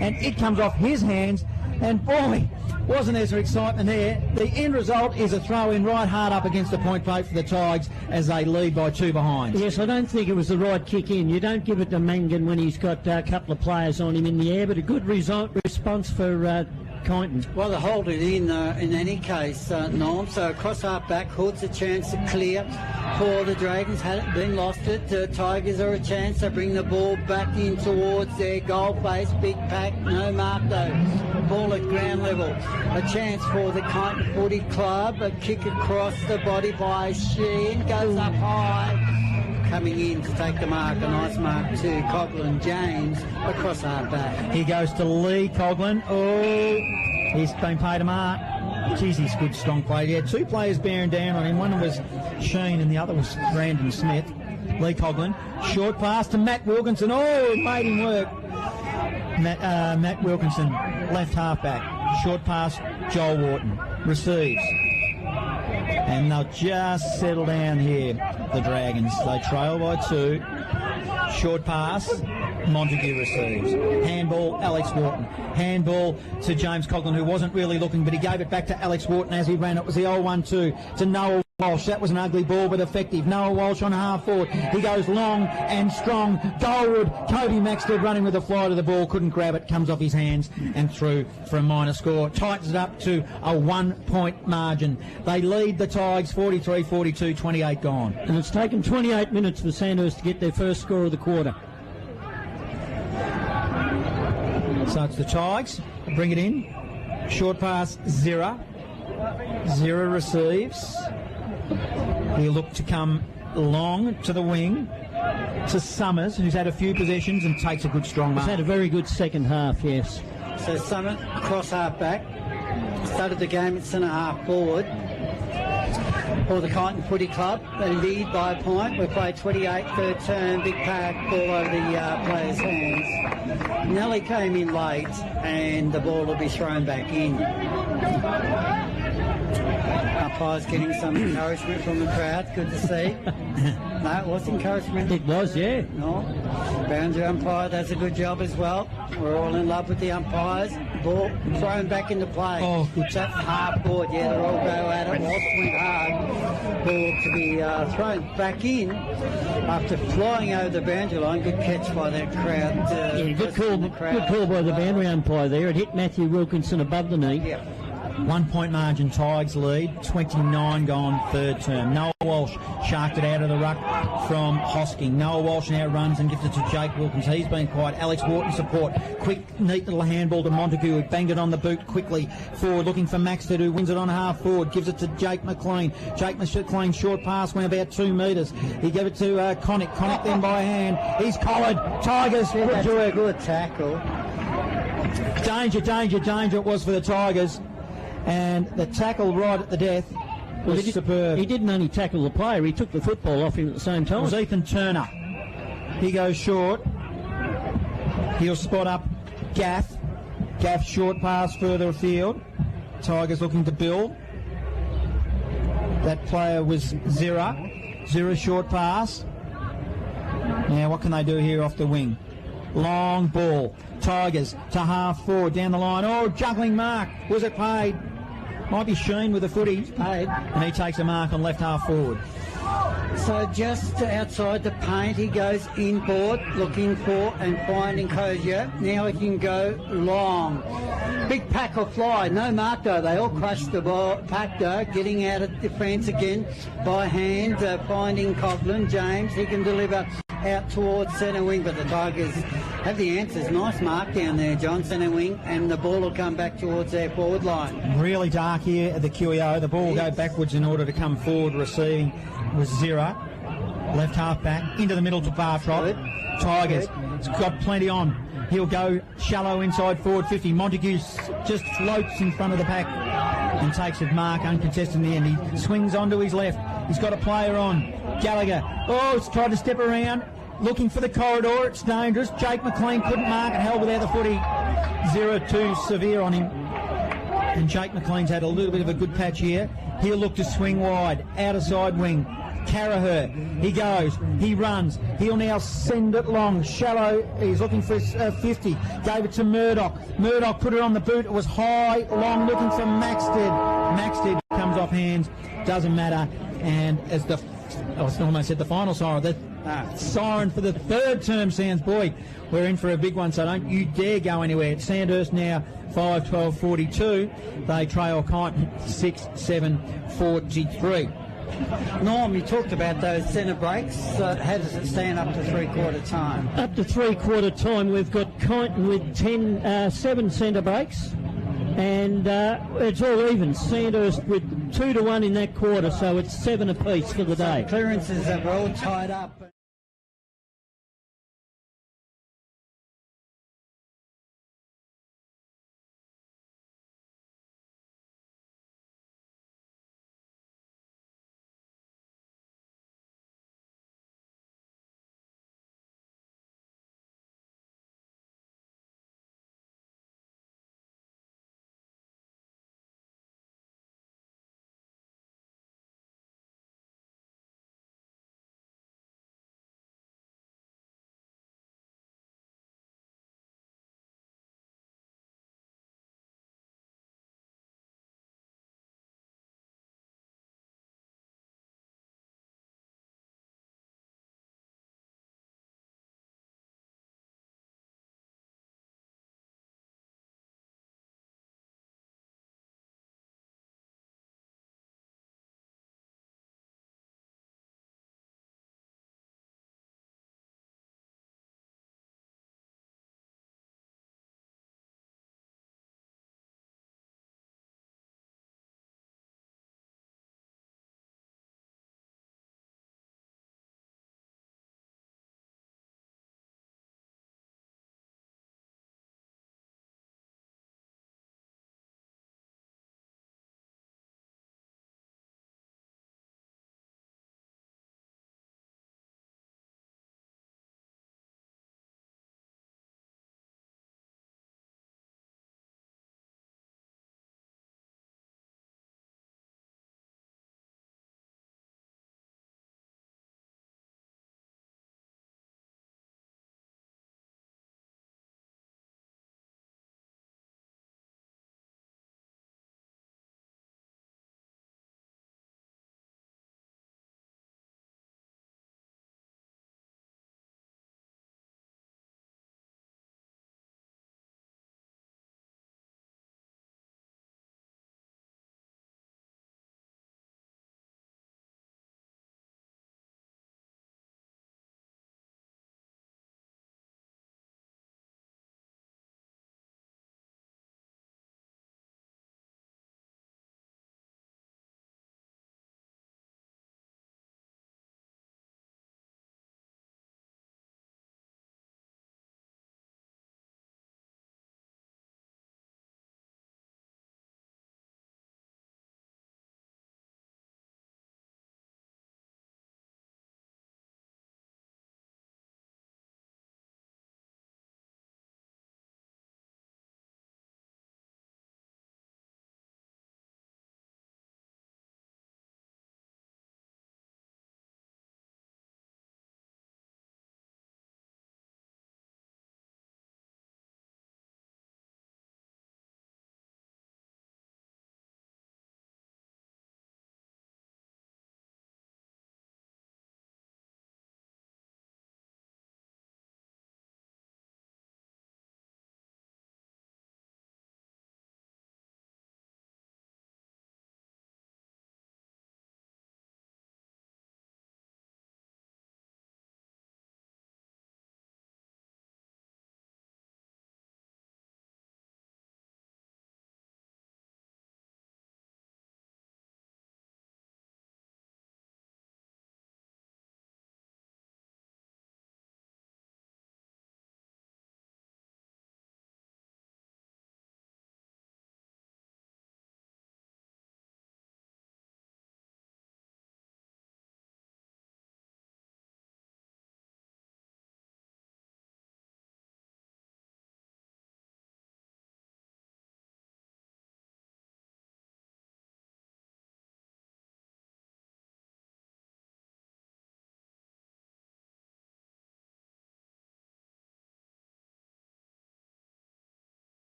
and it comes off his hands. And boy, wasn't there some excitement there. The end result is a throw-in right hard up against the point plate for the Tigers as they lead by 2 behind. Yes, I don't think it was the right kick in. You don't give it to Mangan when he's got a couple of players on him in the air, but a good response for Kyneton. Well, they hold it in any case, Norm. So across half back, Hood's a chance to clear for the Dragons. Hadn't been lost it. Tigers are a chance to bring the ball back in towards their goal face. Big pack, no mark though. Ball at ground level. A chance for the Kyneton Footy Club. A kick across the body by Sheen. Goes up high. Coming in to take the mark, a nice mark to Coughlin James across half back. He goes to Lee Coughlin. Oh, he's been paid a mark. Geez, he's good, strong player. Yeah, 2 players bearing down on him. One was Sheen and the other was Brandon Smith. Lee Coughlin. Short pass to Matt Wilkinson. Oh, it made him work. Matt Wilkinson, left halfback. Short pass, Joel Wharton. Receives. And they'll just settle down here, the Dragons. They trail by 2. Short pass, Montague receives. Handball, Alex Wharton. Handball to James Coughlin, who wasn't really looking, but he gave it back to Alex Wharton as he ran. It was the old 1-2 to Noah Walsh. That was an ugly ball, but effective. Noah Walsh on half forward. He goes long and strong. Goalwood, Cody Maxted running with a fly to the ball. Couldn't grab it. Comes off his hands and through for a minor score. Tightens it up to a 1-point margin. They lead the Tigers 43-42, 28 gone. And it's taken 28 minutes for Sandhurst to get their first score of the quarter. So it's the Tigers. Bring it in. Short pass, Zira. Zira receives. He'll look to come long to the wing to Summers, who's had a few possessions and takes a good strong mark. He's had a very good second half, yes. So Summers, cross half back, started the game at centre half forward for the Kyneton Footy Club. They lead by a point. We play 28, third term, big pack, ball over the players' hands. Nelly came in late and the ball will be thrown back in. Umpires getting some encouragement from the crowd. Good to see. No, it was encouragement. It was, yeah. No. Boundary umpire does a good job as well. We're all in love with the umpires. Ball thrown back into play. Oh, good. That half board, yeah, they're all go at it. Walsh went hard. Ball to be thrown back in after flying over the boundary line. Good catch by that crowd. Yeah, good call by the boundary umpire there. It hit Matthew Wilkinson above the knee. Yeah. 1 point margin, Tigers lead, 29 gone, third term. Noah Walsh sharked it out of the ruck from Hosking. Noah Walsh now runs and gives it to Jake Wilkins. He's been quiet. Alex Wharton support. Quick, neat little handball to Montague, who banged it on the boot quickly forward, looking for Maxted, who wins it on half forward, gives it to Jake McLean. Jake McLean, short pass, went about 2 metres. He gave it to Connick. Connick then by hand. He's collared. Tigers, That's a good tackle. Danger it was for the Tigers. And the tackle right at the death was superb. He didn't only tackle the player, he took the football off him at the same It time. was Ethan Turner. He goes short. He'll spot up Gaff. Gaff short pass further afield. Tigers looking to build. That player was Zira. Zira short pass. Now what can they do here off the wing? Long ball. Tigers to half forward down the line. Oh, juggling mark. Was it paid? Might be Sheen with the footy. Paid. And he takes a mark on left half forward. So just outside the paint, he goes inboard, looking for and finding Cozier. Now he can go long. Big pack of fly, no mark though. They all crushed the ball. Pack though, getting out of defence again by hand, finding Coughlin. James, he can deliver out towards centre wing, but the Tigers have the answers. Nice mark down there, John, centre wing, and the ball will come back towards their forward line. Really dark here at the QEO. The ball will go backwards in order to come forward. Receiving was Zira. Left half back into the middle to Bartrop. Tigers, it's got plenty on. He'll go shallow inside forward 50. Montague just floats in front of the pack and takes a mark uncontested in the end. He swings onto his left. He's got a player on. Gallagher. Oh, it's tried to step around. Looking for the corridor. It's dangerous. Jake McLean couldn't mark it. Held without the footy. 0-2 severe on him. And Jake McLean's had a little bit of a good patch here. He'll look to swing wide. Outer side wing. Carraher, he goes, he runs, he'll now send it long, shallow, he's looking for 50, gave it to Murdoch. Murdoch put it on the boot, it was high, long, looking for Maxted. Maxted comes off hands, doesn't matter, and as the, I almost said the final siren, the siren for the third term sounds, boy, we're in for a big one, so don't you dare go anywhere. It's Sandhurst now 5-12-42, they trail Kyneton 6-7-43. Norm, you talked about those centre breaks. How does it stand up to three-quarter time? Up to three-quarter time, we've got Kyneton with 7 centre breaks, and it's all even. Sandhurst with 2-1 in that quarter, so it's 7 apiece for the day. Clearances are all tied up.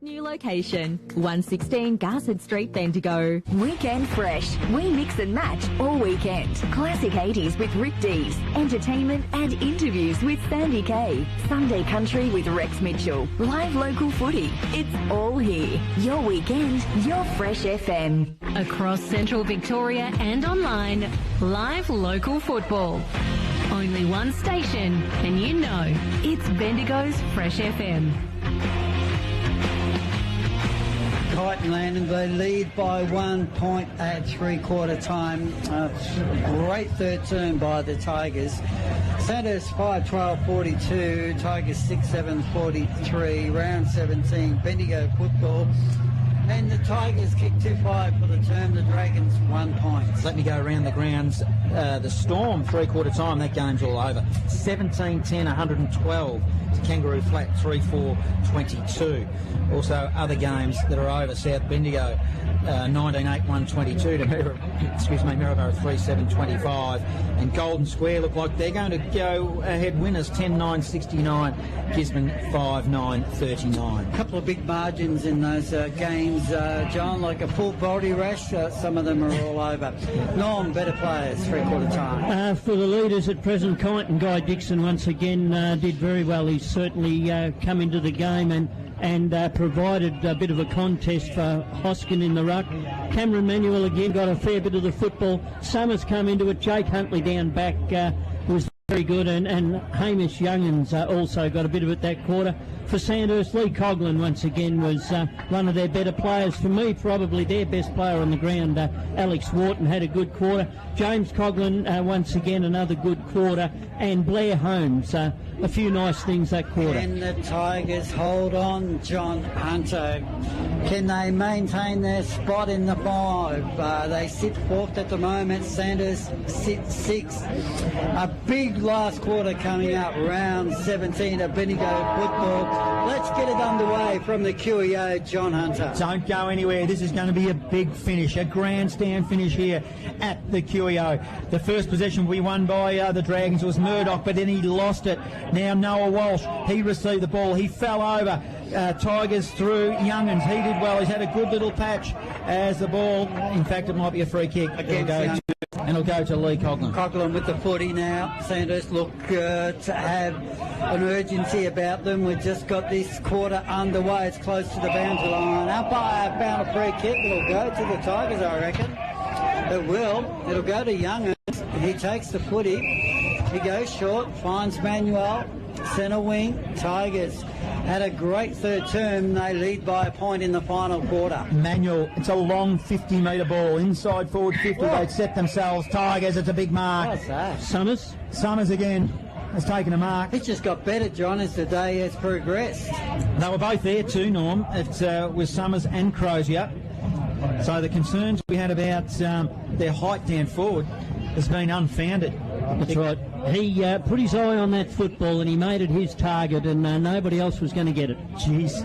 New location, 116 Garsed Street, Bendigo. Weekend Fresh. We mix and match all weekend. Classic 80s with Rick Dees. Entertainment and interviews with Sandy Kay. Sunday Country with Rex Mitchell. Live local footy. It's all here. Your weekend, your Fresh FM. Across Central Victoria and online, live local football. Only one station, and you know, it's Bendigo's Fresh FM. Kyneton Landon, they lead by 1 point at three-quarter time. Great third term by the Tigers. Sandhurst 5-12-42, Tigers 6-7-43, round 17, Bendigo football. And the Tigers kick 2-5 for the term, the Dragons 1 point. Let me go around the grounds. The Storm, three-quarter time, that game's all over. 17-10, 112 to Kangaroo Flat, 3-4-22. Also, other games that are over, South Bendigo, 19-8, 122 to Maryborough 3-7-25. And Golden Square look like they're going to go ahead winners, 10-9, 69, Gisborne 5-9, 39. A couple of big margins in those games, John, like a full body rush. Some of them are all over. Norm, better players, three-quarter time. For the leaders at present, Kyneton, Guy Dixon once again did very well. He's certainly come into the game and provided a bit of a contest for Hoskin in the ruck. Cameron Manuel again got a fair bit of the football. Summers come into it. Jake Huntley down back was very good, and Hamish Youngins also got a bit of it that quarter. For Sandhurst, Lee Coughlin once again was one of their better players. For me, probably their best player on the ground. Alex Wharton had a good quarter. James Coughlin once again another good quarter, and Blair Holmes a few nice things that quarter. Can the Tigers hold on, John Hunter? Can they maintain their spot in the five? They sit fourth at the moment. Sanders sit sixth. A big last quarter coming up, round 17 of Bendigo football. Let's get it underway from the QEO, John Hunter. Don't go anywhere. This is going to be a big finish, a grandstand finish here at the QEO. The first possession we won by the Dragons was Murdoch, but then he lost it. Now Noah Walsh, he received the ball. He fell over. Tigers through Youngins. He did well. He's had a good little patch as the ball. In fact, it might be a free kick. It'll go to Lee Coughlin. Coughlin with the footy now. Sandhurst look to have an urgency about them. We've just got this quarter underway. It's close to the boundary line. Umpire found a free kick. It'll go to the Tigers, I reckon. It will. It'll go to Youngins. He takes the footy. He goes short, finds Manuel. Centre wing, Tigers had a great third term. They lead by a point in the final quarter. Manuel, it's a long 50-metre ball. Inside forward 50, they set themselves. Tigers, it's a big mark. What's that? Summers again has taken a mark. It's just got better, John, as the day has progressed. They were both there too, Norm. It was Summers and Crozier. So the concerns we had about their height down forward has been unfounded. That's right. He put his eye on that football and he made it his target, and nobody else was going to get it. Jeez,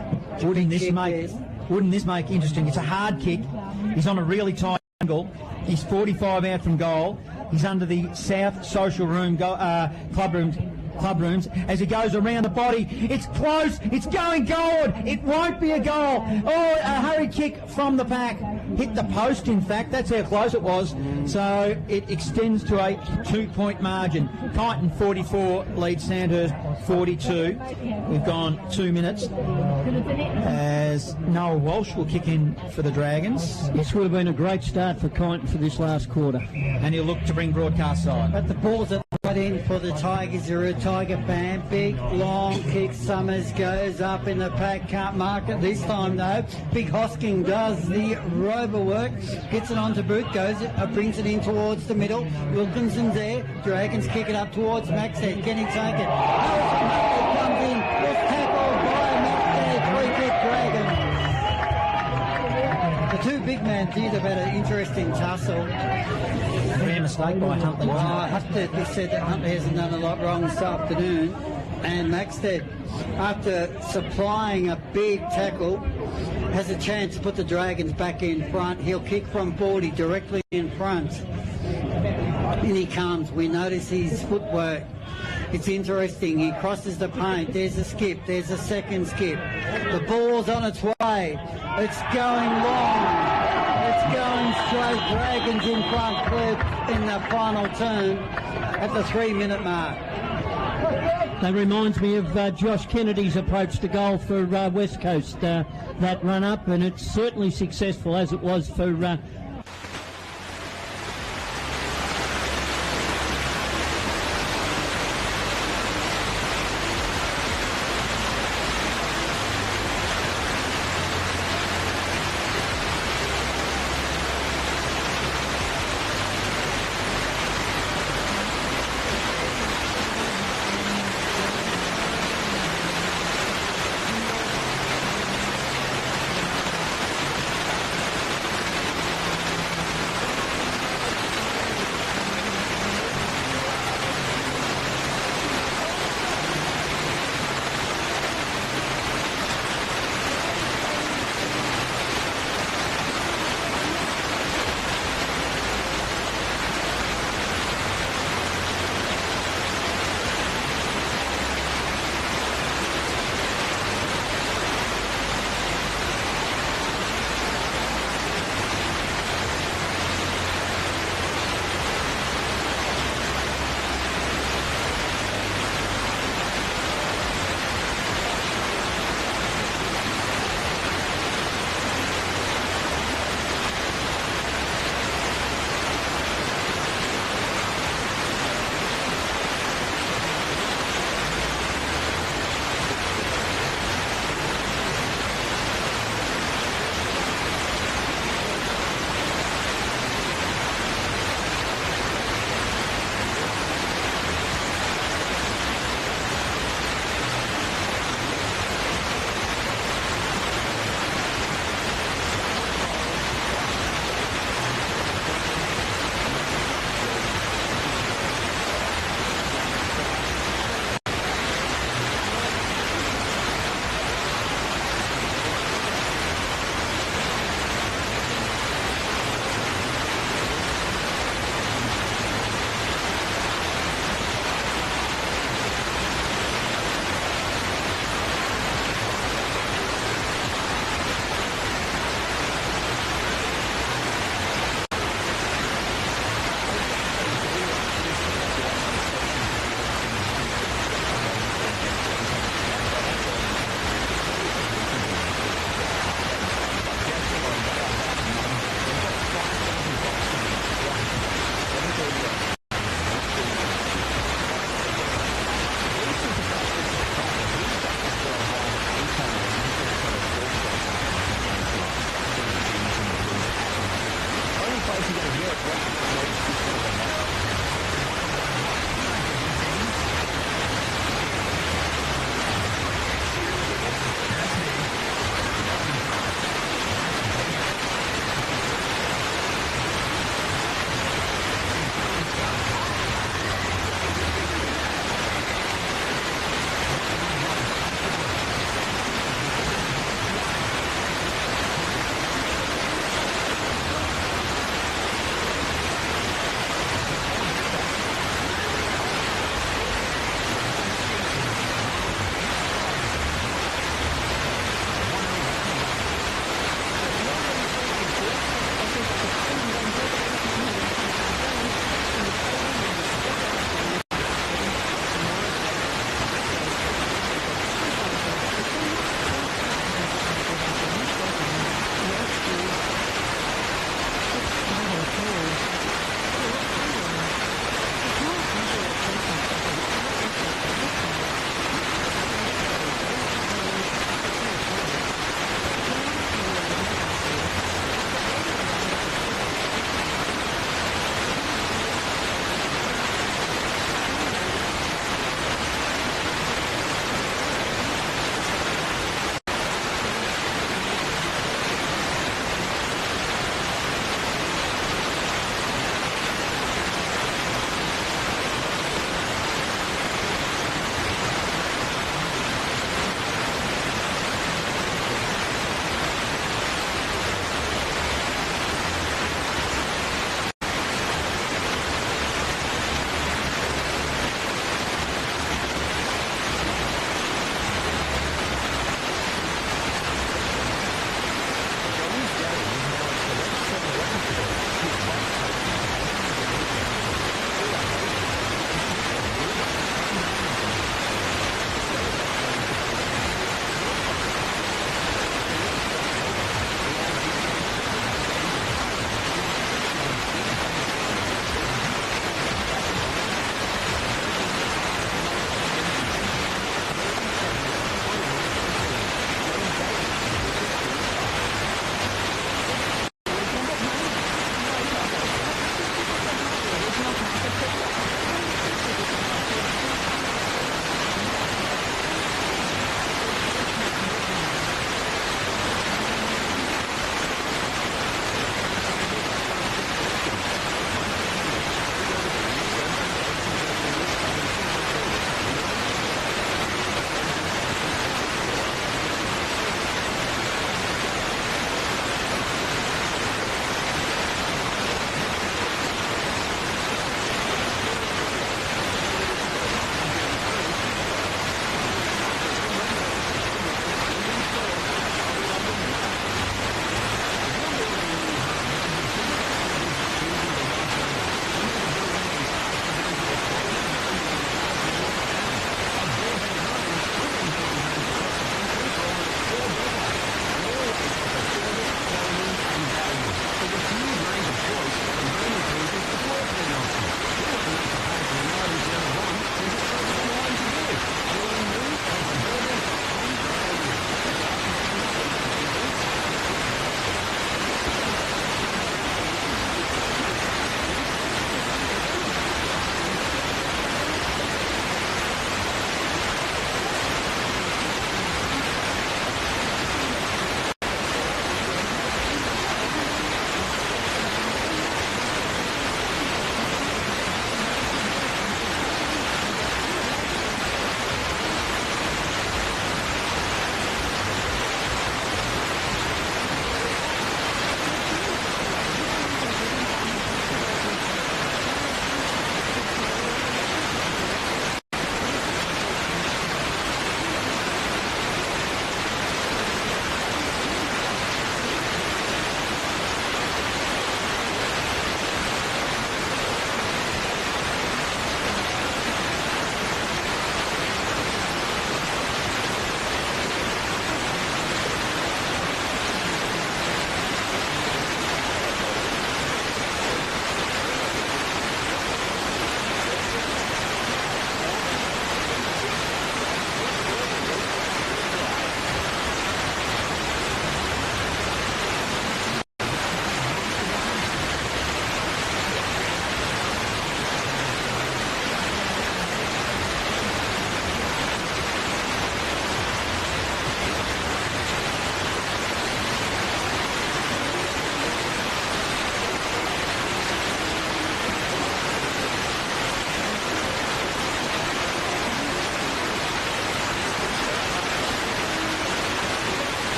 wouldn't this make interesting? It's a hard kick. He's on a really tight angle. He's 45 out from goal. He's under the South Social Room club rooms as he goes around the body. It's close. It's going goal. It won't be a goal. Oh, a hurry kick from the pack. Hit the post, in fact. That's how close it was. So it extends to a 2-point margin. Kyneton 44 leads Sandhurst 42. We've gone 2 minutes as Noah Walsh will kick in for the Dragons. This would have been a great start for Kyneton for this last quarter. And he'll look to bring broadcast side. But the ball's at right in for the Tigers. You're a Tiger fan. Big, long kick. Summers goes up in the pack. Can't mark it this time, though. Big Hosking does the rover work. Gets it onto boot. Brings it in towards the middle. Wilkinson's there. Dragons kick it up towards Maxhead. Can he take it? Harrison Huntley comes in. Was tackled by Maxhead. Free kick, Dragons. The two big men did have had an interesting tussle. Rare mistake by Huntley. I have to be said that Huntley hasn't done a lot wrong this afternoon. And Maxted, after supplying a big tackle, has a chance to put the Dragons back in front. He'll kick from 40 directly in front. In he comes. We notice his footwork. It's interesting. He crosses the paint. There's a skip. There's a second skip. The ball's on its way. It's going long. It's going straight. Dragons in front, clear in the final turn at the 3-minute mark. That reminds me of Josh Kennedy's approach to goal for West Coast, that run up, and it's certainly successful as it was for